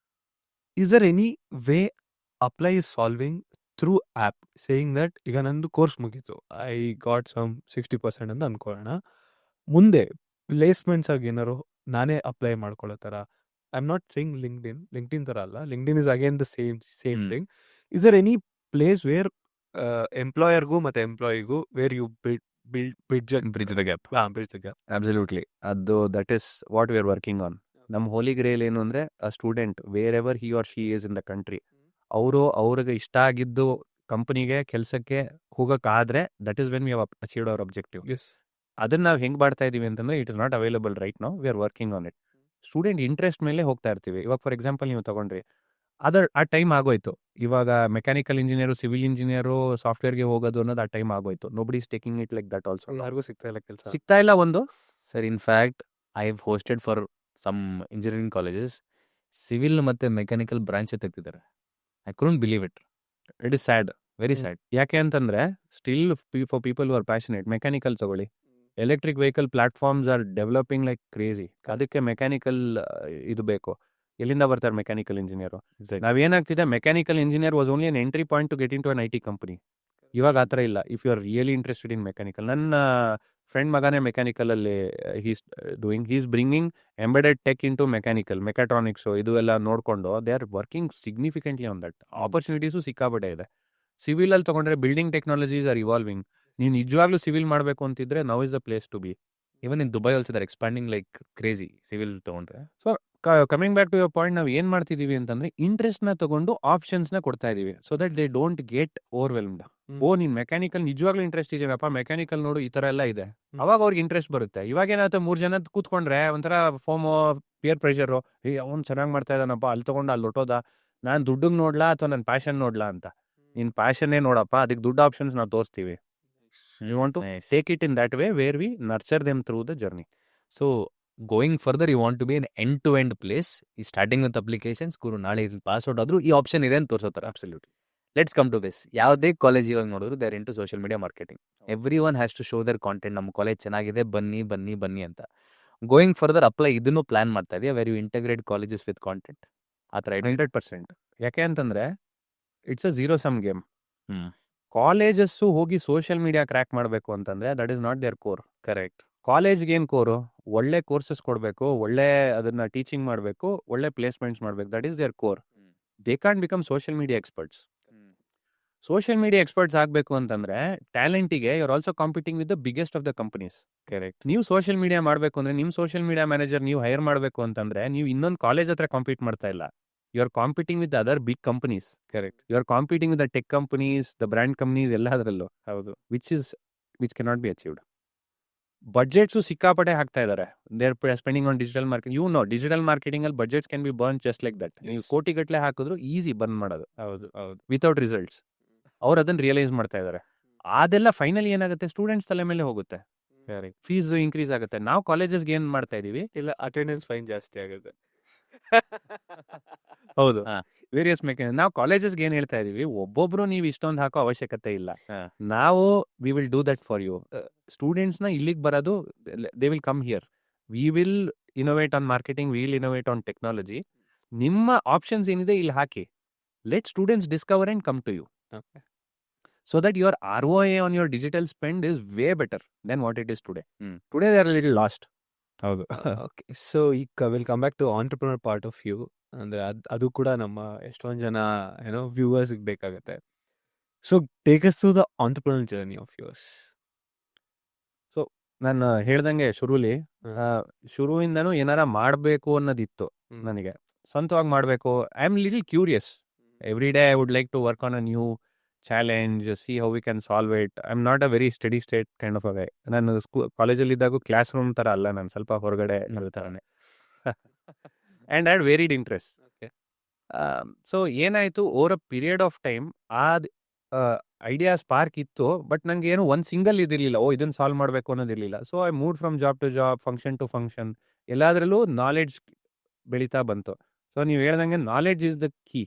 Speaker 4: Is there any way Apply is solving through app saying that ಈಗ ನಂದು ಕೋರ್ಸ್ ಮುಗೀತು, ಐ ಗಾಟ್ ಸಮ್ 60% ಅಂತ ಅನ್ಕೊಳ್ಳೋಣ, ಮುಂದೆ ಪ್ಲೇಸ್ಮೆಂಟ್ಸ್ ಆಗಿ ಏನಾರು ನಾನೇ ಅಪ್ಲೈ ಮಾಡ್ಕೊಳ್ಳೋ ಥರ, I am not saying LinkedIn ಥರ ಅಲ್ಲ, LinkedIn is again the same thing. Is there any place where ಎಂಪ್ಲಾಯರ್ಗೂ ಮತ್ತು ಎಂಪ್ಲಾಯಿಗೂ where you bridge the gap? Bridge the gap,
Speaker 6: absolutely. ಅದು that is what we are working on. ನಮ್ಮ ಹೋಲಿ ಗ್ರೇಲ್ ಏನು ಅಂದರೆ, a student wherever he or she is in the country, ಅವ್ರಿಗೆ ಇಷ್ಟ ಆಗಿದ್ದು ಕಂಪನಿಗೆ ಕೆಲಸಕ್ಕೆ ಹೋಗೋಕ್ಕಾದ್ರೆ, that is when we have achieved hour objective.
Speaker 4: Yes.
Speaker 6: ಅದನ್ನ ನಾವು ಹೆಂಗೆ ಮಾಡ್ತಾ ಇದೀವಿ ಅಂತಂದ್ರೆ, it is not available right now, we are working on it. Student interest ಮೇಲೆ ಹೋಗ್ತಾ ಇರ್ತೀವಿ. ಇವಾಗ ಫಾರ್ ಎಕ್ಸಾಂಪಲ್ ನೀವು ತಗೊಂಡ್ರಿ, ಆ ಟೈಮ್ ಆಗೋಯ್ತು. ಇವಾಗ ಮೆಕ್ಯಾನಿಕಲ್ ಇಂಜಿನಿಯರು, ಸಿವಿಲ್ ಇಂಜಿನಿಯರು ಸಾಫ್ಟ್ವೇರ್ಗೆ ಹೋಗೋದು ಅನ್ನೋದು ಆ ಟೈಮ್ ಆಗೋಯ್ತು. Nobody is taking it like that also.
Speaker 4: ಯಾರಿಗೂ ಸಿಗ್ತಾ ಇಲ್ಲ ಕೆಲಸ.
Speaker 6: ಸಿಗ್ತಾ ಇಲ್ಲ ಒಂದು.
Speaker 1: Sir, in fact I have hosted for some engineering colleges, civil ಮತ್ತು ಮೆಕ್ಯಾನಿಕಲ್ ಬ್ರಾಂಚ್ ತೆಗ್ದಿದ್ದಾರೆ. I couldn't believe it.
Speaker 6: It is sad, very
Speaker 4: hmm.
Speaker 6: Sad. ಯಾಕೆ ಅಂತಂದ್ರೆ, still for people who are passionate, mechanical ತಗೊಳ್ಳಿ, electric vehicle platforms are developing like crazy. ಅದಕ್ಕೆ ಮೆಕ್ಯಾನಿಕಲ್ ಇದು ಬೇಕು. ಎಲ್ಲಿಂದ ಬರ್ತಾರೆ ಮೆಕ್ಯಾನಿಕಲ್ ಇಂಜಿನಿಯರು? ನಾವೇನಾಗ್ತಿದೆ, mechanical engineer was only an entry point to get into an IT company. ಇವಾಗ ಆ ಥರ ಇಲ್ಲ. If you are really interested in mechanical, ನನ್ನ ಫ್ರೆಂಡ್ ಮಗನೇ ಮೆಕ್ಯಾನಿಕಲಲ್ಲಿ he's bringing embedded tech into mechatronics ಇದು ಎಲ್ಲ ನೋಡಿಕೊಂಡು they are working significantly on that. Opportunities ಸಿಕ್ಕಾಪಟ್ಟೆ ಇದೆ. ಸಿವಿಲಲ್ಲಿ ತೊಗೊಂಡ್ರೆ ಬಿಲ್ಡಿಂಗ್ ಟೆಕ್ನಾಲಜೀಸ್ ಆರ್ ಇವಾಲ್ವಿಂಗ್. ನೀವು ನಿಜವಾಗ್ಲೂ ಸಿವಿಲ್ ಮಾಡಬೇಕು ಅಂತಿದ್ರೆ now is the place to be.
Speaker 1: Even in Dubai also there expanding like crazy civil ತೊಗೊಂಡ್ರೆ.
Speaker 6: So coming back to your point, ನಾವು ಏನು ಮಾಡ್ತಿದ್ದೀವಿ ಅಂತಂದ್ರೆ, ಇಂಟ್ರೆಸ್ಟ್ನ ತಗೊಂಡು ಆಪ್ಷನ್ಸ್ನ ಕೊಡ್ತಾ ಇದೀವಿ so that they don't get overwhelmed. ಓ, ನೀನು ಮೆಕ್ಯಾನಿಕಲ್ ನಿಜವಾಗ್ಲೂ ಇಂಟ್ರೆಸ್ಟ್ ಇದೆಯಪ್ಪ, ಮೆಕ್ಯಾನಿಕಲ್ ನೋಡು, ಈ ಥರ ಎಲ್ಲ ಇದೆ, ಅವಾಗ ಅವ್ರಿಗೆ ಇಂಟ್ರೆಸ್ಟ್ ಬರುತ್ತೆ. ಇವಾಗ ಏನಾಗುತ್ತೆ, 3 ಜನ ಕೂತ್ಕೊಂಡ್ರೆ ಒಂಥರ ಫೋಮೋ, ಪಿಯರ್ ಪ್ರೆಷರು, ಅವ್ನು ಚೆನ್ನಾಗಿ ಮಾಡ್ತಾ ಇದ್ದಾನಪ್ಪ, ಅಲ್ಲಿ ತೊಗೊಂಡು ಅಲ್ಲಿ ಹೊಟ್ಟೋದ, ನಾನು ದುಡ್ಡಿಗೆ ನೋಡ್ಲಾ ಅಥವಾ ನನ್ನ ಪ್ಯಾಷನ್ ನೋಡ್ಲಾ ಅಂತ. ನಿನ್ನ ಪ್ಯಾಷನ್ನೇ ನೋಡಪ್ಪ, ಅದಕ್ಕೆ ದುಡ್ಡು ಆಪ್ಷನ್ಸ್ ನಾವು ತೋರಿಸ್ತೀವಿ. You want to take it in that way where we nurture them through the journey.
Speaker 1: So going further, you want to be an end to end place. ಈ ಸ್ಟಾರ್ಟಿಂಗ್ ವಿತ್ ಅಪ್ಲಿಕೇಶನ್ಸ್, ನಾಳೆ ಪಾಸ್ಔಟ್ ಆದರೂ ಈ ಆಪ್ಷನ್ ಇದೆ ಅಂತ ತೋರಿಸೋ ಥರ.
Speaker 6: Absolutely.
Speaker 1: Let's come to this. ಯಾವುದೇ ಕಾಲೇಜ್ ಇವಾಗ ನೋಡಿದ್ರು they're into social media marketing. Everyone has to show their content. ನಮ್ಮ ಕಾಲೇಜ್ ಚೆನ್ನಾಗಿದೆ, ಬನ್ನಿ ಬನ್ನಿ ಬನ್ನಿ ಅಂತ. ಗೋಯಿಂಗ್ ಫರ್ದರ್ ಅಪ್ಲೈ ಇದನ್ನು ಪ್ಲಾನ್ ಮಾಡ್ತಾ ಇದೆಯಾ, where you integrate colleges with content ಆ ಥರ?
Speaker 6: 100%. ಯಾಕೆ ಅಂತಂದ್ರೆ, it's a zero sum game.
Speaker 1: Hmm.
Speaker 6: Colleges ಹೋಗಿ ಸೋಷಿಯಲ್ ಮೀಡಿಯಾ ಕ್ರ್ಯಾಕ್ ಮಾಡಬೇಕು ಅಂತಂದ್ರೆ that is not their core.
Speaker 1: Correct.
Speaker 6: ಕಾಲೇಜ್ಗೆ ಏನು ಕೋರು? ಒಳ್ಳೆ ಕೋರ್ಸಸ್ ಕೊಡಬೇಕು, ಒಳ್ಳೆ ಅದನ್ನ ಟೀಚಿಂಗ್ ಮಾಡಬೇಕು, ಒಳ್ಳೆ ಪ್ಲೇಸ್ಮೆಂಟ್ಸ್ ಮಾಡಬೇಕು. That is their core. They can't become social media experts. Social media experts ಆಗಬೇಕು ಅಂತಂದ್ರೆ, ಟ್ಯಾಲೆಂಟಿಗೆ you are also competing with the biggest of the companies.
Speaker 1: Correct.
Speaker 6: ನೀವು ಸೋಷಿಯಲ್ ಮೀಡಿಯಾ ಮಾಡಬೇಕು ಅಂದ್ರೆ, ನಿಮ್ಮ ಸೋಷಿಯಲ್ ಮೀಡಿಯಾ ಮ್ಯಾನೇಜರ್ ನೀವು ಹೈರ್ ಮಾಡಬೇಕು ಅಂತಂದ್ರೆ, ನೀವು ಇನ್ನೊಂದು ಕಾಲೇಜ್ ಹತ್ರ ಕಾಂಪೀಟ್ ಮಾಡ್ತಾ ಇಲ್ಲ. You are competing with other big companies.
Speaker 1: Correct.
Speaker 6: You are competing with the tech companies, the brand companies, ಎಲ್ಲದರಲ್ಲೂ.
Speaker 1: ಹೌದು.
Speaker 6: Which cannot be achieved. Budgets ಸಿಕ್ಕಾಪಟ್ಟೆ ಹಾಕ್ತಾ ಇದ್ದಾರೆ. They are spending on digital marketing. Digital marketing ಅಲ್ಲಿ budgets can be burn just like that. ನೀವು ಕೋಟಿಗಟ್ಟಲೆ ಹಾಕಿದ್ರು ಈಸಿ ಬರ್ನ್ ಮಾಡೋದು
Speaker 1: ಹೌದು. ಹೌದು.
Speaker 6: Without results. ಅವ್ರು ಅದನ್ನ ರಿಯಲೈಸ್ ಮಾಡ್ತಾ ಇದ್ದಾರೆ. ಅದೆಲ್ಲ ಫೈನಲಿ ಏನಾಗುತ್ತೆ, ಸ್ಟೂಡೆಂಟ್ಸ್ ತಲೆ ಮೇಲೆ ಹೋಗುತ್ತೆ.
Speaker 1: ಕರೆಕ್ಟ್.
Speaker 6: ಫೀಸ್ ಇನ್ಕ್ರೀಸ್ ಆಗುತ್ತೆ. ನಾವು ಕಾಲೇಜಸ್ಗೆ ಏನು ಮಾಡ್ತಾ ಇದೀವಿ,
Speaker 4: ಇಲ್ಲ, ಅಟೆಂಡೆನ್ಸ್ ಫೈನ್ ಜಾಸ್ತಿ ಆಗುತ್ತೆ.
Speaker 6: ಹೌದು,
Speaker 1: ಹಾ.
Speaker 6: ವೇರಿಯಸ್ ನಾವು ಕಾಲೇಜಸ್ಗೆ ಏನು ಹೇಳ್ತಾ ಇದೀವಿ, ಒಬ್ಬೊಬ್ರು ನೀವು ಇಷ್ಟೊಂದು ಹಾಕೋ ಅವಶ್ಯಕತೆ ಇಲ್ಲ.
Speaker 1: ಹಾ.
Speaker 6: ನಾವು we will do that for you. ಸ್ಟೂಡೆಂಟ್ಸ್ನ ಇಲ್ಲಿಗೆ ಬರೋದು, they will come here. We will innovate on marketing, we will innovate on technology. ನಿಮ್ಮ ಆಪ್ಷನ್ಸ್ ಏನಿದೆ ಇಲ್ಲಿ ಹಾಕಿ. Let students discover and come to you.
Speaker 4: Okay.
Speaker 6: so that your ROI on your digital spend is way better than what it is today. Today they are a little lost.
Speaker 4: ಹೌದು. ಓಕೆ. ಸೊ ಈಗ will come back to entrepreneur part of you. ಅಂದರೆ ಅದು ಕೂಡ ನಮ್ಮ ಎಷ್ಟೊಂದು ಜನ ವ್ಯೂವರ್ಸ್ಗೆ ಬೇಕಾಗುತ್ತೆ. So take us to the entrepreneur journey of yours.
Speaker 6: So ನಾನು ಹೇಳ್ದಂಗೆ ಶುರುವಿಂದನೂ ಏನಾರ ಮಾಡಬೇಕು ಅನ್ನೋದಿತ್ತು ನನಗೆ. ಸ್ವಂತವಾಗಿ ಮಾಡಬೇಕು. I am little curious. Every day I would like to work on a new challenge, see how we can solve it. I am not a very study state kind of a ಗೈ. ನಾನು ಕಾಲೇಜಲ್ಲಿ ಇದ್ದಾಗ ಕ್ಲಾಸ್ ರೂಮ್ ಥರ ಅಲ್ಲ, ನಾನು ಸ್ವಲ್ಪ ಹೊರಗಡೆ ಥರನೇ. And I had varied interest. So ಏನಾಯಿತು, over a period of time idea spark ಇತ್ತು, ಬಟ್ ನನಗೆ ಏನು ಒಂದು ಸಿಂಗಲ್ ಇದಿರಲಿಲ್ಲ, ಇದನ್ನು ಸಾಲ್ವ್ ಮಾಡಬೇಕು ಅನ್ನೋದಿರಲಿಲ್ಲ. So I move from job to job, function to function, ಎಲ್ಲದರಲ್ಲೂ ನಾಲೆಡ್ಜ್ ಬೆಳೀತಾ ಬಂತು. ಸೊ ನೀವು ಹೇಳ್ದಂಗೆ ನಾಲೆಡ್ಜ್ ಇಸ್ ದ ಕೀ.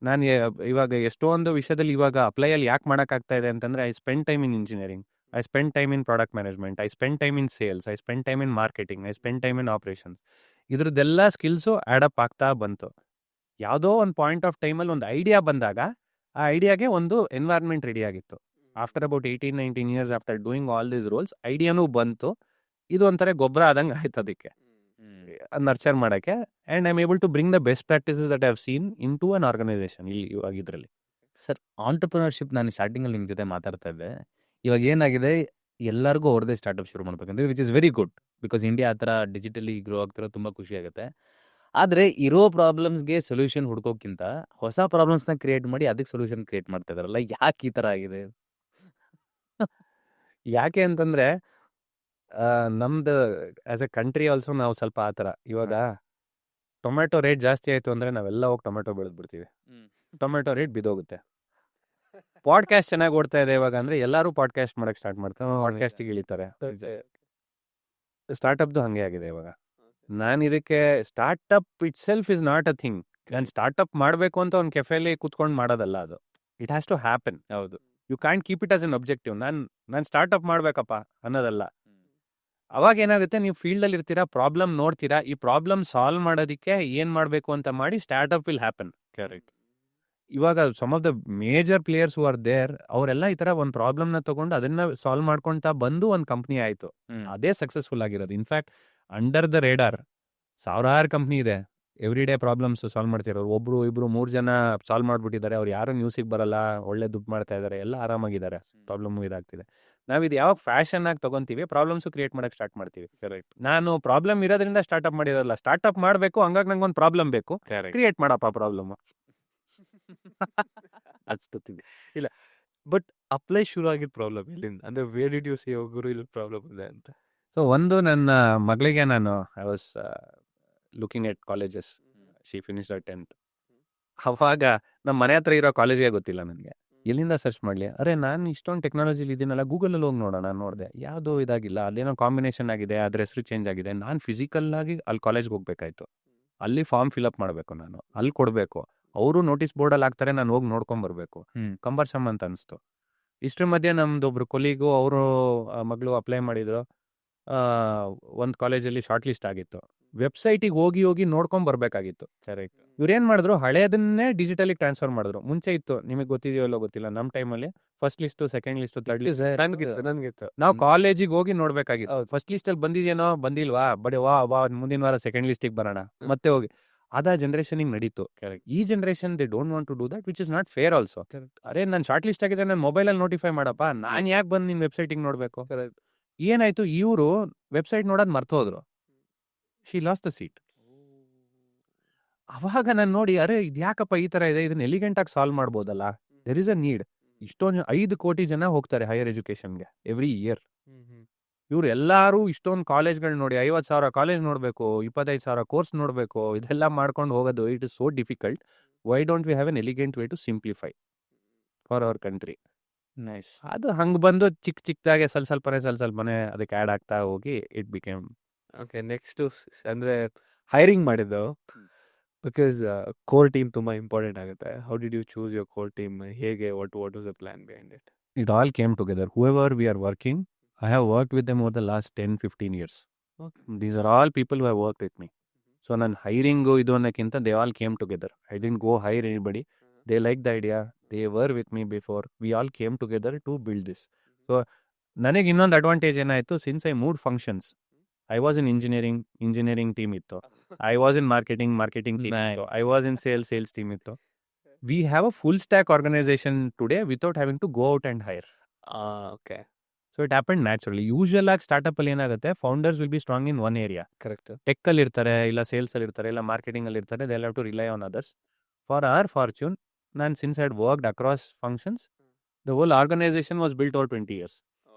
Speaker 6: ನಾನು ಇವಾಗ ಎಷ್ಟೊಂದು ವಿಷಯದಲ್ಲಿ ಇವಾಗ ಅಪ್ಲೈಯಲ್ಲಿ ಯಾಕೆ ಮಾಡೋಕ್ಕಾಗ್ತಾ ಇದೆ ಅಂತಂದರೆ, I spend time in engineering, I spend time in product management, I spend time in sales, I spend time in marketing, I spend time in operations. ಇದ್ರದ್ದೆಲ್ಲ ಸ್ಕಿಲ್ಸು ಆ್ಯಡಪ್ ಆಗ್ತಾ ಬಂತು. ಯಾವುದೋ ಒಂದು ಪಾಯಿಂಟ್ ಆಫ್ ಟೈಮಲ್ಲಿ ಒಂದು ಐಡಿಯಾ ಬಂದಾಗ ಆ ಐಡಿಯಾಗೆ ಒಂದು ಎನ್ವೈರ್ಮೆಂಟ್ ರೆಡಿ ಆಗಿತ್ತು. After about 18-19 years after doing all these roles, ಐಡಿಯಾನೂ ಬಂತು. ಇದು ಒಂಥರ ಗೊಬ್ಬರ ಆದಂಗೆ ಆಯ್ತು ಅದಕ್ಕೆ ನರ್ಚರ್ ಮಾಡೋಕ್ಕೆ. And I am able to bring the best practices that I have seen into an organisation. ಇವಾಗ ಇದರಲ್ಲಿ
Speaker 1: ಸರ್, ಆಂಟರ್ಪ್ರಿನರ್ಶಿಪ್ ನಾನು ಸ್ಟಾರ್ಟಿಂಗಲ್ಲಿ ನಿಮ್ಮ ಜೊತೆ ಮಾತಾಡ್ತಾ ಇದ್ದೆ. ಇವಾಗ ಏನಾಗಿದೆ, ಎಲ್ಲರಿಗೂ ಅವ್ರದ್ದೇ ಸ್ಟಾರ್ಟಪ್ ಶುರು ಮಾಡ್ಬೇಕಂದ್ರೆ, which is very good, because India ಆ ಥರ ಡಿಜಿಟಲಿ ಗ್ರೋ ಆಗ್ತಿರೋ ತುಂಬ ಖುಷಿ ಆಗುತ್ತೆ. ಆದರೆ ಇರೋ ಪ್ರಾಬ್ಲಮ್ಸ್ಗೆ ಸೊಲ್ಯೂಷನ್ ಹುಡ್ಕೋಕ್ಕಿಂತ ಹೊಸ ಪ್ರಾಬ್ಲಮ್ಸ್ನ ಕ್ರಿಯೇಟ್ ಮಾಡಿ ಅದಕ್ಕೆ ಸೊಲ್ಯೂಷನ್ ಕ್ರಿಯೇಟ್ ಮಾಡ್ತಾ ಇದಾರಲ್ಲ, ಯಾಕೆ ಈ ಥರ ಆಗಿದೆ?
Speaker 6: ಯಾಕೆ ಅಂತಂದರೆ, ನಮ್ದು ಆ್ಯಸ್ ಎ ಕಂಟ್ರಿ ಆಲ್ಸೋ ನಾವು ಸ್ವಲ್ಪ ಆ ಥರ. ಇವಾಗ ಟೊಮೆಟೊ ರೇಟ್ ಜಾಸ್ತಿ ಆಯಿತು ಅಂದರೆ ನಾವೆಲ್ಲ ಹೋಗಿ ಟೊಮೆಟೊ ಬೆಳೆದ್ಬಿಡ್ತೀವಿ. ಟೊಮೆಟೊ ರೇಟ್ ಬಿದ್ದೋಗುತ್ತೆ. ಪಾಡ್ಕಾಸ್ಟ್ ಚೆನ್ನಾಗಿ ಓಡ್ತಾ ಇದೆ ಇವಾಗ ಅಂದರೆ ಎಲ್ಲರೂ ಪಾಡ್ಕಾಸ್ಟ್ ಮಾಡೋಕ್ಕೆ ಸ್ಟಾರ್ಟ್ ಮಾಡ್ತಾರೆ, ಪಾಡ್ಕಾಸ್ಟಿಗೆ ಇಳಿತಾರೆ. ಸ್ಟಾರ್ಟಪ್ದು ಹಾಗೆ ಆಗಿದೆ ಇವಾಗ. ನಾನು ಇದಕ್ಕೆ startup itself is not a thing. ನಾನು ಸ್ಟಾರ್ಟಪ್ ಮಾಡಬೇಕು ಅಂತ ಒಂದು ಕೆಫೆಲಿ ಕೂತ್ಕೊಂಡು ಮಾಡೋದಲ್ಲ ಅದು. It has to happen. ಹೌದು, you can't keep it as an objective. ನಾನು ಸ್ಟಾರ್ಟಪ್ ಮಾಡಬೇಕಪ್ಪ ಅನ್ನೋದಲ್ಲ. ಅವಾಗ ಏನಾಗುತ್ತೆ, ನೀವು ಫೀಲ್ಡಲ್ಲಿ ಇರ್ತೀರಾ, ಪ್ರಾಬ್ಲಮ್ ನೋಡ್ತೀರಾ, ಈ ಪ್ರಾಬ್ಲಮ್ ಸಾಲ್ವ್ ಮಾಡೋದಕ್ಕೆ ಏನು ಮಾಡಬೇಕು ಅಂತ ಮಾಡಿ ಸ್ಟಾರ್ಟಪ್ ವಿಲ್ ಹ್ಯಾಪನ್. ಕರೆಕ್ಟ್. ಇವಾಗ some of the major players who are there, ಅವರೆಲ್ಲ ಈ ಥರ ಒಂದು ಪ್ರಾಬ್ಲಮ್ನ ತೊಗೊಂಡು ಅದನ್ನು ಸಾಲ್ವ್ ಮಾಡ್ಕೊಳ್ತಾ ಬಂದು ಒಂದು ಕಂಪ್ನಿ ಆಯಿತು. ಅದೇ ಸಕ್ಸಸ್ಫುಲ್ ಆಗಿರೋದು. ಇನ್ಫ್ಯಾಕ್ಟ್ ಅಂಡರ್ ದ ರೇಡಾರ್ ಸಾವಿರಾರು ಕಂಪ್ನಿ ಇದೆ, ಎವ್ರಿ ಡೇ ಪ್ರಾಬ್ಲಮ್ಸ್ ಸಾಲ್ವ್ ಮಾಡ್ತಿರೋರು. ಒಬ್ರು ಇಬ್ರು 3 ಜನ ಸಾಲ್ವ್ ಮಾಡಿಬಿಟ್ಟಿದ್ದಾರೆ. ಅವ್ರು ಯಾರು ನ್ಯೂಸಿಗೆ ಬರಲ್ಲ, ಒಳ್ಳೆ ದುಡ್ಡು ಮಾಡ್ತಾ ಇದ್ದಾರೆ, ಎಲ್ಲ ಆರಾಮಾಗಿದ್ದಾರೆ, ಪ್ರಾಬ್ಲಮ್ಮು ಇದಾಗ್ತಿದೆ. ನಾವು ಇದು ಯಾವಾಗ ಫ್ಯಾಷನ್ ಆಗಿ ತೊಗೊತೀವಿ, ಪ್ರಾಬ್ಲಮ್ಸು ಕ್ರಿಯೇಟ್ ಮಾಡೋಕ್ಕೆ ಸ್ಟಾರ್ಟ್ ಮಾಡ್ತೀವಿ. ಕರೆಕ್ಟ್. ನಾನು ಪ್ರಾಬ್ಲಮ್ ಇರೋದ್ರಿಂದ ಸ್ಟಾರ್ಟಪ್ ಮಾಡಿರೋಲ್ಲ, ಸ್ಟಾರ್ಟಪ್ ಮಾಡಬೇಕು, ಹಂಗಾಗಿ ನಂಗೆ ಒಂದು ಪ್ರಾಬ್ಲಮ್ ಬೇಕು, ಕ್ರಿಯೇಟ್ ಮಾಡಪ್ಪ ಪ್ರಾಬ್ಲಮ್.
Speaker 4: ಅನ್ಸ್ತಿದೆ ಇಲ್ಲ. ಬಟ್ ಅಪ್ಲೈ ಶುರು ಆಗಿದ್ದ ಪ್ರಾಬ್ಲಮ್ ಎಲ್ಲಿಂದ, ಅಂದರೆ ವೇರ್ ಡಿಡ್ ಯು ಸೇ ಗುರು ಇಲ್ಲಿ ಪ್ರಾಬ್ಲಮ್ ಇದೆ ಅಂತ?
Speaker 6: ಸೊ ಒಂದು, ನನ್ನ ಮಗಳಿಗೆ ನಾನು I was looking at colleges. She finished at 10th. ಅವಾಗ ನಮ್ಮ ಮನೆ ಹತ್ರ ಇರೋ ಕಾಲೇಜಿಗೆ ಗೊತ್ತಿಲ್ಲ ನನಗೆ, ಎಲ್ಲಿಂದ ಸರ್ಚ್ ಮಾಡಲಿ. ಅರೆ, ನಾನು ಇಷ್ಟೊಂದು ಟೆಕ್ನಾಲಜಿಲಿ ಇದ್ದೀನಲ್ಲ, ಗೂಗಲಲ್ಲಿ ಹೋಗಿ ನೋಡೋಣ. ನೋಡಿದೆ, ಯಾವುದೋ ಇದಾಗಿಲ್ಲ, ಅದೇನೋ ಕಾಂಬಿನೇಷನ್ ಆಗಿದೆ, ಅದ್ರ ಹೆಸರು ಚೇಂಜ್ ಆಗಿದೆ. ನಾನು ಫಿಸಿಕಲ್ಲಾಗಿ ಅಲ್ಲಿ ಕಾಲೇಜ್ಗೆ ಹೋಗ್ಬೇಕಾಯ್ತು. ಅಲ್ಲಿ ಫಾರ್ಮ್ ಫಿಲಪ್ ಮಾಡಬೇಕು, ನಾನು ಅಲ್ಲಿ ಕೊಡಬೇಕು, ಅವರು ನೋಟಿಸ್ ಬೋರ್ಡಲ್ಲಿ ಹಾಕ್ತಾರೆ, ನಾನು ಹೋಗಿ ನೋಡ್ಕೊಂಬರ್ಬೇಕು. ಕಂಬರ್ಸಮ್ ಅಂತ ಅನಿಸ್ತು. ಇಷ್ಟರ ಮಧ್ಯೆ ನಮ್ದು ಒಬ್ರು ಕೊಲೀಗು, ಅವರು ಮಗಳು ಅಪ್ಲೈ ಮಾಡಿದ್ರು. ಒಂದು ಕಾಲೇಜಲ್ಲಿ ಶಾರ್ಟ್ ಲಿಸ್ಟ್ ಆಗಿತ್ತು. ವೆಬ್ಸೈಟಿಗೆ ಹೋಗಿ ನೋಡ್ಕೊಂಡ್ ಬರ್ಬೇಕಾಗಿತ್ತು. ಕರೆಕ್ಟ್. ಇವ್ರೇನ್ ಮಾಡಿದ್ರು, ಹಳೆಯದನ್ನೇ ಡಿಜಿಟಲಿ ಟ್ರಾನ್ಸ್ಫರ್ ಮಾಡಿದ್ರು. ಮುಂಚೆ ಇತ್ತು, ನಿಮಗೆ ಗೊತ್ತಿದೆಯೋ ಇಲ್ಲೋ ಗೊತ್ತಿಲ್ಲ, ನಮ್ಮ ಟೈಮಲ್ಲಿ first list, second list, third list
Speaker 4: ನನಗಿತ್ತು.
Speaker 6: ನಾವು ಕಾಲೇಜಿಗೆ ಹೋಗಿ ನೋಡ್ಬೇಕಾಗಿತ್ತು. ಫಸ್ಟ್ ಲಿಸ್ಟಲ್ಲಿ ಬಂದಿದೆಯೇನೋ, ಬಂದಿಲ್ವಾ, ಬಡಿ ವಾ ಮುಂದಿನ ವಾರ ಸೆಕೆಂಡ್ ಲಿಸ್ಟಿಗೆ ಬರೋಣ, ಮತ್ತೆ ಹೋಗಿ. ಅದ ಜನರೇಷನಿಗೆ ನಡೀತು. ಈ generation they don't want to do that, which is not fair also. ಅರೆ, ನಾನು ಶಾರ್ಟ್ ಲಿಸ್ಟ್ ಆಗಿದ್ರೆ ನಾನು ಮೊಬೈಲಲ್ಲಿ ನೋಟಿಫೈ ಮಾಡಪ್ಪ, ನಾನು ಯಾಕೆ ಬಂದು ನಿನ್ನ ವೆಬ್ಸೈಟಿಗೆ ನೋಡಬೇಕು? ಏನಾಯ್ತು, ಇವರು ವೆಬ್ಸೈಟ್ ನೋಡೋದು ಮರ್ತೋದ್ರು. She lost the seat. ಅವಾಗ ನಾನು ನೋಡಿ, ಅರೆ ಇದು ಯಾಕಪ್ಪ ಈ ಥರ ಇದೆ, ಇದನ್ನ ಎಲಿಗೆಂಟಾಗಿ ಸಾಲ್ವ್ ಮಾಡ್ಬೋದಲ್ಲ. There is a need. ಇಷ್ಟೊಂದು 5 ಕೋಟಿ ಜನ ಹೋಗ್ತಾರೆ ಹೈಯರ್ ಎಜುಕೇಷನ್ಗೆ ಎವ್ರಿ ಇಯರ್. ಇವ್ರು ಎಲ್ಲರೂ ಇಷ್ಟೊಂದು ಕಾಲೇಜ್ಗಳು ನೋಡಿ, 50,000 ಕಾಲೇಜ್ ನೋಡಬೇಕು, 25,000 ಕೋರ್ಸ್ ನೋಡಬೇಕು, ಇದೆಲ್ಲ ಮಾಡ್ಕೊಂಡು ಹೋಗೋದು, it is so difficult. Why don't we have an elegant way to simplify for our country? Nice. ಅದು ಹಂಗೆ ಬಂದು ಚಿಕ್ಕದಾಗೆ ಸ್ವಲ್ಪನೇ ಅದಕ್ಕೆ ಆ್ಯಡ್ ಆಗ್ತಾ ಹೋಗಿ ಇಟ್ ಬಿಕೇಮ್.
Speaker 4: ಓಕೆ, ನೆಕ್ಸ್ಟು ಅಂದರೆ ಹೈರಿಂಗ್ ಮಾಡಿದ್ದು, ಬಿಕಾಸ್ ಕೋರ್ ಟೀಮ್ ತುಂಬ ಇಂಪಾರ್ಟೆಂಟ್ ಆಗುತ್ತೆ. How did you choose your core team? ಹೇಗೆ, what was the plan behind it?
Speaker 6: It all came together. Whoever we are working, I have worked with them over the last 10-15 years. These are all people who have worked with me. So, ನಾನು ಹೈರಿಂಗು ಇದು ಅನ್ನೋಕ್ಕಿಂತ they all came together. I didn't go hire anybody. They liked the idea. They were with me before. We all came together to build this. So ನನಗೆ ಇನ್ನೊಂದು ಅಡ್ವಾಂಟೇಜ್ ಏನಾಯಿತು, since I moved functions, I was in engineering team ಇತ್ತು, I was in marketing team ಇತ್ತು, I was in sales team ಇತ್ತು. We have a full stack organization today without having to go out and hire.
Speaker 4: Okay
Speaker 6: So it happened naturally. Usual ಆಗಿ ಸ್ಟಾರ್ಟಪ್ ಅಲ್ಲಿ ಏನಾಗುತ್ತೆ, founders will be strong in one area.
Speaker 4: Correct.
Speaker 6: Tech ಅಲ್ಲಿ ಇರ್ತಾರೆ, ಇಲ್ಲ ಸೇಲ್ಸ್ ಅಲ್ಲಿ ಇರ್ತಾರೆ, ಇಲ್ಲ ಮಾರ್ಕೆಟಿಂಗ್ ಅಲ್ಲಿ ಇರ್ತಾರೆ. They have to rely on others. For our fortune, ನಾನು since had worked across functions, the whole organisation was built over 20 years.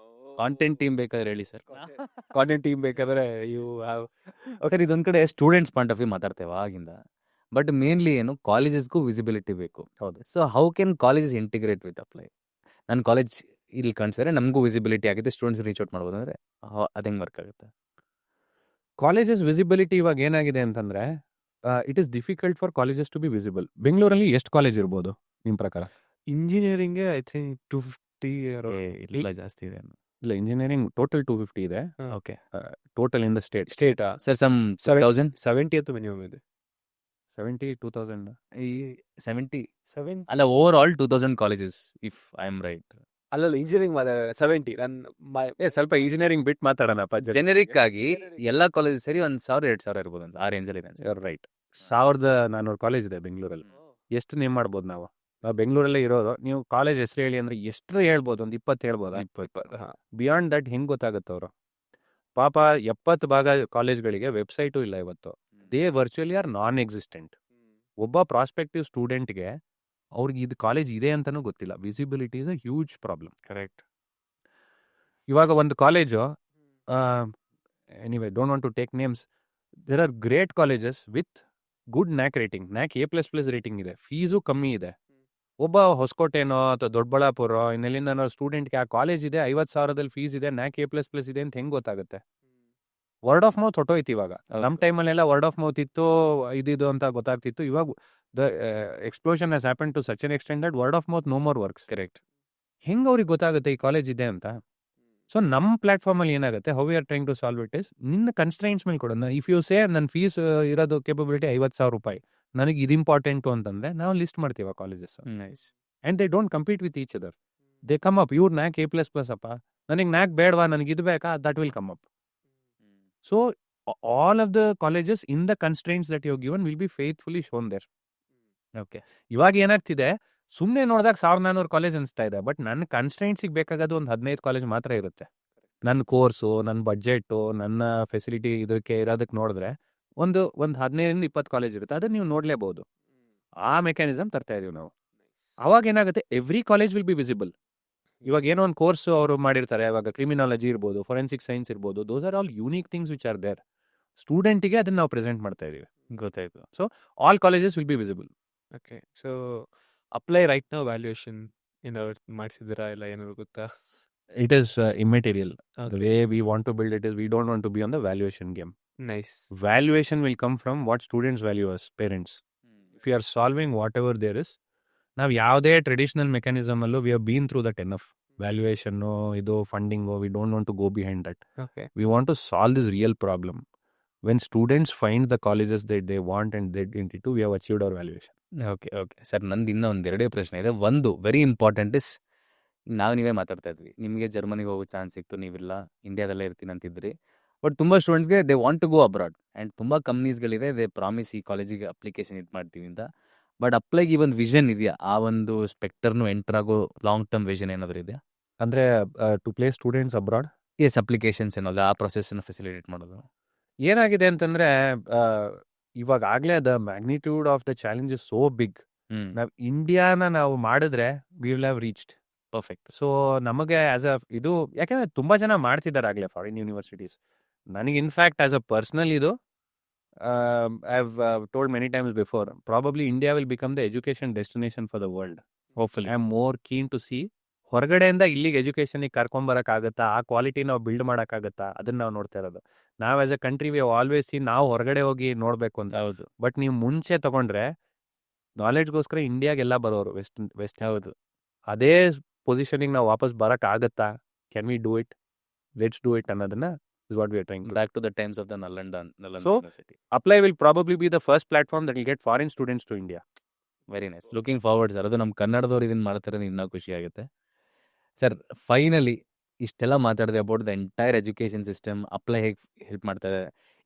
Speaker 1: Content team ಬೇಕಾದ್ರೆ ಹೇಳಿ ಸರ್.
Speaker 4: ಕಾಂಟೆಂಟ್ ಟೀಮ್ ಬೇಕಾದ್ರೆ ಯು ಹ್ಯಾವ್.
Speaker 1: ಸರ್ ಇದೊಂದು ಕಡೆ ಸ್ಟೂಡೆಂಟ್ಸ್ ಪಾಯಿಂಟ್ ಆಫ್ ವ್ಯೂ ಮಾತಾಡ್ತೇವೆ ಆಗಿಂದ, ಬಟ್ ಮೇನ್ಲಿ ಏನು ಕಾಲೇಜಸ್ಗೂ ವಿಸಿಬಿಲಿಟಿ ಬೇಕು.
Speaker 6: ಹೌದು.
Speaker 1: So how can colleges integrate with apply? ನನ್ನ ಕಾಲೇಜ್ ಇಲ್ಲಿ ಕಾಣಿಸಿದ್ರೆ ನಮಗೂ ವಿಸಿಬಿಲಿಟಿ ಆಗಿದೆ, ಸ್ಟೂಡೆಂಟ್ಸ್ ರೀಚ್ ಔಟ್ ಮಾಡ್ಬೋದು ಅಂದರೆ ಅದು ಹೆಂಗೆ ವರ್ಕ್ ಆಗುತ್ತೆ?
Speaker 6: ಕಾಲೇಜಸ್ ವಿಸಿಬಿಲಿಟಿ ಇವಾಗ ಏನಾಗಿದೆ ಅಂತಂದ್ರೆ, it is difficult for colleges to be visible. ಬೆಂಗಳೂರಲ್ಲಿ ಎಷ್ಟು ಕಾಲೇಜ್ ಇರ್ಬೋದು ನಿಮ್ಮ ಪ್ರಕಾರ?
Speaker 4: ಇಂಜಿನಿಯರಿಂಗ್ ಐ ಥಿಂಕ್ 250
Speaker 1: ಇಲ್ಲ ಜಾಸ್ತಿ ಇದೆ.
Speaker 6: ಇಲ್ಲ, ಇಂಜಿನಿಯರಿಂಗ್ ಟೋಟಲ್ 250 ಇದೆ.
Speaker 1: Okay
Speaker 6: total in the state
Speaker 4: ಸ್ಟೇಟಾ
Speaker 1: ಸರ್, ಸಮ್ 1000
Speaker 4: 70 ಅಂತ ಮಿನಿಮಮ್ ಇದೆ.
Speaker 6: 20,000
Speaker 1: ಈ 70
Speaker 4: 7
Speaker 1: ಅಲ್ಲ, over all 2000 colleges if I am right.
Speaker 4: ಅಲ್ಲಲ್ಲ, ಇಂಜಿನಿಯರಿಂಗ್ 70. ನನ್ನ
Speaker 6: ಸ್ವಲ್ಪ ಇಂಜಿನಿಯರಿಂಗ್ ಬಿಟ್ಟು ಮಾತಾಡೋಣಪ್ಪ.
Speaker 1: ಜೆನೆರಿಕ್ ಆಗಿ ಎಲ್ಲ ಕಾಲೇಜ್ ಸೇರಿ 1000-2000 ಇರ್ಬೋದು ಅಂತ ಆ ರೇಂಜಲ್ಲಿ ಇದೆ.
Speaker 6: ರೈಟ್. 1400 ಕಾಲೇಜ್ ಇದೆ ಬೆಂಗಳೂರಲ್ಲಿ. ಎಷ್ಟು ನೇಮ್ ಮಾಡ್ಬೋದು ನಾವು ಬೆಂಗಳೂರಲ್ಲೇ ಇರೋದು. ನೀವು ಕಾಲೇಜ್ ಹೆಸರು ಹೇಳಿ ಅಂದ್ರೆ ಎಷ್ಟು ಹೇಳ್ಬೋದು? ಒಂದು 20 ಹೇಳ್ಬೋದಾ?
Speaker 4: 20.
Speaker 6: ಬಿಯಾಂಡ್ ದಟ್ ಹೆಂಗ್ ಗೊತ್ತಾಗುತ್ತೆ ಅವರು? ಪಾಪ 70 ಭಾಗ ಕಾಲೇಜ್ಗಳಿಗೆ ವೆಬ್ಸೈಟು ಇಲ್ಲ ಇವತ್ತು. They virtually are non existent. ಒಬ್ಬ ಪ್ರಾಸ್ಪೆಕ್ಟಿವ್ ಸ್ಟೂಡೆಂಟ್ಗೆ ಅವ್ರಿಗೆ ಇದು ಕಾಲೇಜ್ ಇದೆ ಅಂತಲೂ ಗೊತ್ತಿಲ್ಲ. Visibility is a huge problem.
Speaker 4: Correct.
Speaker 6: ಇವಾಗ ಒಂದು college, anyway don't want to take names, there are great colleges with good NAAC rating, NAAC A++ rating ಇದೆ, ಫೀಸು ಕಮ್ಮಿ ಇದೆ. ಒಬ್ಬ ಹೊಸಕೋಟೆನೋ ಅಥವಾ ದೊಡ್ಡಬಳ್ಳಾಪುರ ಇನ್ನೆಲ್ಲಿಂದ ಸ್ಟೂಡೆಂಟ್ಗೆ ಆ ಕಾಲೇಜ್ ಇದೆ, 50,000 ಫೀಸ್ ಇದೆ, ನ್ಯಾಕ್ A++ ಇದೆ ಅಂತ ಹೆಂಗೆ ಗೊತ್ತಾಗುತ್ತೆ? ವರ್ಡ್ ಆಫ್ ಮೌತ್ ಹೊಟ್ಟೋಯ್ತು ಇವಾಗ. ನಮ್ಮ ಟೈಮಲ್ಲೆಲ್ಲ ವರ್ಡ್ ಆಫ್ ಮೌತ್ ಇತ್ತು, ಇದಿದು ಅಂತ ಗೊತ್ತಾಗ್ತಿತ್ತು. ಇವಾಗ the explosion has happen to such an extent that word of mouth no more works.
Speaker 1: Correct.
Speaker 6: ಹೆಂಗೆ ಅವ್ರಿಗೆ ಗೊತ್ತಾಗುತ್ತೆ ಈ ಕಾಲೇಜ್ ಇದೆ ಅಂತ? ಸೊ ನಮ್ಮ ಪ್ಲಾಟ್ಫಾರ್ಮಲ್ಲಿ ಏನಾಗುತ್ತೆ, how we are trying to solve it is, ನಿನ್ನ ಕನ್ಸ್ಟ್ರೈನ್ಸ್ ಮೇಲೆ ಕೊಡೋಣ. ಇಫ್ ಯು ಸೇ ನನ್ನ ಫೀಸ್ ಇರೋದು ಕೇಪಬಿಲಿಟಿ 50,000 ರೂಪಾಯಿ, ನನಗೆ ಇದು ಇಂಪಾರ್ಟೆಂಟು ಅಂತಂದರೆ ನಾವು ಲಿಸ್ಟ್ ಮಾಡ್ತೀವಿ ಆ colleges.
Speaker 1: Nice.
Speaker 6: And they don't compete with each other. They come up, ಇವ್ರು ನ್ಯಾಕ್ A++ ಅಪ್ಪ, ನನಗೆ ನ್ಯಾಕ್ ಬೇಡವಾ, ನನಗೆ ಇದು ಬೇಕಾ, that will come up. So all of the colleges in the constraints that you have given will be faithfully shown there.
Speaker 1: Okay.
Speaker 6: ಇವಾಗ ಏನಾಗ್ತಿದೆ, ಸುಮ್ಮನೆ ನೋಡಿದಾಗ 1400 ಕಾಲೇಜ್ ಅನಿಸ್ತಾ ಇದೆ, ಬಟ್ ನನ್ನ ಕನ್ಸ್ಟ್ರೈನ್ಸಿಗೆ ಬೇಕಾಗೋದು ಒಂದು 15 ಕಾಲೇಜ್ ಮಾತ್ರ ಇರುತ್ತೆ. ನನ್ನ ಕೋರ್ಸು, ನನ್ನ ಬಡ್ಜೆಟು, ನನ್ನ ಫೆಸಿಲಿಟಿ ಇದಕ್ಕೆ ಇರೋದಕ್ಕೆ ನೋಡಿದ್ರೆ ಒಂದು 15-20 ಕಾಲೇಜ್ ಇರುತ್ತೆ. ಅದನ್ನು ನೀವು ನೋಡಲೇಬಹುದು. ಆ ಮೆಕ್ಯಾನಿಸಮ್ ತರ್ತಾ ಇದೀವಿ ನಾವು. ಅವಾಗ ಏನಾಗುತ್ತೆ, every college will be visible. ಇವಾಗ ಏನೋ ಒಂದು ಕೋರ್ಸ್ ಅವರು ಮಾಡಿರ್ತಾರೆ, ಇವಾಗ ಕ್ರಿಮಿನಾಲಜಿ ಇರ್ಬೋದು, ಫೊರೆನ್ಸಿಕ್ ಸೈನ್ಸ್ ಇರ್ಬೋದು, those are all unique things which are there. ಸ್ಟೂಡೆಂಟಿಗೆ ಅದನ್ನು ನಾವು ಪ್ರೆಸೆಂಟ್ ಮಾಡ್ತಾ ಇದೀವಿ.
Speaker 1: ಗೊತ್ತಾಯ್ತು.
Speaker 6: So all colleges will be visible.
Speaker 4: Okay. So Apply right ನಾವು ವ್ಯಾಲ್ಯೂಯೇಷನ್ ಏನಾದ್ರು ಮಾಡಿಸಿದ್ದೀರಾ ಇಲ್ಲ ಏನಾದ್ರು ಗೊತ್ತಾ?
Speaker 6: It is immaterial. The way we want to build it is we don't want to be on the valuation game.
Speaker 4: Nice.
Speaker 6: Valuation will come from what students value us, parents. If you are solving whatever there is, ನಾವು ಯಾವುದೇ ಟ್ರೆಡಿಷನಲ್ ಮೆಕ್ಯಾನಿಸಮ್ ಅಲ್ಲೂ we have been through that enough. Valuation, ಇದು funding, we don't want to go behind that.
Speaker 4: Okay.
Speaker 6: We want to solve this real problem. When students find the colleges that they want and they into, we have achieved our valuation.
Speaker 1: Okay okay sir, ನಂದು ಇನ್ನೂ ಒಂದು 2 ಪ್ರಶ್ನೆ ಇದೆ. ಒಂದು ವೆರಿ ಇಂಪಾರ್ಟೆಂಟ್ ಇಸ್, ನಾವು ನೀವೇ ಮಾತಾಡ್ತಾ ಇದ್ವಿ, ನಿಮಗೆ ಜರ್ಮನಿಗೆ ಹೋಗೋ ಚಾನ್ಸ್ ಸಿಕ್ತು, ನೀವಿಲ್ಲ ಇಂಡಿಯಾದಲ್ಲೇ ಇರ್ತೀನಿ ಅಂತಿದ್ರಿ. ಬಟ್ ತುಂಬ ಸ್ಟೂಡೆಂಟ್ಸ್ಗೆ they want to go abroad, and ತುಂಬ ಕಂಪ್ನೀಸ್ಗಳಿದೆ, ದೇ ಪ್ರಾಮಿಸ್ ಈ ಕಾಲೇಜಿಗೆ ಅಪ್ಲಿಕೇಶನ್ ಇದು ಮಾಡ್ತೀವಿ ಅಂತ. ಬಟ್ ಅಪ್ಲೈಗೆ ಈ ಒಂದು ವಿಷನ್ ಇದೆಯಾ? ಆ ಒಂದು ಸ್ಪೆಕ್ಟರ್ನು ಎಂಟರ್ ಆಗೋ ಲಾಂಗ್ ಟರ್ಮ್ ವಿಷನ್ ಏನಾದರೂ ಇದೆಯಾ?
Speaker 6: ಅಂದರೆ to place students abroad,
Speaker 1: yes, applications ಏನಲ್ಲ, ಆ ಪ್ರೊಸೆಸ್ನ ಫೆಸಿಲಿಟೇಟ್ ಮಾಡೋದು.
Speaker 6: ಏನಾಗಿದೆ ಅಂತಂದರೆ, ಇವಾಗ ಆಗಲೇ the magnitude of the challenge is so big. ನಾವು ಇಂಡಿಯಾನ ನಾವು ಮಾಡಿದ್ರೆ we will have reached
Speaker 1: perfect.
Speaker 6: So ನಮಗೆ ಆ್ಯಸ್ ಅ ಇದು, ಯಾಕೆಂದರೆ ತುಂಬ ಜನ ಮಾಡ್ತಿದ್ದಾರೆ ಆಗಲೇ ಫಾರಿನ್ ಯೂನಿವರ್ಸಿಟೀಸ್. ನನಗೆ ಇನ್ಫ್ಯಾಕ್ಟ್ ಆ್ಯಸ್ ಅ ಪರ್ಸ್ನಲ್ ಇದು, I have told many times before, probably India will become the education destination for the world.
Speaker 1: Hopefully.
Speaker 6: I am more keen to see ಹೊರಗಡೆಯಿಂದ ಇಲ್ಲಿಗೆ ಎಜುಕೇಷನಿಗೆ ಕರ್ಕೊಂಬರೋಕ್ಕಾಗತ್ತಾ, ಆ ಕ್ವಾಲಿಟಿ ನಾವು ಬಿಲ್ಡ್ ಮಾಡೋಕ್ಕಾಗತ್ತಾ, ಅದನ್ನು ನಾವು ನೋಡ್ತಾ ಇರೋದು. ನಾವು as a country we always C ನಾವು ಹೊರಗಡೆ ಹೋಗಿ ನೋಡಬೇಕು ಅಂತ.
Speaker 1: ಹೌದು.
Speaker 6: ಬಟ್ ನೀವು ಮುಂಚೆ ತೊಗೊಂಡ್ರೆ ನಾಲೆಡ್ಜ್ಗೋಸ್ಕರ ಇಂಡಿಯಾಗೆಲ್ಲ ಬರೋರು ವೆಸ್ಟ್.
Speaker 1: ಹೌದು.
Speaker 6: ಅದೇ ಪೊಸಿಷನಿಗೆ ನಾವು ವಾಪಸ್ ಬರೋಕ್ಕಾಗತ್ತಾ? Can we do it? Let's do it ಅನ್ನೋದನ್ನ is what we are trying.
Speaker 1: Back to the times of the Nalanda
Speaker 6: So,
Speaker 1: university.
Speaker 6: Apply will probably be the first platform that will get foreign students to India.
Speaker 1: Very nice. Looking forward sir. ಅದು ನಮ್ಮ ಕನ್ನಡದವ್ರು ಇದನ್ನ ಮಾಡ್ತಾರೆ ಇನ್ನೂ ಖುಷಿ ಆಗುತ್ತೆ. ಸರ್ ಫೈನಲಿ ಇಷ್ಟೆಲ್ಲ ಮಾತಾಡಿದೆ about the entire education system apply ಹೇಗೆ ಹೆಲ್ಪ್ ಮಾಡ್ತಾ ಇದೆ.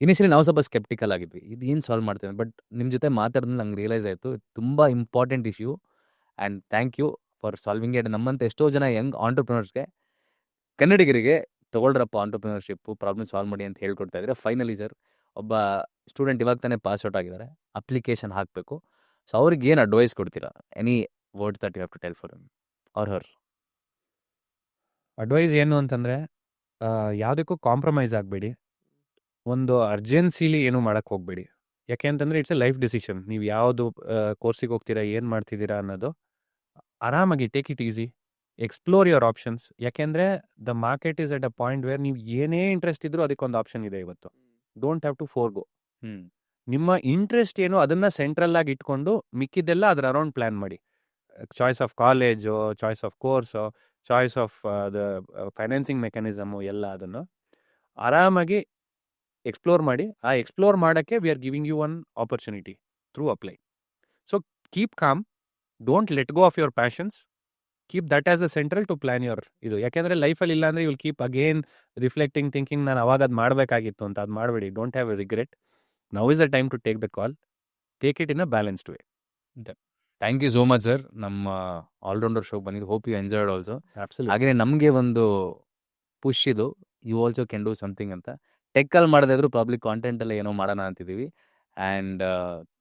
Speaker 1: ಇನಿಷಿಯಲಿ ನಾವು ಸ್ವಲ್ಪ ಸ್ಕೆಪ್ಟಿಕಲ್ ಆಗಿದ್ವಿ, ಇದು ಏನು ಸಾಲ್ವ್ ಮಾಡ್ತೇವೆ, ಬಟ್ ನಿಮ್ಮ ಜೊತೆ ಮಾತಾಡಿದ್ಮೇಲೆ ನಂಗೆ ರಿಯಲೈಸ್ ಆಯಿತು ತುಂಬ important issue. And thank you for solving it. ನಮ್ಮಂತ ಎಷ್ಟೋ ಜನ ಯಂಗ್ ಆಂಟರ್ಪ್ರಿನರ್ಸ್ಗೆ, ಕನ್ನಡಿಗರಿಗೆ ತಗೊಳ್ರಪ್ಪ ಆಂಟರ್ಪ್ರಿನರ್ಶಿಪ್ಪು, ಪ್ರಾಬ್ಲಮ್ ಸಾಲ್ವ್ ಮಾಡಿ ಅಂತ ಹೇಳ್ಕೊಡ್ತಾ ಇದ್ದಾರೆ. ಫೈನಲಿ ಸರ್, ಒಬ್ಬ ಸ್ಟೂಡೆಂಟ್ ಇವಾಗ ತಾನೇ ಪಾಸ್ ಔಟ್ ಆಗಿದ್ದಾರೆ, ಅಪ್ಲಿಕೇಶನ್ ಹಾಕಬೇಕು. ಸೊ ಅವ್ರಿಗೆ ಏನು ಅಡ್ವೈಸ್ ಕೊಡ್ತೀರಾ? Any words that you have to tell for or her?
Speaker 6: Advice ಏನು ಅಂತಂದರೆ, ಯಾವುದಕ್ಕೂ ಕಾಂಪ್ರಮೈಸ್ ಆಗಬೇಡಿ. ಒಂದು ಅರ್ಜೆನ್ಸಿಲಿ ಏನೂ ಮಾಡೋಕ್ಕೆ ಹೋಗಬೇಡಿ. ಯಾಕೆ ಅಂತಂದರೆ ಇಟ್ಸ್ ಎ ಲೈಫ್ ಡಿಸಿಷನ್. ನೀವು ಯಾವುದು ಕೋರ್ಸಿಗೆ ಹೋಗ್ತೀರಾ, ಏನು ಮಾಡ್ತಿದ್ದೀರಾ ಅನ್ನೋದು ಆರಾಮಾಗಿ take it easy, explore your options. ಯಾಕೆಂದರೆ the market is at a point where ನೀವು ಏನೇ ಇಂಟ್ರೆಸ್ಟ್ ಇದ್ದರೂ ಅದಕ್ಕೊಂದು ಆಪ್ಷನ್ ಇದೆ ಇವತ್ತು. Don't have to forgo. ನಿಮ್ಮ ಇಂಟ್ರೆಸ್ಟ್ ಏನು ಅದನ್ನು ಸೆಂಟ್ರಲ್ಲಾಗಿ ಇಟ್ಕೊಂಡು ಮಿಕ್ಕಿದ್ದೆಲ್ಲ ಅದರ ಅರೌಂಡ್ ಪ್ಲ್ಯಾನ್ ಮಾಡಿ. Choice of college, choice of course, choice of the financing mechanism, ಎಲ್ಲ ಅದನ್ನು ಆರಾಮಾಗಿ ಎಕ್ಸ್ಪ್ಲೋರ್ ಮಾಡಿ. ಆ ಎಕ್ಸ್ಪ್ಲೋರ್ ಮಾಡೋಕ್ಕೆ we are giving you one opportunity through Apply. So keep com, don't let go of your passions, keep that as a central to plan your ಇದು. ಯಾಕೆಂದರೆ ಲೈಫಲ್ಲಿ ಇಲ್ಲ ಅಂದರೆ you will keep again reflecting, thinking ನಾನು ಅವಾಗ ಅದು ಮಾಡಬೇಕಾಗಿತ್ತು ಅಂತ. ಅದು ಮಾಡಬೇಡಿ. Don't have a regret. Now is the time to take the call. Take it in a balanced way.
Speaker 1: Thank you so much sir, ನಮ್ಮ ಆಲ್ರೌಂಡರ್ ಶೋಗೆ ಬಂದಿದ್ದು. Hope you enjoyed also.
Speaker 6: Absolutely.
Speaker 1: ಹಾಗೆಯೇ ನಮಗೆ ಒಂದು ಪುಷ್ ಇದು, you also can do something ಅಂತ. ಟೆಕ್ಕಲ್ಲಿ ಮಾಡದೇ ಇದ್ರೂ ಪಬ್ಲಿಕ್ ಕಾಂಟೆಂಟಲ್ಲಿ ಏನೋ ಮಾಡೋಣ ಅಂತಿದ್ದೀವಿ. And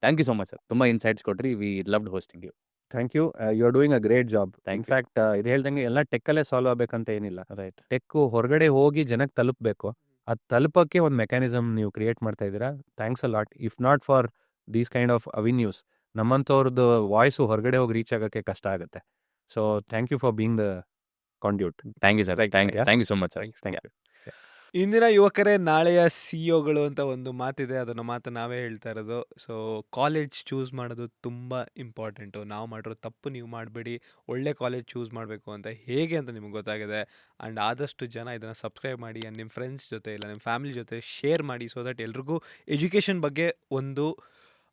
Speaker 1: thank you so much sir, ತುಂಬ ಇನ್ಸೈಟ್ಸ್ ಕೊಟ್ರಿ. We loved hosting you.
Speaker 6: Thank you. You are doing a great job.
Speaker 1: Thank you.
Speaker 6: In fact ಇದು ಹೇಳ್ದಂಗೆ ಎಲ್ಲ ಟೆಕ್ಕಲ್ಲೇ ಸಾಲ್ವ್ ಆಗಬೇಕಂತ ಏನಿಲ್ಲ.
Speaker 1: ರೈಟ್.
Speaker 6: ಟೆಕ್ಕು ಹೊರಗಡೆ ಹೋಗಿ ಜನಕ್ಕೆ ತಲುಪಬೇಕು. ಅದು ತಲುಪೋಕ್ಕೆ ಒಂದು ಮೆಕ್ಯಾನಿಸಮ್ ನೀವು ಕ್ರಿಯೇಟ್ ಮಾಡ್ತಾ ಇದ್ದೀರಾ. Thanks a lot. If not for these kind of avenues, ನಮ್ಮಂಥವ್ರದ್ದು ವಾಯ್ಸು ಹೊರಗಡೆ ಹೋಗಿ ರೀಚ್ ಆಗೋಕ್ಕೆ ಕಷ್ಟ ಆಗುತ್ತೆ. So thank you for being the conduit.
Speaker 1: Thank you sir. Thank you so much sir. Thank you.
Speaker 3: ಇಂದಿನ ಯುವಕರೇ ನಾಳೆಯ ಸಿಇಒಗಳು ಅಂತ ಒಂದು ಮಾತಿದೆ, ಅದನ್ನು ಮಾತು ನಾವೇ ಹೇಳ್ತಾ ಇರೋದು. ಸೊ ಕಾಲೇಜ್ ಚೂಸ್ ಮಾಡೋದು ತುಂಬ ಇಂಪಾರ್ಟೆಂಟು. ನಾವು ಮಾಡಿರೋ ತಪ್ಪು ನೀವು ಮಾಡಬೇಡಿ, ಒಳ್ಳೆ ಕಾಲೇಜ್ ಚೂಸ್ ಮಾಡಬೇಕು ಅಂತ ಹೇಗೆ ಅಂತ ನಿಮ್ಗೆ ಗೊತ್ತಾಗಿದೆ. ಆ್ಯಂಡ್ ಆದಷ್ಟು ಜನ ಇದನ್ನು ಸಬ್ಸ್ಕ್ರೈಬ್ ಮಾಡಿ, ಆ್ಯಂಡ್ ನಿಮ್ಮ ಫ್ರೆಂಡ್ಸ್ ಜೊತೆ ಇಲ್ಲ ನಿಮ್ಮ ಫ್ಯಾಮಿಲಿ ಜೊತೆ ಶೇರ್ ಮಾಡಿ, ಸೊ ದಟ್ ಎಲ್ರಿಗೂ ಎಜುಕೇಷನ್ ಬಗ್ಗೆ ಒಂದು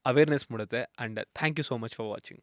Speaker 3: ಅವೇರ್ನೆಸ್ ಮೂಡುತ್ತೆ. And thank you so much for watching.